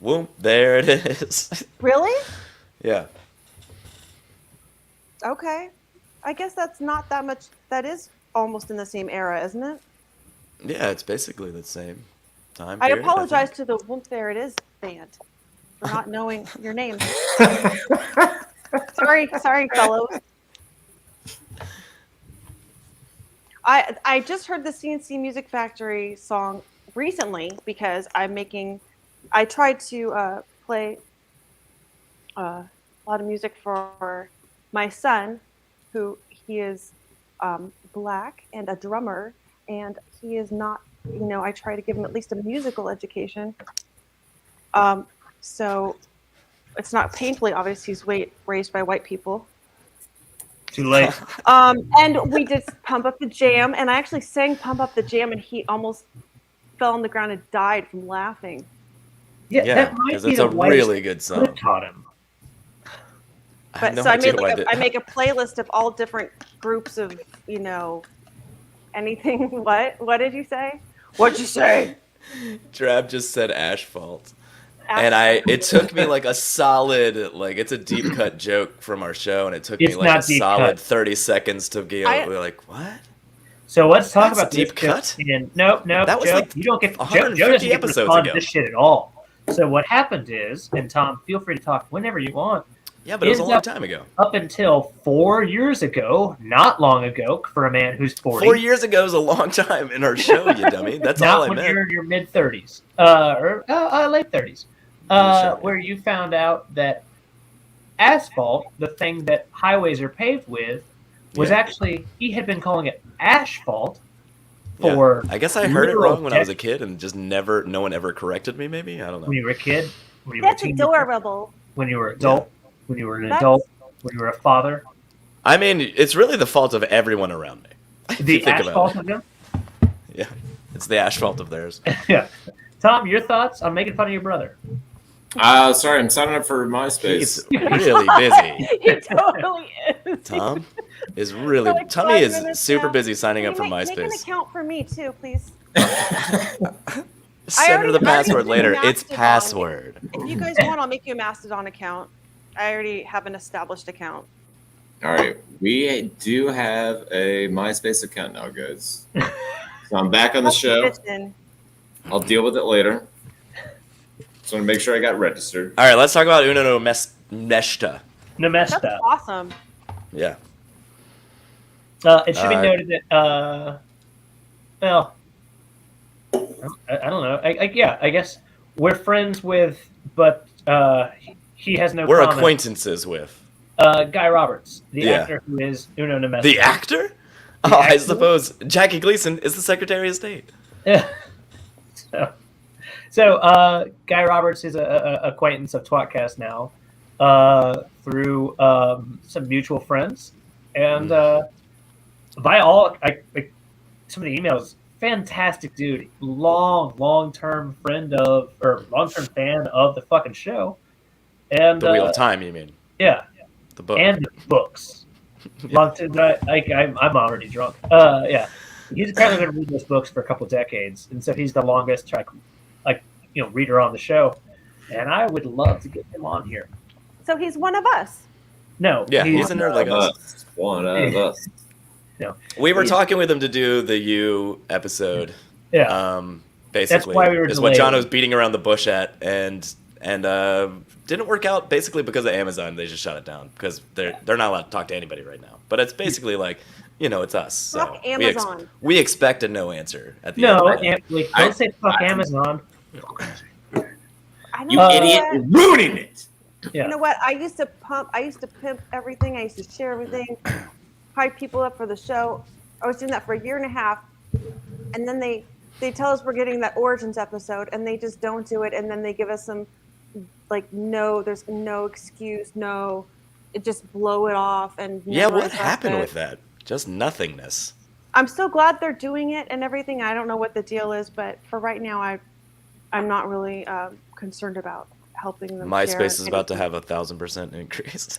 Speaker 2: whoop, there it is.
Speaker 6: Really?
Speaker 2: Yeah.
Speaker 6: Okay. I guess that's not that much. That is almost in the same era, isn't it?
Speaker 2: Yeah, it's basically the same time.
Speaker 6: I
Speaker 2: period,
Speaker 6: apologize
Speaker 2: think.
Speaker 6: to the Whoop There It Is band for not knowing your name. sorry, fellows. I just heard the CNC Music Factory song recently because I tried to play a lot of music for my son, who he is black and a drummer, and he is not, I try to give him at least a musical education. So it's not painfully obvious he's raised by white people.
Speaker 3: Too late.
Speaker 6: And we did Pump Up the Jam, and I actually sang Pump Up the Jam, and he almost fell on the ground and died from laughing.
Speaker 3: Yeah,
Speaker 2: Yeah,
Speaker 3: that might
Speaker 2: because
Speaker 3: be
Speaker 2: it's
Speaker 3: the
Speaker 2: a really good
Speaker 3: could have
Speaker 2: song.
Speaker 3: taught him.
Speaker 2: I have
Speaker 6: But
Speaker 2: no
Speaker 6: so I
Speaker 2: idea
Speaker 6: made
Speaker 2: why
Speaker 6: like
Speaker 2: did-
Speaker 6: I make a playlist of all different groups of, anything. What did you say? What'd you say?
Speaker 2: Drab just said asphalt. And it took me like a solid, it's a deep cut joke from our show, and it took me
Speaker 3: It's
Speaker 2: like a
Speaker 3: not deep
Speaker 2: solid
Speaker 3: cut.
Speaker 2: 30 seconds to go, we're like, what?
Speaker 3: So let's talk
Speaker 2: That's
Speaker 3: about
Speaker 2: deep
Speaker 3: this
Speaker 2: cut?
Speaker 3: shit. No,
Speaker 2: That was
Speaker 3: Joe,
Speaker 2: like
Speaker 3: you don't get Joe
Speaker 2: 150
Speaker 3: doesn't get to
Speaker 2: episodes
Speaker 3: respond to
Speaker 2: ago.
Speaker 3: this shit at all. So what happened is, and Tom, feel free to talk whenever you want.
Speaker 2: Yeah, but it was a long time ago.
Speaker 3: Up until 4 years ago, not long ago, for a man who's 40.
Speaker 2: 4 years ago is a long time in our show, you dummy. That's all I
Speaker 3: Not when
Speaker 2: meant.
Speaker 3: you're in your mid 30s, or late 30s,
Speaker 2: Sure.
Speaker 3: where you found out that asphalt, the thing that highways are paved with, was
Speaker 2: Yeah.
Speaker 3: actually, he had been calling it asphalt
Speaker 2: Yeah.
Speaker 3: for.
Speaker 2: I guess I heard it
Speaker 3: literal
Speaker 2: wrong when I was a
Speaker 3: decades.
Speaker 2: kid, and just no one ever corrected me. Maybe I don't know.
Speaker 3: When you were a kid, when you were a
Speaker 6: That's
Speaker 3: teenager,
Speaker 6: adorable.
Speaker 3: when you were an adult, when you were an
Speaker 6: That's-
Speaker 3: adult, when you were a father.
Speaker 2: I mean, it's really the fault of everyone around me. if you
Speaker 3: The
Speaker 2: think about
Speaker 3: asphalt
Speaker 2: it.
Speaker 3: of them.
Speaker 2: Yeah, it's the asphalt of theirs.
Speaker 3: Yeah. Tom, your thoughts on making fun of your brother?
Speaker 1: Sorry, I'm signing up for MySpace.
Speaker 2: He's really busy.
Speaker 6: He totally is.
Speaker 2: Tom is really.
Speaker 6: Like
Speaker 2: Tommy
Speaker 6: 5
Speaker 2: is
Speaker 6: minutes
Speaker 2: super
Speaker 6: now.
Speaker 2: busy signing
Speaker 6: Can
Speaker 2: up
Speaker 6: you
Speaker 2: for
Speaker 6: make an
Speaker 2: MySpace.
Speaker 6: account for me too, please.
Speaker 2: Send her the
Speaker 6: already
Speaker 2: password
Speaker 6: did
Speaker 2: later. It's
Speaker 6: Mastodon.
Speaker 2: password.
Speaker 6: If you guys want, I'll make you a Mastodon account. I already have an established account.
Speaker 1: All right, we do have a MySpace account now, guys. So I'm back on the show.
Speaker 6: Listen,
Speaker 1: I'll deal with it later. Just want to make sure I got registered.
Speaker 2: All right, let's talk about Uno no Neshta.
Speaker 6: That's
Speaker 3: Nemesta.
Speaker 6: awesome.
Speaker 2: Yeah.
Speaker 3: It should be noted that, well, I don't know. I guess we're friends with, but he has no
Speaker 2: We're
Speaker 3: comment.
Speaker 2: acquaintances with.
Speaker 3: Guy Roberts, the
Speaker 2: Yeah.
Speaker 3: actor who is Uno Nemesta.
Speaker 2: The actor?
Speaker 3: The
Speaker 2: I
Speaker 3: actor?
Speaker 2: suppose Jackie Gleason is the Secretary of State.
Speaker 3: Yeah. So Guy Roberts is a acquaintance of tWoTcast now through some mutual friends, and by all, some of the emails, fantastic dude, long-term friend of, or long-term fan of the fucking show, and
Speaker 2: The Wheel of Time, you mean?
Speaker 3: yeah,
Speaker 2: The book.
Speaker 3: and the books. I'm already drunk. Yeah, he's apparently been reading those books for a couple decades, and so he's the longest reader on the show. And I would love to get him on here.
Speaker 6: So he's one of us.
Speaker 3: No,
Speaker 2: Yeah, he's a nerd like us.
Speaker 1: One of us.
Speaker 2: We were talking with him to do the You episode.
Speaker 3: Yeah,
Speaker 2: Basically,
Speaker 3: why we were
Speaker 2: is what
Speaker 3: delayed.
Speaker 2: Jono was beating around the bush at, and didn't work out basically because of Amazon. They just shut it down because they're not allowed to talk to anybody right now. But it's basically like, it's us. So
Speaker 6: Fuck Amazon.
Speaker 2: we expect a no answer at the
Speaker 3: no,
Speaker 2: end.
Speaker 3: don't say fuck Amazon.
Speaker 6: I know
Speaker 1: You
Speaker 6: what?
Speaker 1: idiot! You're ruining it!
Speaker 3: Yeah.
Speaker 6: You know what? I used to pimp everything. I used to share everything, hype people up for the show. I was doing that for a year and a half, and then they tell us we're getting that Origins episode, and they just don't do it, and then they give us some no, there's no excuse, no, it just blow it off and
Speaker 2: Yeah,
Speaker 6: never
Speaker 2: what
Speaker 6: address
Speaker 2: happened
Speaker 6: it.
Speaker 2: with that? Just nothingness.
Speaker 6: I'm so glad they're doing it and everything. I don't know what the deal is, but for right now, I'm not really concerned about helping them. share
Speaker 2: MySpace is about to
Speaker 6: anything.
Speaker 2: have 1,000% increase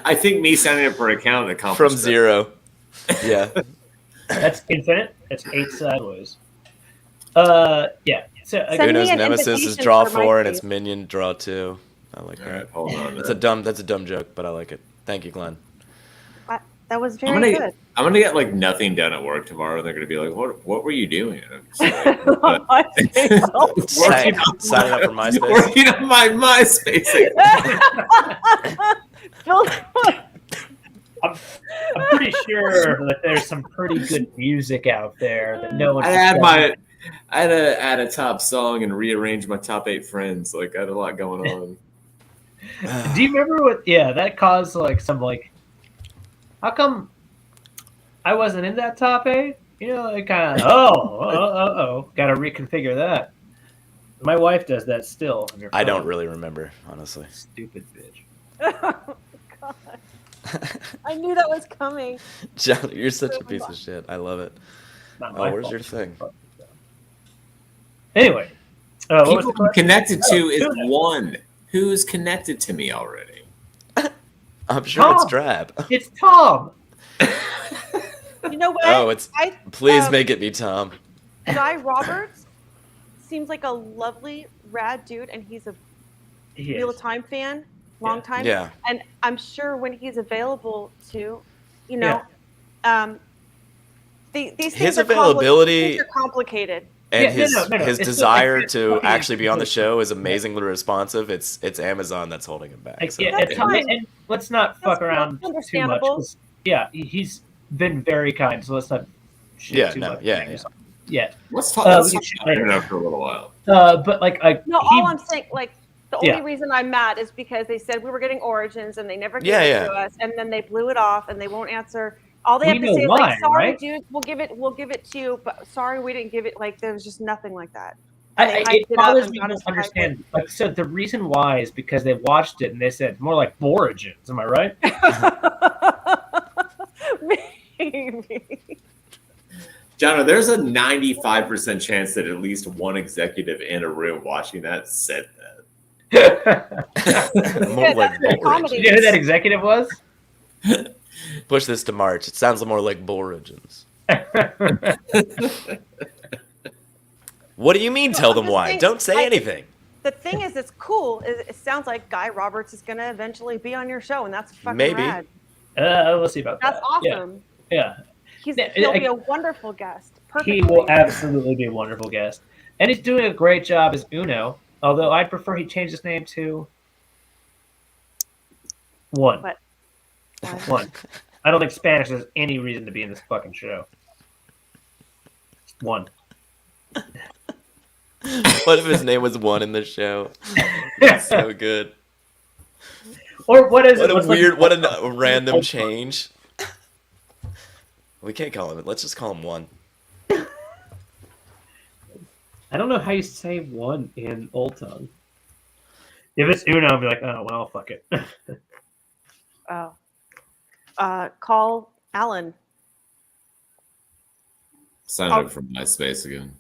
Speaker 1: I think me signing up for an account accomplished
Speaker 2: from
Speaker 1: that.
Speaker 2: 0. Yeah.
Speaker 3: That's infinite. That's 8 sideways. Yeah. So
Speaker 6: Send me
Speaker 2: Uno's
Speaker 6: an
Speaker 2: nemesis is
Speaker 6: invitation
Speaker 2: draw
Speaker 6: for
Speaker 2: 4 and
Speaker 6: MySpace.
Speaker 2: its minion draw 2. I like
Speaker 1: All
Speaker 2: that.
Speaker 1: right, hold on.
Speaker 2: That's a dumb joke, but I like it. Thank you, Glenn.
Speaker 6: That was
Speaker 1: I'm
Speaker 6: very
Speaker 1: gonna
Speaker 6: good.
Speaker 1: I'm gonna get nothing done at work tomorrow. They're gonna be like, "What were you doing?" And I'm just
Speaker 6: On MySpace all day.
Speaker 2: Signing up for MySpace.
Speaker 1: working on my MySpace.
Speaker 3: I'm pretty sure that there's some pretty good music out there that no one.
Speaker 1: I had to add a top song and rearrange my top 8 friends. I had a lot going on.
Speaker 3: Do you remember what? Yeah, that caused some how come I wasn't in that top 8? It kind of got to reconfigure that. My wife does that still. On her
Speaker 2: I don't
Speaker 3: phone.
Speaker 2: really remember, honestly.
Speaker 3: Stupid bitch.
Speaker 6: Oh, God. I knew that was coming.
Speaker 2: John, you're such a piece of shit. I love it.
Speaker 3: Not
Speaker 2: Oh,
Speaker 3: my
Speaker 2: where's
Speaker 3: fault.
Speaker 2: your thing?
Speaker 3: Anyway, what was
Speaker 1: People
Speaker 3: the
Speaker 1: I'm
Speaker 3: question?
Speaker 1: connected to is
Speaker 3: Uno.
Speaker 1: one. Who's connected to me already?
Speaker 2: I'm sure it's
Speaker 3: Tom.
Speaker 2: Drab.
Speaker 3: It's Tom.
Speaker 6: You know what?
Speaker 2: Oh, it's
Speaker 6: I,
Speaker 2: please make it be Tom.
Speaker 6: Guy Roberts seems like a lovely, rad dude, and he's a
Speaker 3: He
Speaker 6: Wheel
Speaker 3: is.
Speaker 6: of Time fan, long time.
Speaker 2: Yeah.
Speaker 6: And I'm sure when he's available to, you know, these things
Speaker 2: His
Speaker 6: are
Speaker 2: availability
Speaker 6: things are complicated.
Speaker 2: and
Speaker 3: Yeah,
Speaker 2: his
Speaker 3: no.
Speaker 2: his
Speaker 3: It's
Speaker 2: desire
Speaker 3: just-
Speaker 2: to
Speaker 3: it's
Speaker 2: actually be on the
Speaker 3: fucking-
Speaker 2: show is amazingly responsive. It's Amazon that's holding him back.
Speaker 3: Like,
Speaker 2: So.
Speaker 3: yeah,
Speaker 6: That's
Speaker 3: and,
Speaker 6: fine.
Speaker 3: and let's not fuck
Speaker 6: That's
Speaker 3: around too much.
Speaker 6: understandable.
Speaker 3: 'Cause, yeah, he's been very kind, so let's not shit
Speaker 2: Yeah,
Speaker 3: too
Speaker 2: no,
Speaker 3: much.
Speaker 2: yeah.
Speaker 3: Yeah.
Speaker 1: Let's talk
Speaker 3: we
Speaker 1: let's
Speaker 3: can
Speaker 1: talk
Speaker 3: shit
Speaker 1: about
Speaker 3: later.
Speaker 1: Uno for a little while.
Speaker 3: But like,
Speaker 6: No,
Speaker 3: he,
Speaker 6: all I'm saying, like, the
Speaker 3: Yeah.
Speaker 6: only reason I'm mad is because they said we were getting Origins and they never gave
Speaker 2: Yeah,
Speaker 6: it
Speaker 2: yeah.
Speaker 6: to us, and then they blew it off and they won't answer. All they
Speaker 3: We
Speaker 6: have to
Speaker 3: know
Speaker 6: say is
Speaker 3: why,
Speaker 6: like, "Sorry,
Speaker 3: right?
Speaker 6: dude, we'll give it to you, but sorry we didn't give it." Like, there was just nothing like that.
Speaker 3: it
Speaker 6: hyped it up
Speaker 3: bothers
Speaker 6: and
Speaker 3: me
Speaker 6: got
Speaker 3: to
Speaker 6: us to hype
Speaker 3: understand. Like, so the reason why is because they watched it and they said more like Origins. Am I right?
Speaker 6: Maybe.
Speaker 1: Jono, there's a 95% chance that at least one executive in a room watching that said that.
Speaker 2: More like
Speaker 6: that's the comedy.
Speaker 3: You know who that executive was?
Speaker 2: Push this to March. It sounds more like Borigins. What do you mean?
Speaker 6: No,
Speaker 2: Tell
Speaker 6: I'm
Speaker 2: them
Speaker 6: just
Speaker 2: why.
Speaker 6: saying,
Speaker 2: Don't say anything.
Speaker 6: The thing is, it's cool. It sounds like Guy Roberts is going to eventually be on your show, and that's fucking
Speaker 2: Maybe.
Speaker 6: rad.
Speaker 3: We'll see about
Speaker 6: That's
Speaker 3: that.
Speaker 6: awesome.
Speaker 3: Yeah.
Speaker 6: He'll be a wonderful guest. Perfect.
Speaker 3: He will absolutely be a wonderful guest. And he's doing a great job as Uno, although I'd prefer he change his name to One.
Speaker 6: What?
Speaker 3: One. I don't think Spanish has any reason to be in this fucking show. One.
Speaker 2: What if his name was One in the show? That's so good.
Speaker 3: Or what is
Speaker 2: What
Speaker 3: it?
Speaker 2: a
Speaker 3: What's
Speaker 2: weird,
Speaker 3: like-
Speaker 2: what a random change. We can't call him. Let's just call him One.
Speaker 3: I don't know how you say one in Old Tongue. If it's Uno, I'll be like, oh, well, fuck it.
Speaker 6: Call Alan.
Speaker 1: Sign up from MySpace again.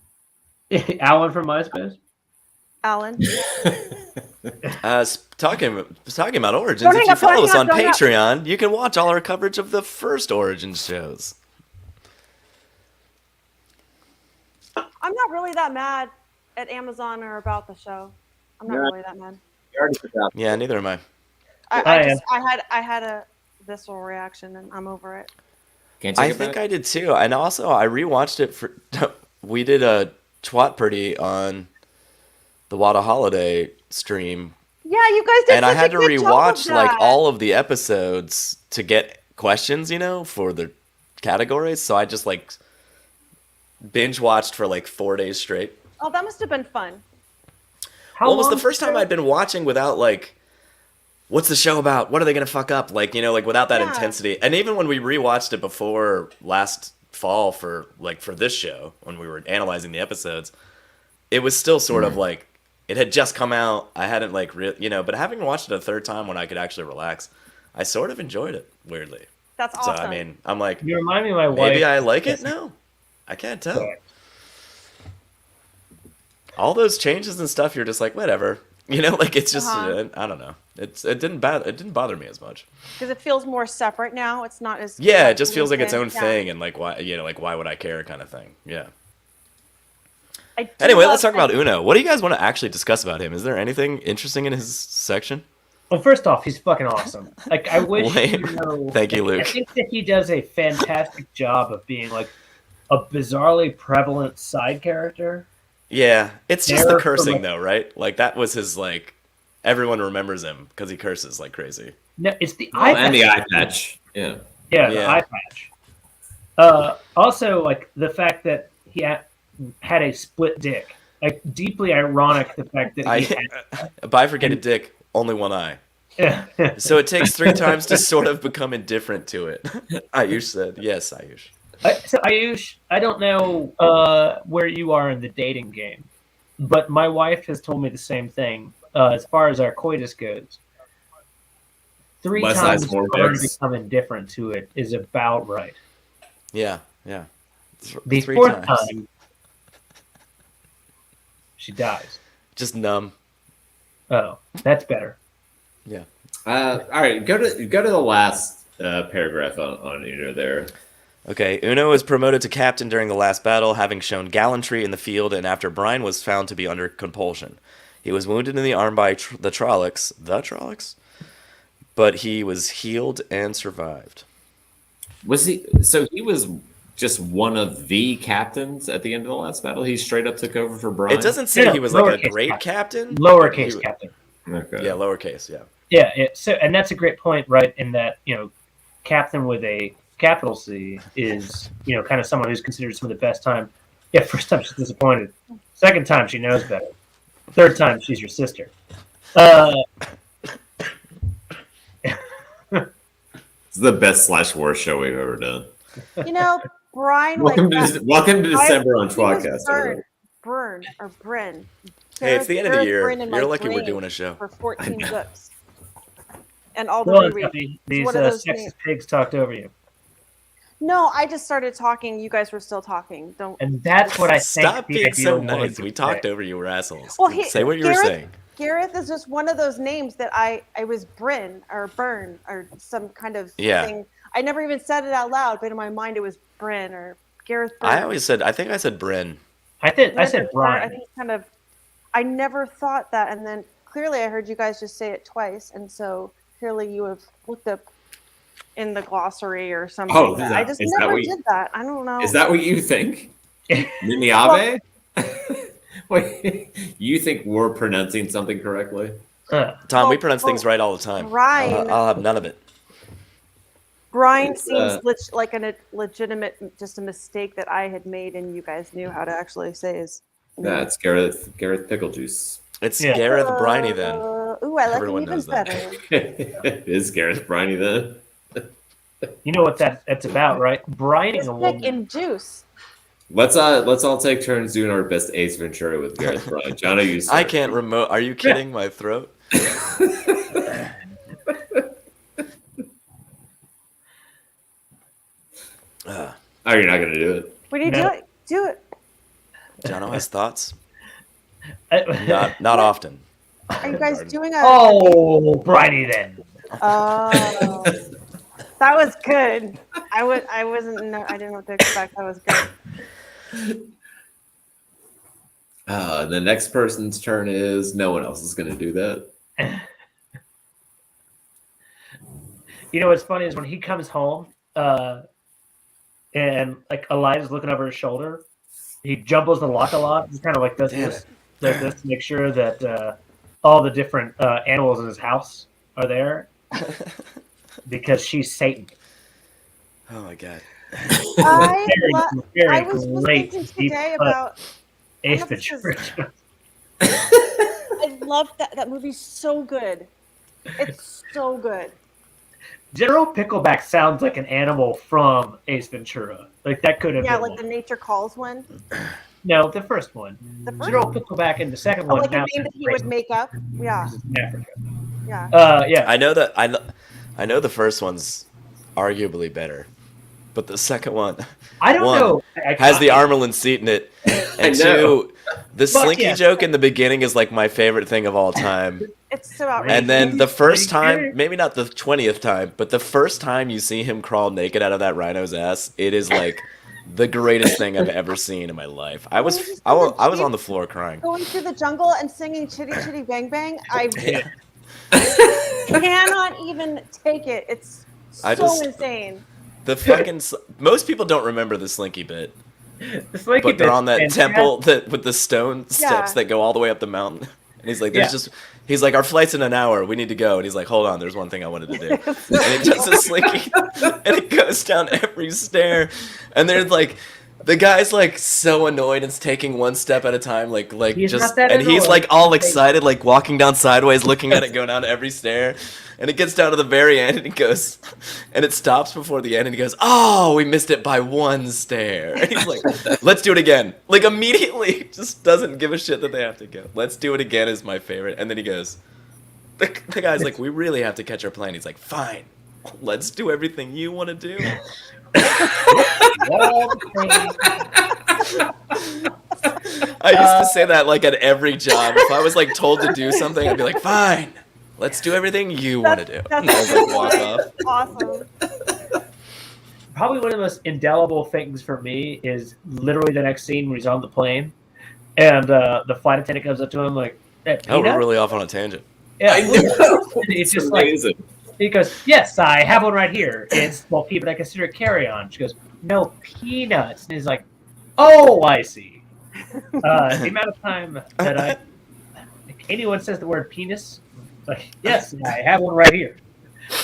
Speaker 3: Alan from MySpace?
Speaker 6: Alan.
Speaker 2: Talking about Origins,
Speaker 6: Don't
Speaker 2: if
Speaker 6: hang
Speaker 2: you
Speaker 6: up, don't
Speaker 2: follow us
Speaker 6: hang
Speaker 2: on
Speaker 6: up, don't hang up.
Speaker 2: Patreon, you can watch all our coverage of the first Origins shows.
Speaker 6: I'm not really that mad at Amazon or about the show. I'm not
Speaker 1: Yeah.
Speaker 6: really that mad.
Speaker 1: You already put that.
Speaker 2: Yeah, neither am I.
Speaker 6: I had a visceral reaction, and I'm over it.
Speaker 1: Can't take
Speaker 2: I
Speaker 1: it
Speaker 2: think
Speaker 1: back.
Speaker 2: I did too. And also, I rewatched it for. We did a twat pretty on the Wada Holiday stream,
Speaker 6: Yeah, you guys did.
Speaker 2: and I
Speaker 6: such
Speaker 2: had
Speaker 6: a
Speaker 2: to
Speaker 6: good job
Speaker 2: rewatch
Speaker 6: of
Speaker 2: like
Speaker 6: that.
Speaker 2: all of the episodes to get questions, for the categories. So I just like binge watched for like 4 days straight.
Speaker 6: Oh, that must have been fun.
Speaker 3: How
Speaker 2: Well, it was the
Speaker 3: long
Speaker 2: first time
Speaker 3: ago?
Speaker 2: I'd been watching without like, what's the show about? What are they gonna fuck up? Like, like without that
Speaker 6: Yeah.
Speaker 2: intensity. And even when we rewatched it before last fall for this show, when we were analyzing the episodes, it was still sort of like it had just come out. I hadn't like but having watched it a third time when I could actually relax, I sort of enjoyed it weirdly.
Speaker 6: That's
Speaker 2: So
Speaker 6: awesome.
Speaker 2: I mean, I'm like,
Speaker 3: You remind me of my wife.
Speaker 2: maybe I like it now. I can't tell. All those changes and stuff, you're just like, whatever. Like it's just
Speaker 6: Uh-huh.
Speaker 2: I don't know. It didn't bother me as much.
Speaker 6: because it feels more separate now. It's not as
Speaker 2: Yeah, it just feels like its own
Speaker 6: Yeah.
Speaker 2: thing, and like why why would I care kind of thing. Yeah.
Speaker 6: I do
Speaker 2: Anyway,
Speaker 6: love-
Speaker 2: let's talk about Uno. What do you guys want to actually discuss about him? Is there anything interesting in his section?
Speaker 3: Well, first off, he's fucking awesome. Like, I wish
Speaker 2: Lame. Thank you,
Speaker 3: I
Speaker 2: Luke.
Speaker 3: think that he does a fantastic job of being like a bizarrely prevalent side character.
Speaker 2: Yeah, it's just the
Speaker 3: There-
Speaker 2: cursing though, right? Like that was his like. Everyone remembers him because he curses like crazy.
Speaker 3: No, it's the
Speaker 1: Oh,
Speaker 3: eye
Speaker 1: and the
Speaker 3: patch.
Speaker 1: eye patch. Yeah.
Speaker 3: Yeah, the
Speaker 2: Yeah.
Speaker 3: eye patch. Also, like the fact that he had a split dick. Like deeply ironic, the fact that he
Speaker 2: A bifurcated dick, only one eye.
Speaker 3: had.
Speaker 2: So it takes 3 times to sort of become indifferent to it. Ayush said, yes, Ayush.
Speaker 3: So Ayush, I don't know where you are in the dating game, but my wife has told me the same thing as far as our coitus goes. 3
Speaker 1: Less
Speaker 3: times
Speaker 1: eyes, more
Speaker 3: for her to
Speaker 1: dicks.
Speaker 3: become indifferent to it is about right.
Speaker 2: Yeah.
Speaker 3: The
Speaker 2: 3
Speaker 3: 4th
Speaker 2: times.
Speaker 3: time, she dies.
Speaker 2: Just numb.
Speaker 3: Oh, that's better.
Speaker 2: Yeah.
Speaker 1: All right, go to the last paragraph on Uno there.
Speaker 2: Okay, Uno was promoted to captain during the last battle, having shown gallantry in the field, and after Brian was found to be under compulsion. He was wounded in the arm by the Trollocs, but he was healed and survived.
Speaker 1: Was he? So he was just one of the captains at the end of the last battle. He straight up took over for Brian.
Speaker 2: It doesn't say
Speaker 3: No,
Speaker 2: he was like a
Speaker 3: lowercase
Speaker 2: great captain.
Speaker 3: Lowercase
Speaker 2: He-
Speaker 3: captain.
Speaker 1: Okay.
Speaker 2: Yeah, lowercase, yeah.
Speaker 3: Yeah, so and that's a great point, right? In that, captain with a capital C is, kind of someone who's considered some of the best time. Yeah, first time she's disappointed. Second time she knows better. Third time she's your sister.
Speaker 1: It's the best / worst show we've ever done.
Speaker 6: Brian,
Speaker 1: Welcome to December on
Speaker 6: he was
Speaker 1: tWoTcast.
Speaker 6: Bryn.
Speaker 2: Hey, it's the end of the
Speaker 6: Gareth
Speaker 2: year.
Speaker 6: Bryn in my
Speaker 2: You're lucky we're
Speaker 6: brain
Speaker 2: doing a show.
Speaker 6: for 14 books. And all the
Speaker 3: Well,
Speaker 6: rereads.
Speaker 3: Taffy, these
Speaker 6: one of those
Speaker 3: sexist
Speaker 6: names.
Speaker 3: pigs talked over you.
Speaker 6: No, I just started talking. You guys were still talking. Don't.
Speaker 3: And that's what I think
Speaker 2: Stop
Speaker 3: the
Speaker 2: being so
Speaker 3: ideal woman
Speaker 2: nice.
Speaker 3: would
Speaker 2: We
Speaker 3: say.
Speaker 2: talked over you. We're assholes.
Speaker 6: Well,
Speaker 2: Say what you were saying.
Speaker 6: Gareth is just one of those names that I was Bryn or Burn or some kind of thing. I never even said it out loud, but in my mind it was Bryn or Gareth. Burn.
Speaker 2: I think I said Bryn.
Speaker 3: I said Brian.
Speaker 6: I think it's kind of. I never thought that, and then clearly I heard you guys just say it twice, and so clearly you have looked up in the glossary or something.
Speaker 1: Oh,
Speaker 6: I just never did that. I don't know.
Speaker 1: Is that what you think? Miniabe? Wait, you think we're pronouncing something correctly?
Speaker 2: Tom, we pronounce things right all the time.
Speaker 6: Brian.
Speaker 2: I'll have none of it.
Speaker 6: Brian seems like a legitimate, just a mistake that I had made, and you guys knew how to actually say his name.
Speaker 1: That's Gareth Pickle Juice.
Speaker 2: It's Gareth Briney then.
Speaker 6: Ooh, I like
Speaker 2: Everyone
Speaker 6: it even
Speaker 2: knows that.
Speaker 6: better.
Speaker 1: It is Gareth Briney then.
Speaker 3: You know what that's about, right? Brining
Speaker 6: Just
Speaker 3: a
Speaker 6: pick
Speaker 3: woman.
Speaker 6: in juice.
Speaker 1: Let's all take turns doing our best Ace Ventura with Gareth Briney. Jono, you start.
Speaker 2: I can't remote. Are you kidding? My throat.
Speaker 1: Oh, you're not gonna do it.
Speaker 6: What do you do? It. Do it.
Speaker 2: Jono has thoughts. Not often.
Speaker 6: Are you guys doing a?
Speaker 3: Oh, Briny then.
Speaker 6: Oh, that was good. I wasn't. No, I didn't know what to expect. That was good.
Speaker 1: The next person's turn is no one else is gonna do that.
Speaker 3: You know what's funny is when he comes home, and like Elijah's looking over his shoulder, he jumbles the lock a lot. He kind of like does this to make sure that all the different animals in his house are there, because she's Satan.
Speaker 2: Oh my god.
Speaker 6: I
Speaker 3: Very
Speaker 6: was
Speaker 3: great
Speaker 6: thinking
Speaker 3: deep
Speaker 6: today
Speaker 3: cut
Speaker 6: about.
Speaker 3: Ace
Speaker 6: I don't know if
Speaker 3: Ventura.
Speaker 6: I love that movie's so good. It's so good.
Speaker 3: General Pickleback sounds like an animal from Ace Ventura. Like that could have
Speaker 6: Yeah,
Speaker 3: been
Speaker 6: like
Speaker 3: one.
Speaker 6: the Nature Calls one.
Speaker 3: No, the first one.
Speaker 6: The first
Speaker 3: General Pickleback and the second
Speaker 6: Oh,
Speaker 3: one.
Speaker 6: like a
Speaker 3: now
Speaker 6: name that he would make up. Yeah,
Speaker 3: in Africa.
Speaker 6: yeah.
Speaker 3: Yeah.
Speaker 2: I know that I know the first one's arguably better, but the second one,
Speaker 3: I don't know.
Speaker 2: has the Armelin seat in it, and two, the Slinky
Speaker 3: yeah.
Speaker 2: joke in the beginning is like my favorite thing of all time.
Speaker 6: It's so outrageous.
Speaker 2: And then the first time, maybe not the 20th time, but the first time you see him crawl naked out of that rhino's ass, it is like the greatest thing I've ever seen in my life. I was on the floor crying.
Speaker 6: Going through the jungle and singing Chitty Chitty Bang Bang, I cannot even take it. It's so insane.
Speaker 2: The fucking most people don't remember the Slinky bit,
Speaker 3: The Slinky
Speaker 2: but they're
Speaker 3: bit's
Speaker 2: on that
Speaker 3: fantastic.
Speaker 2: temple with the stone steps that go all the way up the mountain. And he's like, he's like, our flight's in an hour. We need to go. And he's like, hold on, there's one thing I wanted to do. And it does a Slinky, and it goes down every stair. And there's like, the guy's like so annoyed and taking one step at a time,
Speaker 3: He's
Speaker 2: just,
Speaker 3: not that
Speaker 2: and he's
Speaker 3: annoyed.
Speaker 2: like all excited, like walking down sideways, looking at it go down every stair. And it gets down to the very end, and he goes, and it stops before the end, and he goes, "Oh, we missed it by one stair." And he's like, "Let's do it again." Like immediately, just doesn't give a shit that they have to go. "Let's do it again" is my favorite. And then he goes, The guy's like, we really have to catch our plane. He's like, fine, let's do everything you want to do. I used to say that like at every job. If I was like told to do something, I'd be like, fine, let's do everything you want to do. And I was like, walk off.
Speaker 6: Awesome.
Speaker 3: Probably one of the most indelible things for me is literally the next scene where he's on the plane, and the flight attendant comes up to him like, "Hey,
Speaker 2: Oh, we're
Speaker 3: peanut?"
Speaker 2: really off on a tangent.
Speaker 3: Yeah,
Speaker 1: I know.
Speaker 3: it's just like
Speaker 1: amazing.
Speaker 3: he goes, "Yes, I have one right here. It's bulky, but I consider it carry-on." She goes, "No, peanuts." And he's like, "Oh, I see." The amount of time that anyone says the word penis, it's like, "Yes, I have one right here."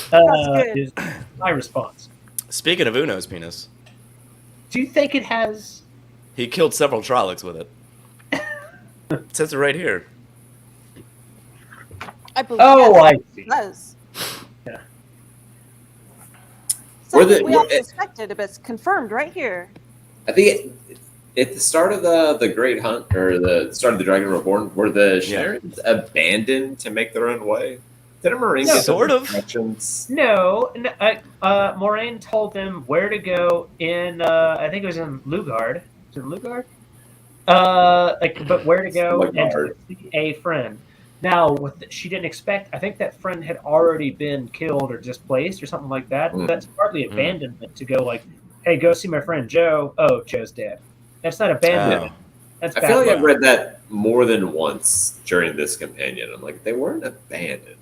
Speaker 6: good.
Speaker 3: Is my response.
Speaker 2: Speaking of Uno's penis,
Speaker 3: Do you think it has?
Speaker 2: he killed several Trollocs with it. It says it right here.
Speaker 6: I believe
Speaker 3: Oh, I see.
Speaker 6: it does.
Speaker 3: Yeah.
Speaker 1: Were
Speaker 6: Something
Speaker 1: the-
Speaker 6: we all
Speaker 1: were-
Speaker 6: suspected, but it's confirmed right here.
Speaker 1: I think at the start of the Great Hunt or the start of the Dragon Reborn, were the Shenarians abandoned to make their own way? Did a Marine
Speaker 3: No,
Speaker 1: get some
Speaker 2: sort of.
Speaker 1: instructions?
Speaker 3: No, Moraine told them where to go in. I think it was in Lugard. Is it Lugard? But where to go and to
Speaker 1: Lugard.
Speaker 3: see a friend. Now, she didn't expect. I think that friend had already been killed or displaced or something like that.
Speaker 1: Mm.
Speaker 3: That's partly abandonment to go like, "Hey, go see my friend Joe." Oh, Joe's dead. That's not abandonment. That's
Speaker 1: I feel like
Speaker 3: bad
Speaker 1: I've
Speaker 3: luck.
Speaker 1: read that more than once during this companion. I'm like, they weren't abandoned.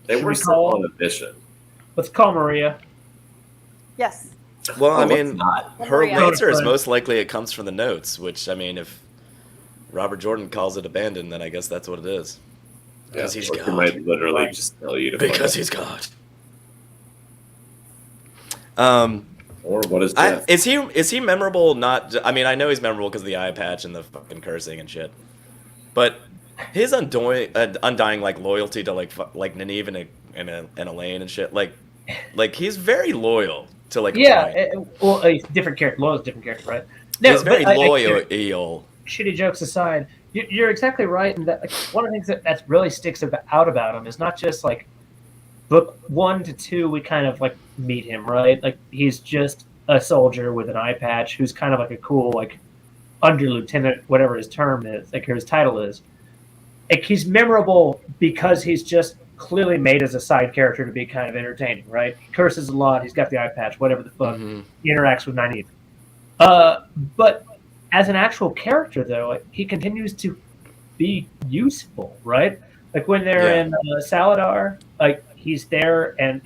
Speaker 1: They
Speaker 3: Should
Speaker 1: were
Speaker 3: we
Speaker 1: sent
Speaker 3: call-
Speaker 1: on a mission.
Speaker 3: Let's call Maria.
Speaker 6: Yes.
Speaker 2: Well, I
Speaker 1: Oh,
Speaker 2: mean,
Speaker 1: it's not.
Speaker 2: her
Speaker 6: Yeah.
Speaker 2: answer is most likely it comes from the notes, which, I mean, if Robert Jordan calls it abandoned, then I guess that's what it is. Because he's
Speaker 1: or he
Speaker 2: God.
Speaker 1: might literally just tell you to
Speaker 2: Because
Speaker 1: fuck
Speaker 2: he's God.
Speaker 1: Or what is
Speaker 2: I,
Speaker 1: Jeff?
Speaker 2: is he memorable? I mean, I know he's memorable because of the eye patch and the fucking cursing and shit. But his undying like loyalty to like Nynaeve and Elaine and shit, like he's very loyal to like. A point.
Speaker 3: A different character. Loyal's a different character, right? No,
Speaker 2: he's very
Speaker 3: but
Speaker 2: loyal.
Speaker 3: Shitty jokes aside, you're exactly right. And that like, one of the things that really sticks out about him is not just like book 1 to 2, we kind of like meet him, right? Like he's just a soldier with an eye patch who's kind of like a cool like under lieutenant, whatever his term is, like his title is. Like he's memorable because he's just clearly made as a side character to be kind of entertaining, right? He curses a lot. He's got the eye patch, whatever the fuck.
Speaker 2: Mhm.
Speaker 3: He interacts with Nynaeve. But as an actual character, though, like, he continues to be useful, right? Like when they're in Saladar, like he's there, and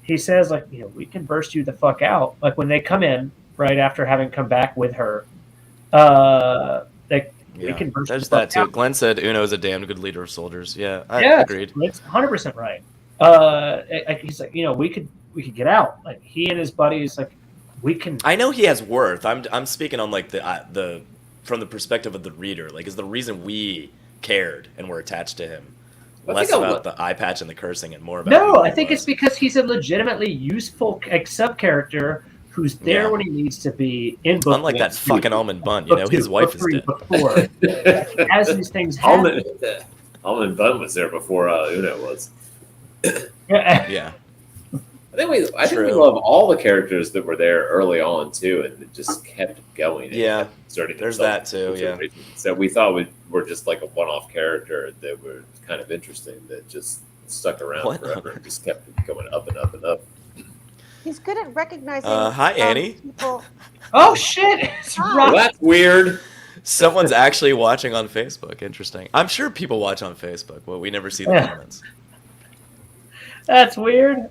Speaker 3: he says like, we can burst you the fuck out. Like when they come in right after having come back with her, we can burst
Speaker 2: There's
Speaker 3: the
Speaker 2: that
Speaker 3: fuck
Speaker 2: too.
Speaker 3: out.
Speaker 2: Glenn said Uno's a damn good leader of soldiers. Yeah, I
Speaker 3: Yeah,
Speaker 2: agreed.
Speaker 3: It's 100% right. He's like, we could get out. Like he and his buddies, like we can.
Speaker 2: I know he has worth. I'm speaking on like the from the perspective of the reader. Like, is the reason we cared and were attached to him less about the eye patch and the cursing and more about.
Speaker 3: No, I think it's because he's a legitimately useful sub character who's there when he needs to be in book.
Speaker 2: Unlike that fucking Almond Bun,
Speaker 3: book
Speaker 2: his
Speaker 3: two,
Speaker 2: wife
Speaker 3: book
Speaker 2: is
Speaker 3: three,
Speaker 2: dead.
Speaker 3: book four. As these things happen.
Speaker 1: Almond Bun was there before Uno was.
Speaker 2: Yeah.
Speaker 1: I think we love all the characters that were there early on too, and it just kept going.
Speaker 2: Yeah,
Speaker 1: starting.
Speaker 2: There's that too. Yeah.
Speaker 1: So we thought we were just like a one-off character that were kind of interesting that just stuck around forever and just kept going up and up and up.
Speaker 6: He's good at recognizing.
Speaker 2: Hi, Annie.
Speaker 6: People.
Speaker 3: Oh shit! It's
Speaker 6: Hi.
Speaker 3: Rob.
Speaker 1: Well, that's weird.
Speaker 2: Someone's actually watching on Facebook. Interesting. I'm sure people watch on Facebook, but we never see the comments.
Speaker 3: That's weird.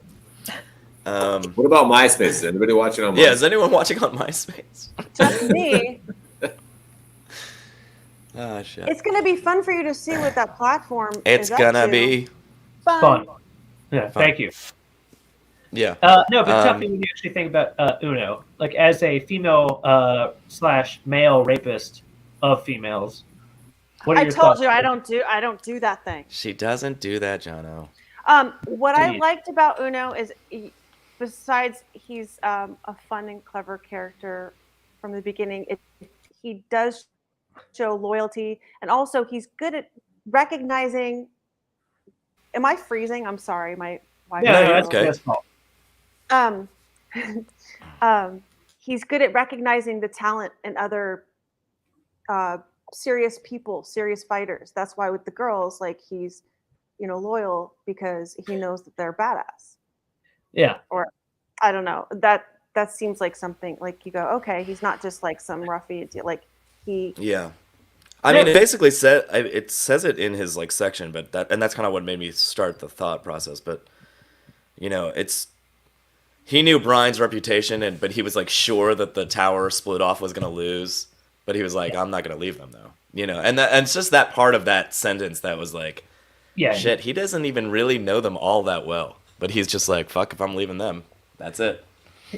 Speaker 1: What about MySpace? Is anybody watching on MySpace?
Speaker 2: Yeah, is anyone watching on MySpace?
Speaker 6: Just me.
Speaker 2: Ah, shit.
Speaker 6: It's gonna be fun for you to see what that platform.
Speaker 2: It's
Speaker 6: is up
Speaker 2: gonna
Speaker 6: to.
Speaker 2: be
Speaker 3: Fun. Yeah. Thank you.
Speaker 2: Yeah.
Speaker 3: No, but tell me when you actually think about Uno, like as a female / male rapist of females. What are
Speaker 6: I
Speaker 3: your
Speaker 6: told
Speaker 3: thoughts?
Speaker 6: you I don't do that thing.
Speaker 2: She doesn't do that, Jono.
Speaker 6: What I
Speaker 3: Indeed.
Speaker 6: liked about Uno is, besides he's a fun and clever character from the beginning, he does show loyalty, and also he's good at recognizing Am I freezing? I'm sorry. My wife.
Speaker 3: Yeah,
Speaker 2: No,
Speaker 3: no,
Speaker 2: you're
Speaker 3: that's
Speaker 2: okay.
Speaker 3: his fault.
Speaker 6: Um, he's good at recognizing the talent in other serious people, serious fighters. That's why with the girls, like he's, loyal because he knows that they're badass.
Speaker 3: Yeah.
Speaker 6: Or I don't know. That seems like something like you go, okay, he's not just like some ruffian. Like he.
Speaker 2: Yeah. I mean, it says it in his like section, but that's kind of what made me start the thought process. But he knew Brian's reputation, but he was like sure that the tower split off was gonna lose, but he was like, I'm not gonna leave them though, and it's just that part of that sentence that was like,
Speaker 3: Yeah.
Speaker 2: shit, he doesn't even really know them all that well, but he's just like, fuck, if I'm leaving them, that's it.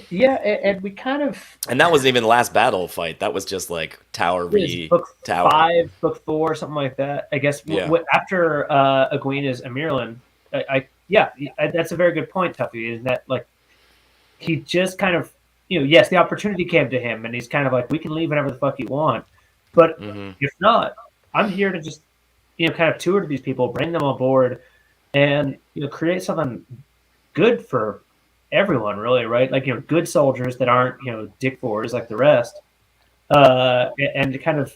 Speaker 3: Yeah, and we kind of.
Speaker 2: And that wasn't even the last battle fight. That was just like Tower v.
Speaker 3: Book
Speaker 2: Tower.
Speaker 3: 5, book 4, something like that. I guess
Speaker 2: Yeah.
Speaker 3: After Egwena's Amirlan, that's a very good point, Tuffy. Is that like he just kind of, yes, the opportunity came to him, and he's kind of like, we can leave whenever the fuck you want, but if not, I'm here to just, kind of tour to these people, bring them on board, and create something good for everyone, really, right? Like good soldiers that aren't dick whores like the rest, and to kind of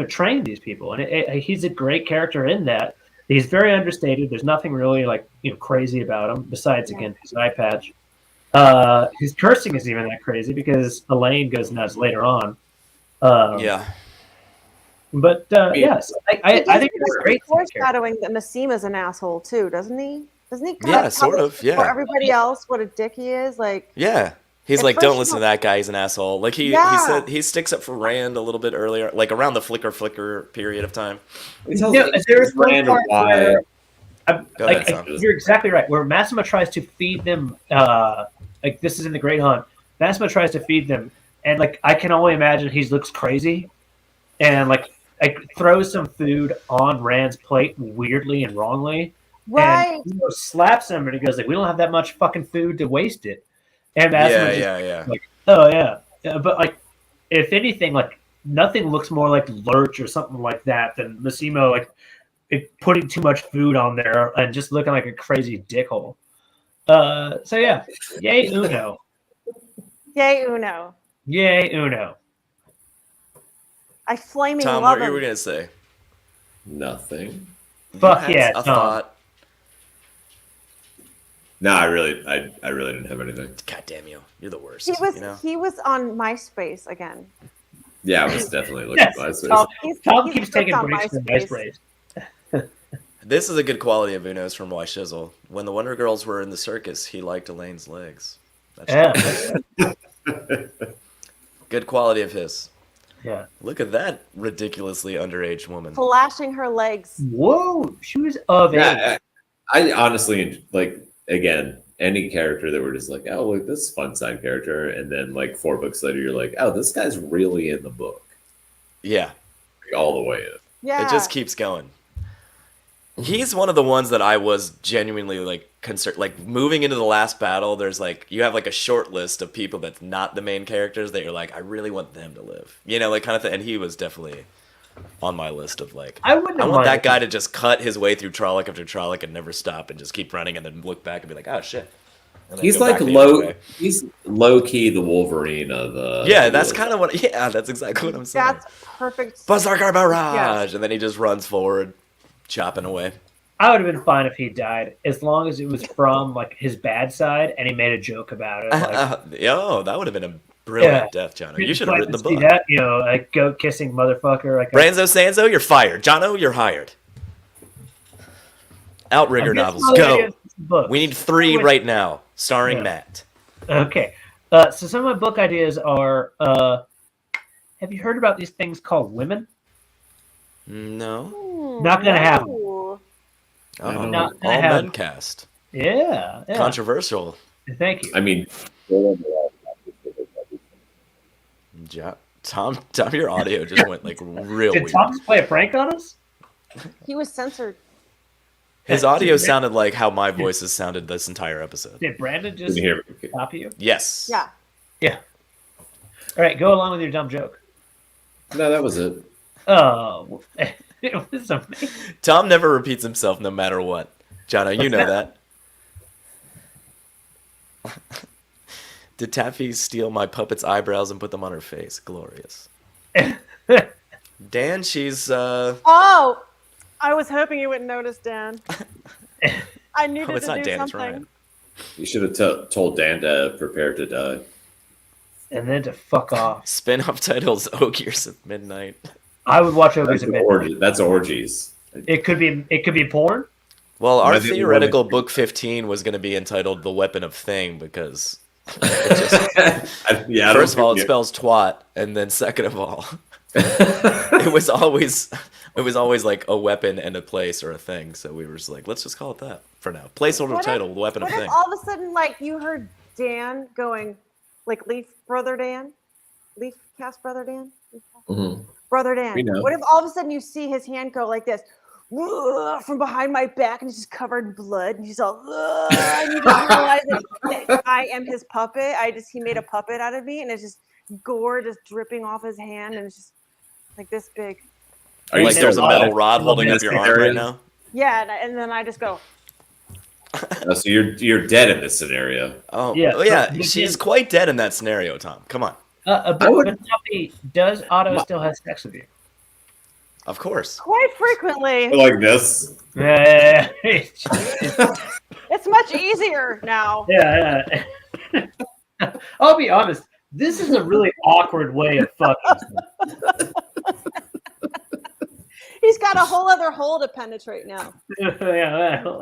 Speaker 3: train these people. And he's a great character in that. He's very understated. There's nothing really like crazy about him besides again his eye patch. His cursing isn't even that crazy because Elaine goes nuts later on.
Speaker 2: Yeah.
Speaker 3: But yes, I think it's a great character.
Speaker 6: Foreshadowing that Massima's an asshole too, doesn't he? Doesn't he?
Speaker 2: Yeah, sort of. Yeah.
Speaker 6: For everybody else, what a dick he is. Like.
Speaker 2: Yeah. He's
Speaker 6: At
Speaker 2: like,
Speaker 6: first
Speaker 2: don't
Speaker 6: you
Speaker 2: listen to
Speaker 6: don't-
Speaker 2: that guy. He's an asshole. Like he said, he sticks up for Rand a little bit earlier, like around the flicker period of time.
Speaker 3: There's one
Speaker 1: Rand
Speaker 3: part
Speaker 1: why.
Speaker 3: where
Speaker 2: Go ahead, Sam.
Speaker 3: you're exactly right. Where Massimo tries to feed them, like this is in the Great Hunt. Massimo tries to feed them, and like I can only imagine he looks crazy, and like throws some food on Rand's plate weirdly and wrongly,
Speaker 6: Right.
Speaker 3: and slaps him, and he goes like, "We don't have that much fucking food to waste it." And Massimo just like, "Oh yeah," but like if anything, like nothing looks more like Lurch or something like that than Massimo like putting too much food on there and just looking like a crazy dickhole. So yeah, yay Uno,
Speaker 6: Yay, Uno.
Speaker 3: yay Uno.
Speaker 6: I flaming
Speaker 2: Tom,
Speaker 6: love
Speaker 2: what were
Speaker 6: him.
Speaker 2: you gonna say?
Speaker 1: Nothing.
Speaker 3: Fuck
Speaker 2: You
Speaker 3: yeah,
Speaker 2: had a
Speaker 3: Tom.
Speaker 2: thought.
Speaker 1: No, I really didn't have anything.
Speaker 2: God damn you! You're the worst.
Speaker 6: He was on MySpace again.
Speaker 1: Yeah, I was definitely looking
Speaker 3: Yes,
Speaker 1: at my
Speaker 3: Tom,
Speaker 6: He's
Speaker 3: Tom
Speaker 6: hooked
Speaker 3: keeps taking
Speaker 6: on
Speaker 3: breaks from
Speaker 6: MySpace.
Speaker 3: MySpace.
Speaker 2: This is a good quality of Uno's from Why Shizzle. When the Wonder Girls were in the circus, he liked Elaine's legs. That's
Speaker 3: Yeah,
Speaker 2: good quality of his.
Speaker 3: yeah.
Speaker 2: Look at that ridiculously underage woman.
Speaker 6: Flashing her legs.
Speaker 3: Whoa, she was of age.
Speaker 1: Yeah, I honestly like again any character that we're just like, oh, look, this is a fun side character, and then like 4 books later, you're like, oh, this guy's really in the book,
Speaker 2: Yeah,
Speaker 1: like, all the way in.
Speaker 6: Yeah.
Speaker 2: it just keeps going. He's one of the ones that I was genuinely like concerned. Like moving into the last battle, there's like you have like a short list of people that's not the main characters that you're like, I really want them to live, like kind of thing. And he was definitely on my list of like,
Speaker 3: I wouldn't
Speaker 2: I
Speaker 3: have
Speaker 2: want that
Speaker 3: minded.
Speaker 2: guy to just cut his way through Trolloc after Trolloc and never stop and just keep running and then look back and be like, oh shit. And then
Speaker 1: He's
Speaker 2: go
Speaker 1: like
Speaker 2: back the other way.
Speaker 1: he's low key the Wolverine of
Speaker 2: Yeah, that's kind of what. Yeah, that's exactly what I'm saying.
Speaker 6: That's perfect.
Speaker 2: Berserker Barrage,
Speaker 6: Yes.
Speaker 2: and then he just runs forward, chopping away.
Speaker 3: I would have been fine if he died, as long as it was from like his bad side, and he made a joke about it. Like,
Speaker 2: Yo, that would have been a brilliant
Speaker 3: Yeah.
Speaker 2: death, Jono. You should have
Speaker 3: like
Speaker 2: written the
Speaker 3: to see
Speaker 2: book.
Speaker 3: that, like goat kissing motherfucker. Like
Speaker 2: Branzo Sanzo, you're fired. Jono, you're hired. Outrigger
Speaker 3: I guess
Speaker 2: novels,
Speaker 3: my
Speaker 2: go.
Speaker 3: idea is books.
Speaker 2: We need 3 right now, starring
Speaker 3: Yeah.
Speaker 2: Matt.
Speaker 3: Okay, so some of my book ideas are: have you heard about these things called women?
Speaker 2: No.
Speaker 3: Not gonna happen.
Speaker 6: Ooh.
Speaker 2: Oh,
Speaker 3: Not
Speaker 2: all
Speaker 3: gonna happen.
Speaker 2: men cast.
Speaker 3: Yeah.
Speaker 2: Controversial.
Speaker 3: Thank you.
Speaker 1: I mean,
Speaker 2: Tom, your audio just went like real
Speaker 3: Did
Speaker 2: weird.
Speaker 3: Tom just play a prank on us?
Speaker 6: He was censored.
Speaker 2: His audio sounded like how my voices sounded this entire episode.
Speaker 3: Did Brandon just
Speaker 1: didn't hear.
Speaker 3: copy you?
Speaker 2: Yes.
Speaker 6: Yeah.
Speaker 3: Yeah. All right, go along with your dumb joke.
Speaker 1: No, that was it.
Speaker 3: Oh, It was amazing.
Speaker 2: Tom never repeats himself no matter what. Jono, you know that. Did Taffy steal my puppet's eyebrows and put them on her face? Glorious. Dan, she's
Speaker 6: Oh, I was hoping you wouldn't notice, Dan. I needed
Speaker 2: it's
Speaker 6: to
Speaker 2: not
Speaker 6: do
Speaker 2: Dan, it's
Speaker 6: something.
Speaker 2: Ryan.
Speaker 1: You should have told Dan to prepare to die.
Speaker 3: And then to fuck off.
Speaker 2: Spin-off titles: Ogres of Midnight.
Speaker 3: I would watch Ogres of Midnight.
Speaker 1: That's orgies.
Speaker 3: It could be porn.
Speaker 2: Well, our
Speaker 1: Maybe
Speaker 2: theoretical book 15 was going to be entitled "The Weapon of Thing" because it just,
Speaker 1: Yeah.
Speaker 2: first of all, it spells twat, and then second of all, it was always like a weapon and a place or a thing. So we were just like, let's just call it that for now. Placeholder title: The Weapon of
Speaker 6: What if
Speaker 2: Thing.
Speaker 6: all of a sudden, like, you heard Dan going, like, Leaf Brother Dan? Leaf Cast Brother Dan? Brother Dan.
Speaker 1: We know.
Speaker 6: What if all of a sudden you see his hand go like this from behind my back and it's just covered in blood and he's all and you just realize that I am his puppet. He made a puppet out of me and it's just gore just dripping off his hand and it's just like this big.
Speaker 1: Are you
Speaker 2: Like
Speaker 1: still
Speaker 2: there's a
Speaker 1: alive?
Speaker 2: metal rod holding up your arm right now.
Speaker 6: Yeah, and then I just go.
Speaker 1: So you're dead in this scenario.
Speaker 2: Oh
Speaker 3: Yeah.
Speaker 2: yeah, she's quite dead in that scenario, Tom. Come on.
Speaker 3: But Taffy, does Otto still have sex with you?
Speaker 2: Of course.
Speaker 6: Quite frequently.
Speaker 1: Like this.
Speaker 3: Yeah.
Speaker 6: It's much easier now.
Speaker 3: Yeah. I'll be honest. This is a really awkward way of fucking.
Speaker 6: He's got a whole other hole to penetrate now.
Speaker 3: Yeah.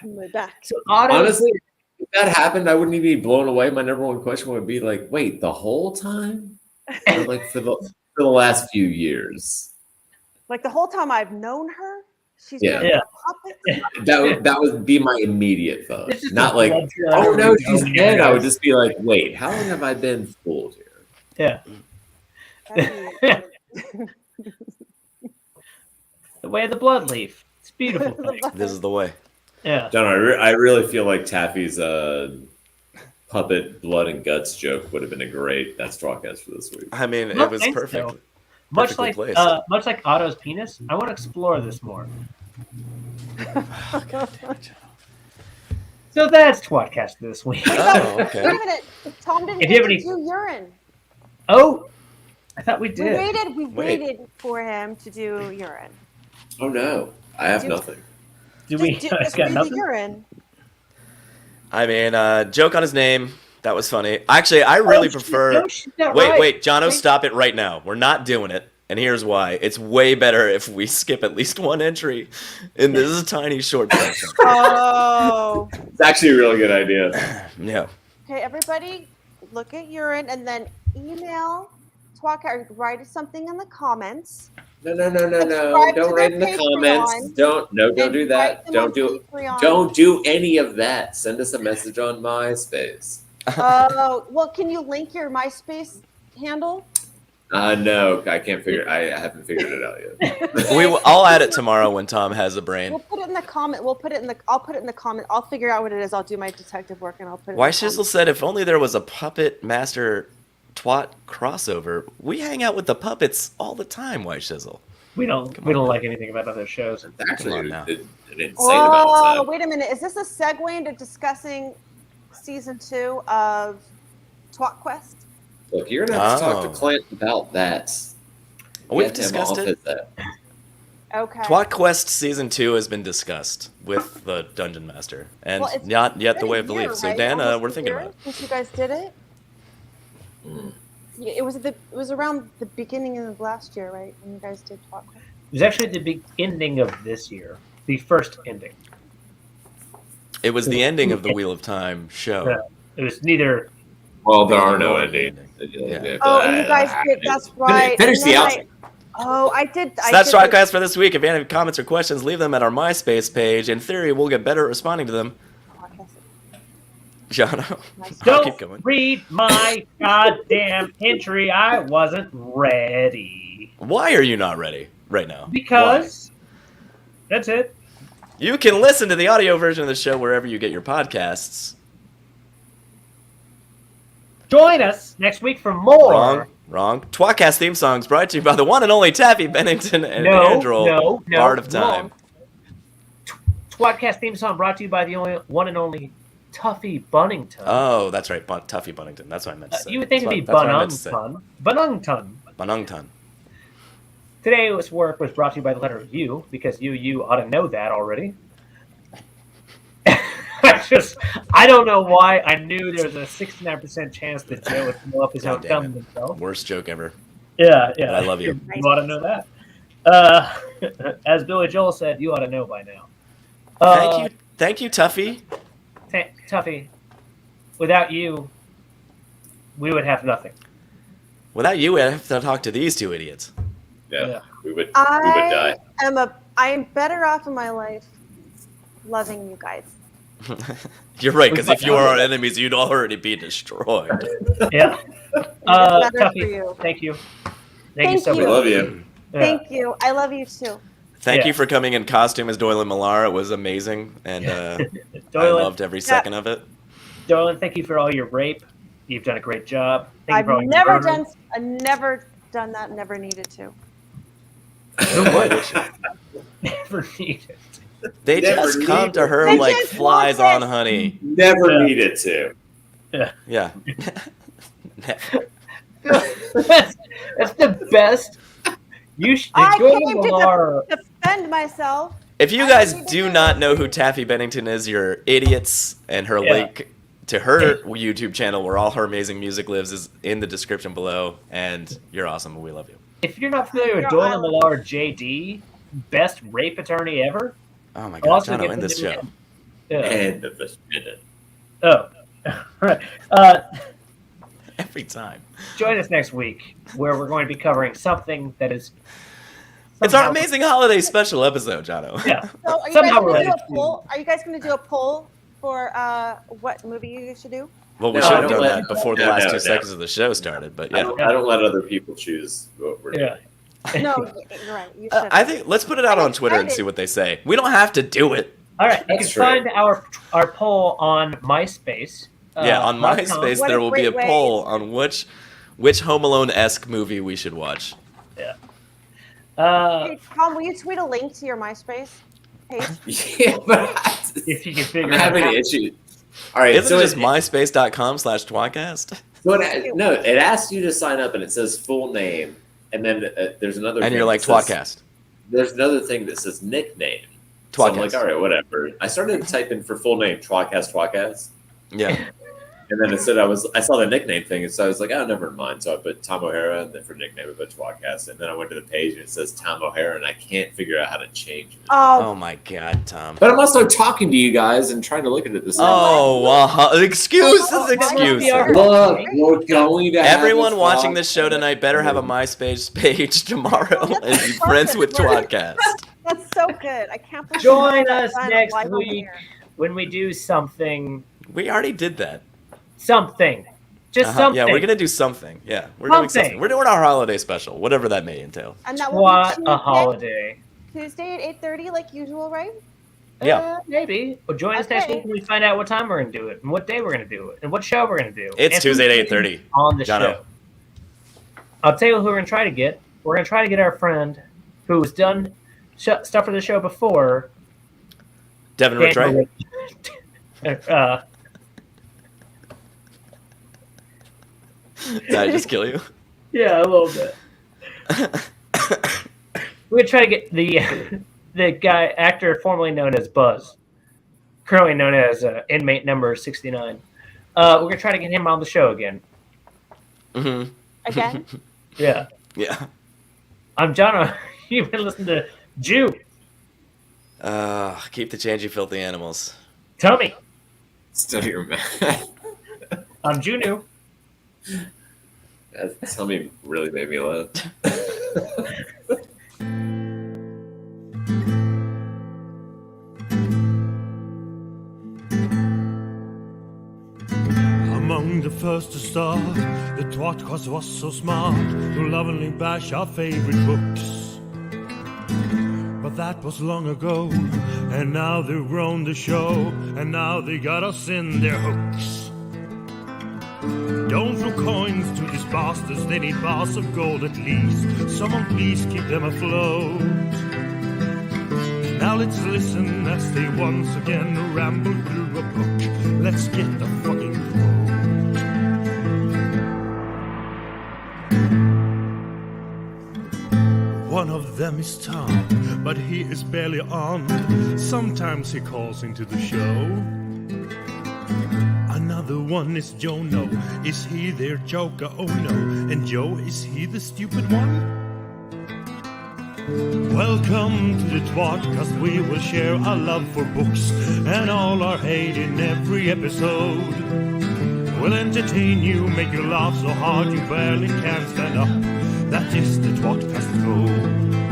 Speaker 6: In my back.
Speaker 3: So Otto,
Speaker 1: Honestly, if that happened, I wouldn't even be blown away. My number one question would be like, wait, the whole time? Or like for the last few years?
Speaker 6: Like the whole time I've known her, she's
Speaker 1: Yeah.
Speaker 6: been
Speaker 3: Yeah.
Speaker 6: a puppet.
Speaker 1: That would be my immediate thought.
Speaker 3: It's just
Speaker 1: Not
Speaker 3: a
Speaker 1: like,
Speaker 3: blood
Speaker 1: oh no,
Speaker 3: trail.
Speaker 1: she's dead. I would just be like, wait, how long have I been fooled here?
Speaker 3: Yeah. The way of the blood leaf. It's a beautiful thing.
Speaker 2: This is the way.
Speaker 3: Yeah.
Speaker 1: John, I really feel like Taffy's puppet blood and guts joke would have been a great That's tWoTcast for this week.
Speaker 2: I mean,
Speaker 3: No,
Speaker 2: it was
Speaker 3: thanks,
Speaker 2: perfect.
Speaker 3: though. Much
Speaker 2: Perfectly
Speaker 3: like
Speaker 2: placed.
Speaker 3: Otto's penis, I want to explore this more. So that's tWoTcast this week.
Speaker 2: Oh,
Speaker 6: Wait
Speaker 2: okay.
Speaker 6: a minute. Tom didn't
Speaker 3: If you have
Speaker 6: get
Speaker 3: any-
Speaker 6: to do urine.
Speaker 3: Oh, I thought we
Speaker 6: We
Speaker 3: did.
Speaker 6: waited for him to do urine.
Speaker 1: Oh no, I have nothing.
Speaker 3: Do we?
Speaker 6: Just
Speaker 3: Got
Speaker 6: do the
Speaker 3: nothing.
Speaker 6: urine.
Speaker 2: I mean, joke on his name. That was funny. Actually, I really
Speaker 3: Oh, shit,
Speaker 2: prefer.
Speaker 3: no, shit, that
Speaker 2: Wait,
Speaker 3: right.
Speaker 2: wait, Jono, stop it right now. We're not doing it. And here's why. It's way better if we skip at least one entry. And this is a tiny short section.
Speaker 6: Oh.
Speaker 1: It's actually a really good idea.
Speaker 2: Yeah.
Speaker 6: Okay, everybody, look at urine and then email tWoTcast or write something in the comments.
Speaker 1: No.
Speaker 6: Subscribe to
Speaker 1: Don't write in the
Speaker 6: their
Speaker 1: comments.
Speaker 6: Patreon.
Speaker 1: Don't
Speaker 6: And
Speaker 1: do that.
Speaker 6: write them
Speaker 1: Don't
Speaker 6: on
Speaker 1: do
Speaker 6: Patreon.
Speaker 1: Don't do any of that. Send us a message on MySpace.
Speaker 6: Oh, well, can you link your MySpace handle?
Speaker 1: No, I can't figure. I haven't figured it out yet.
Speaker 2: I'll add it tomorrow when Tom has a brain.
Speaker 6: We'll put it in the comment. I'll put it in the comment. I'll figure out what it is. I'll do my detective work and I'll put it.
Speaker 2: Why
Speaker 6: in the
Speaker 2: Shizzle said if only there was a puppet master twat crossover. We hang out with the puppets all the time, Why Shizzle?
Speaker 3: We don't like anything about other shows.
Speaker 1: It's actually
Speaker 2: Come on now.
Speaker 1: an insane
Speaker 6: Oh,
Speaker 1: amount of time.
Speaker 6: wait a minute. Is this a segue into discussing season 2 of tWoTcast?
Speaker 1: Look, you're gonna have to talk
Speaker 2: Oh.
Speaker 1: to Clint about that.
Speaker 2: We've
Speaker 1: Get him
Speaker 2: discussed
Speaker 1: off
Speaker 2: it.
Speaker 1: at that.
Speaker 6: Okay.
Speaker 2: tWoTquest Season 2 has been discussed with the Dungeon Master. And
Speaker 6: Well, it's
Speaker 2: not yet the
Speaker 6: been
Speaker 2: way
Speaker 6: a
Speaker 2: of the
Speaker 6: year,
Speaker 2: Leaf. So,
Speaker 6: right?
Speaker 2: Dan,
Speaker 6: Almost
Speaker 2: we're
Speaker 6: a
Speaker 2: thinking
Speaker 6: year
Speaker 2: about it.
Speaker 6: since you guys did it. Yeah, it was around the beginning of last year, right? When you guys did tWoTcast.
Speaker 3: It was actually the big ending of this year, the first ending.
Speaker 2: It was the ending of the Wheel of Time show.
Speaker 3: Yeah. It was neither.
Speaker 1: Well, there are no
Speaker 2: Or
Speaker 1: endings.
Speaker 2: Yeah.
Speaker 6: Oh, and you guys did. That's right.
Speaker 1: Finish
Speaker 6: And
Speaker 1: the
Speaker 6: then
Speaker 1: outro.
Speaker 6: Oh, I did.
Speaker 2: So that's tWoTcast for this week. If you have any comments or questions, leave them at our MySpace page. In theory, we'll get better at responding to them. Jono, I'll keep
Speaker 3: Don't
Speaker 2: going.
Speaker 3: read my goddamn entry. I wasn't ready.
Speaker 2: Why are you not ready right now?
Speaker 3: Because that's it.
Speaker 2: Why? You can listen to the audio version of the show wherever you get your podcasts.
Speaker 3: Join us next week for more.
Speaker 2: Wrong. tWoTcast theme songs brought to you by the one and only Taffy Bennington and Andrew, Bard of Time.
Speaker 3: tWoTcast theme song brought to you by the one and only Taffy Bennington.
Speaker 2: Oh, that's right. Taffy Bennington. That's what I meant to say.
Speaker 3: You would think it'd be
Speaker 2: Bennington.
Speaker 3: Bennington. Today's work was brought to you by the letter U, because you ought to know that already. I don't know why I knew there was a 69% chance that Joe would blow up his own thumb himself.
Speaker 2: Worst joke ever.
Speaker 3: Yeah.
Speaker 2: But I love you.
Speaker 3: You ought to know that. As Billy Joel said, you ought to know by now.
Speaker 2: Thank you, Tuffy.
Speaker 3: Tuffy, without you, we would have nothing.
Speaker 2: Without you, we'd have to talk to these two idiots.
Speaker 1: Yeah. We would die.
Speaker 6: I am better off in my life loving you guys.
Speaker 2: You're right, because if you were our enemies, you'd already be destroyed.
Speaker 3: Yeah.
Speaker 6: Better for
Speaker 3: Tuffy,
Speaker 6: you.
Speaker 3: thank you. Thank you so
Speaker 1: We
Speaker 3: much.
Speaker 1: love you.
Speaker 3: Yeah.
Speaker 6: Thank you. I love you too.
Speaker 2: Thank you for coming in costume as Doyle and Millar. It was amazing, and I
Speaker 3: Doyle,
Speaker 2: loved every second of it.
Speaker 3: Doyle, thank you for all your rape. You've done a great job. Thank you for all
Speaker 6: I've
Speaker 3: your
Speaker 6: never
Speaker 3: murder.
Speaker 6: never done that. Never needed to.
Speaker 3: Never needed.
Speaker 2: They
Speaker 1: Never
Speaker 2: just come
Speaker 1: needed.
Speaker 2: to her
Speaker 6: They
Speaker 2: like
Speaker 6: just
Speaker 2: flies
Speaker 6: want
Speaker 2: on
Speaker 6: it.
Speaker 2: honey.
Speaker 1: Never needed to.
Speaker 2: Yeah.
Speaker 3: That's the best. You should
Speaker 6: I
Speaker 3: Doyle
Speaker 6: came
Speaker 3: Millar.
Speaker 6: to defend myself.
Speaker 2: If you
Speaker 6: I
Speaker 2: guys
Speaker 6: don't need to
Speaker 2: do
Speaker 6: know.
Speaker 2: not know who Taffy Bennington is, you're idiots. And her
Speaker 3: Yeah.
Speaker 2: link to her YouTube channel, where all her amazing music lives, is in the description below. And you're awesome, and we love you.
Speaker 3: If you're not familiar with
Speaker 6: You're
Speaker 3: Doyle
Speaker 6: on-
Speaker 3: Millar, JD, best rape attorney ever.
Speaker 2: Oh my God,
Speaker 3: Also
Speaker 2: Jono,
Speaker 3: get
Speaker 2: in this
Speaker 3: the-
Speaker 2: show.
Speaker 3: Yeah.
Speaker 1: End of this minute.
Speaker 3: Oh, right.
Speaker 2: Every time.
Speaker 3: Join us next week, where we're going to be covering something that is.
Speaker 2: It's our
Speaker 3: somehow-
Speaker 2: amazing holiday special episode, Jono.
Speaker 3: Yeah.
Speaker 6: So are you
Speaker 3: Somehow
Speaker 6: guys going to do
Speaker 3: related
Speaker 6: a poll? Are you guys going to do a poll for what movie you should do?
Speaker 2: Well, we
Speaker 1: No,
Speaker 2: should
Speaker 1: I
Speaker 2: have
Speaker 1: don't
Speaker 2: done
Speaker 1: let-
Speaker 2: that before the
Speaker 1: no,
Speaker 2: last
Speaker 1: no,
Speaker 2: 2
Speaker 1: no.
Speaker 2: seconds of the show started, but
Speaker 1: I
Speaker 2: yeah.
Speaker 1: don't let other people choose what we're doing.
Speaker 3: Yeah.
Speaker 6: No, you're right. You should.
Speaker 2: I think let's put it out on Twitter and see what they say. We don't have to do it.
Speaker 3: All right. You can
Speaker 1: That's true.
Speaker 3: find our poll on MySpace.
Speaker 2: Yeah, on
Speaker 3: .com.
Speaker 2: MySpace
Speaker 6: What
Speaker 2: there
Speaker 6: a
Speaker 2: will be a
Speaker 6: great way.
Speaker 2: poll on which Home Alone-esque movie we should watch.
Speaker 3: Yeah.
Speaker 6: Hey, Tom, will you tweet a link to your MySpace page?
Speaker 1: Yeah, but
Speaker 3: If you can
Speaker 1: I'm
Speaker 3: figure it
Speaker 1: having
Speaker 3: out.
Speaker 1: issues. All right,
Speaker 2: Isn't
Speaker 1: so
Speaker 2: it just
Speaker 1: it,
Speaker 2: myspace.com/tWoTcast?
Speaker 1: it asks you to sign up, and it says full name, and then there's another.
Speaker 2: And
Speaker 1: thing
Speaker 2: you're like,
Speaker 1: that says-
Speaker 2: tWoTcast.
Speaker 1: There's another thing that says nickname. So I'm like,
Speaker 2: tWoTcast.
Speaker 1: all right, whatever. I started typing for full name, tWoTcast.
Speaker 2: Yeah.
Speaker 1: And then it said I saw the nickname thing, and so I was like, oh, never mind. So I put Tom O'Hara, and then for nickname I put tWoTcast. And then I went to the page, and it says Tom O'Hara, and I can't figure out how to change it.
Speaker 2: Oh my God, Tom.
Speaker 1: But I'm also talking to you guys and trying to look at it the same way.
Speaker 2: Oh, excuses, excuses.
Speaker 1: Look, we're going to have
Speaker 2: Everyone
Speaker 1: this
Speaker 2: watching
Speaker 1: talk.
Speaker 2: this show tonight better have a MySpace page tomorrow and be friends with tWoTcast.
Speaker 6: That's so good. I can't believe
Speaker 3: Join
Speaker 6: you
Speaker 3: us
Speaker 6: signed up
Speaker 3: next
Speaker 6: live on
Speaker 3: week
Speaker 6: air.
Speaker 3: when we do something.
Speaker 2: We already did that.
Speaker 3: Something. Just something.
Speaker 2: Yeah, we're gonna do something. Yeah, we're doing
Speaker 3: Something.
Speaker 2: something. We're doing our holiday special, whatever that may entail.
Speaker 6: And that will
Speaker 3: What
Speaker 6: be
Speaker 3: a holiday.
Speaker 6: Tuesday at 8:30, like usual, right?
Speaker 2: Yeah.
Speaker 3: Maybe. Well, join us next
Speaker 6: Okay.
Speaker 3: week when we find out what time we're going to do it, and what day we're going to do it, and what show we're going to do.
Speaker 2: It's
Speaker 3: And
Speaker 2: Tuesday
Speaker 3: who's
Speaker 2: at 8:30.
Speaker 3: on the
Speaker 2: Jono.
Speaker 3: show. I'll tell you who we're going to try to get. We're going to try to get our friend who's done stuff for the show before.
Speaker 2: Devin Rattray. Did I just kill you?
Speaker 3: Yeah, a little bit. We're going to try to get the guy, actor formerly known as Buzz, currently known as inmate number 69. We're going to try to get him on the show again.
Speaker 2: Mm-hmm.
Speaker 6: Again?
Speaker 3: Yeah.
Speaker 2: Yeah.
Speaker 3: I'm Jono. You've been listening to Jew.
Speaker 2: Keep the change, you filthy animals.
Speaker 3: Tell me.
Speaker 1: Still your man.
Speaker 3: I'm Juno.
Speaker 1: Tell me really made me laugh.
Speaker 8: Among the first to start, the tWoTcast was so smart to lovingly bash our favorite books. But that was long ago, and now they've grown the show, and now they got us in their hooks. Don't throw coins to these bastards, they need bars of gold at least. Someone please keep them afloat. Now let's listen as they once again ramble through a book. Let's get the fucking quote. One of them is Tom, but he is barely on. Sometimes he calls into the show. Another one is Jono. Is he their joker? Oh no. And Joe, is he the stupid one? Welcome to the tWoTcast. We will share our love for books and all our hate in every episode. We'll entertain you, make you laugh so hard you barely can stand up. That is the tWoTcast code.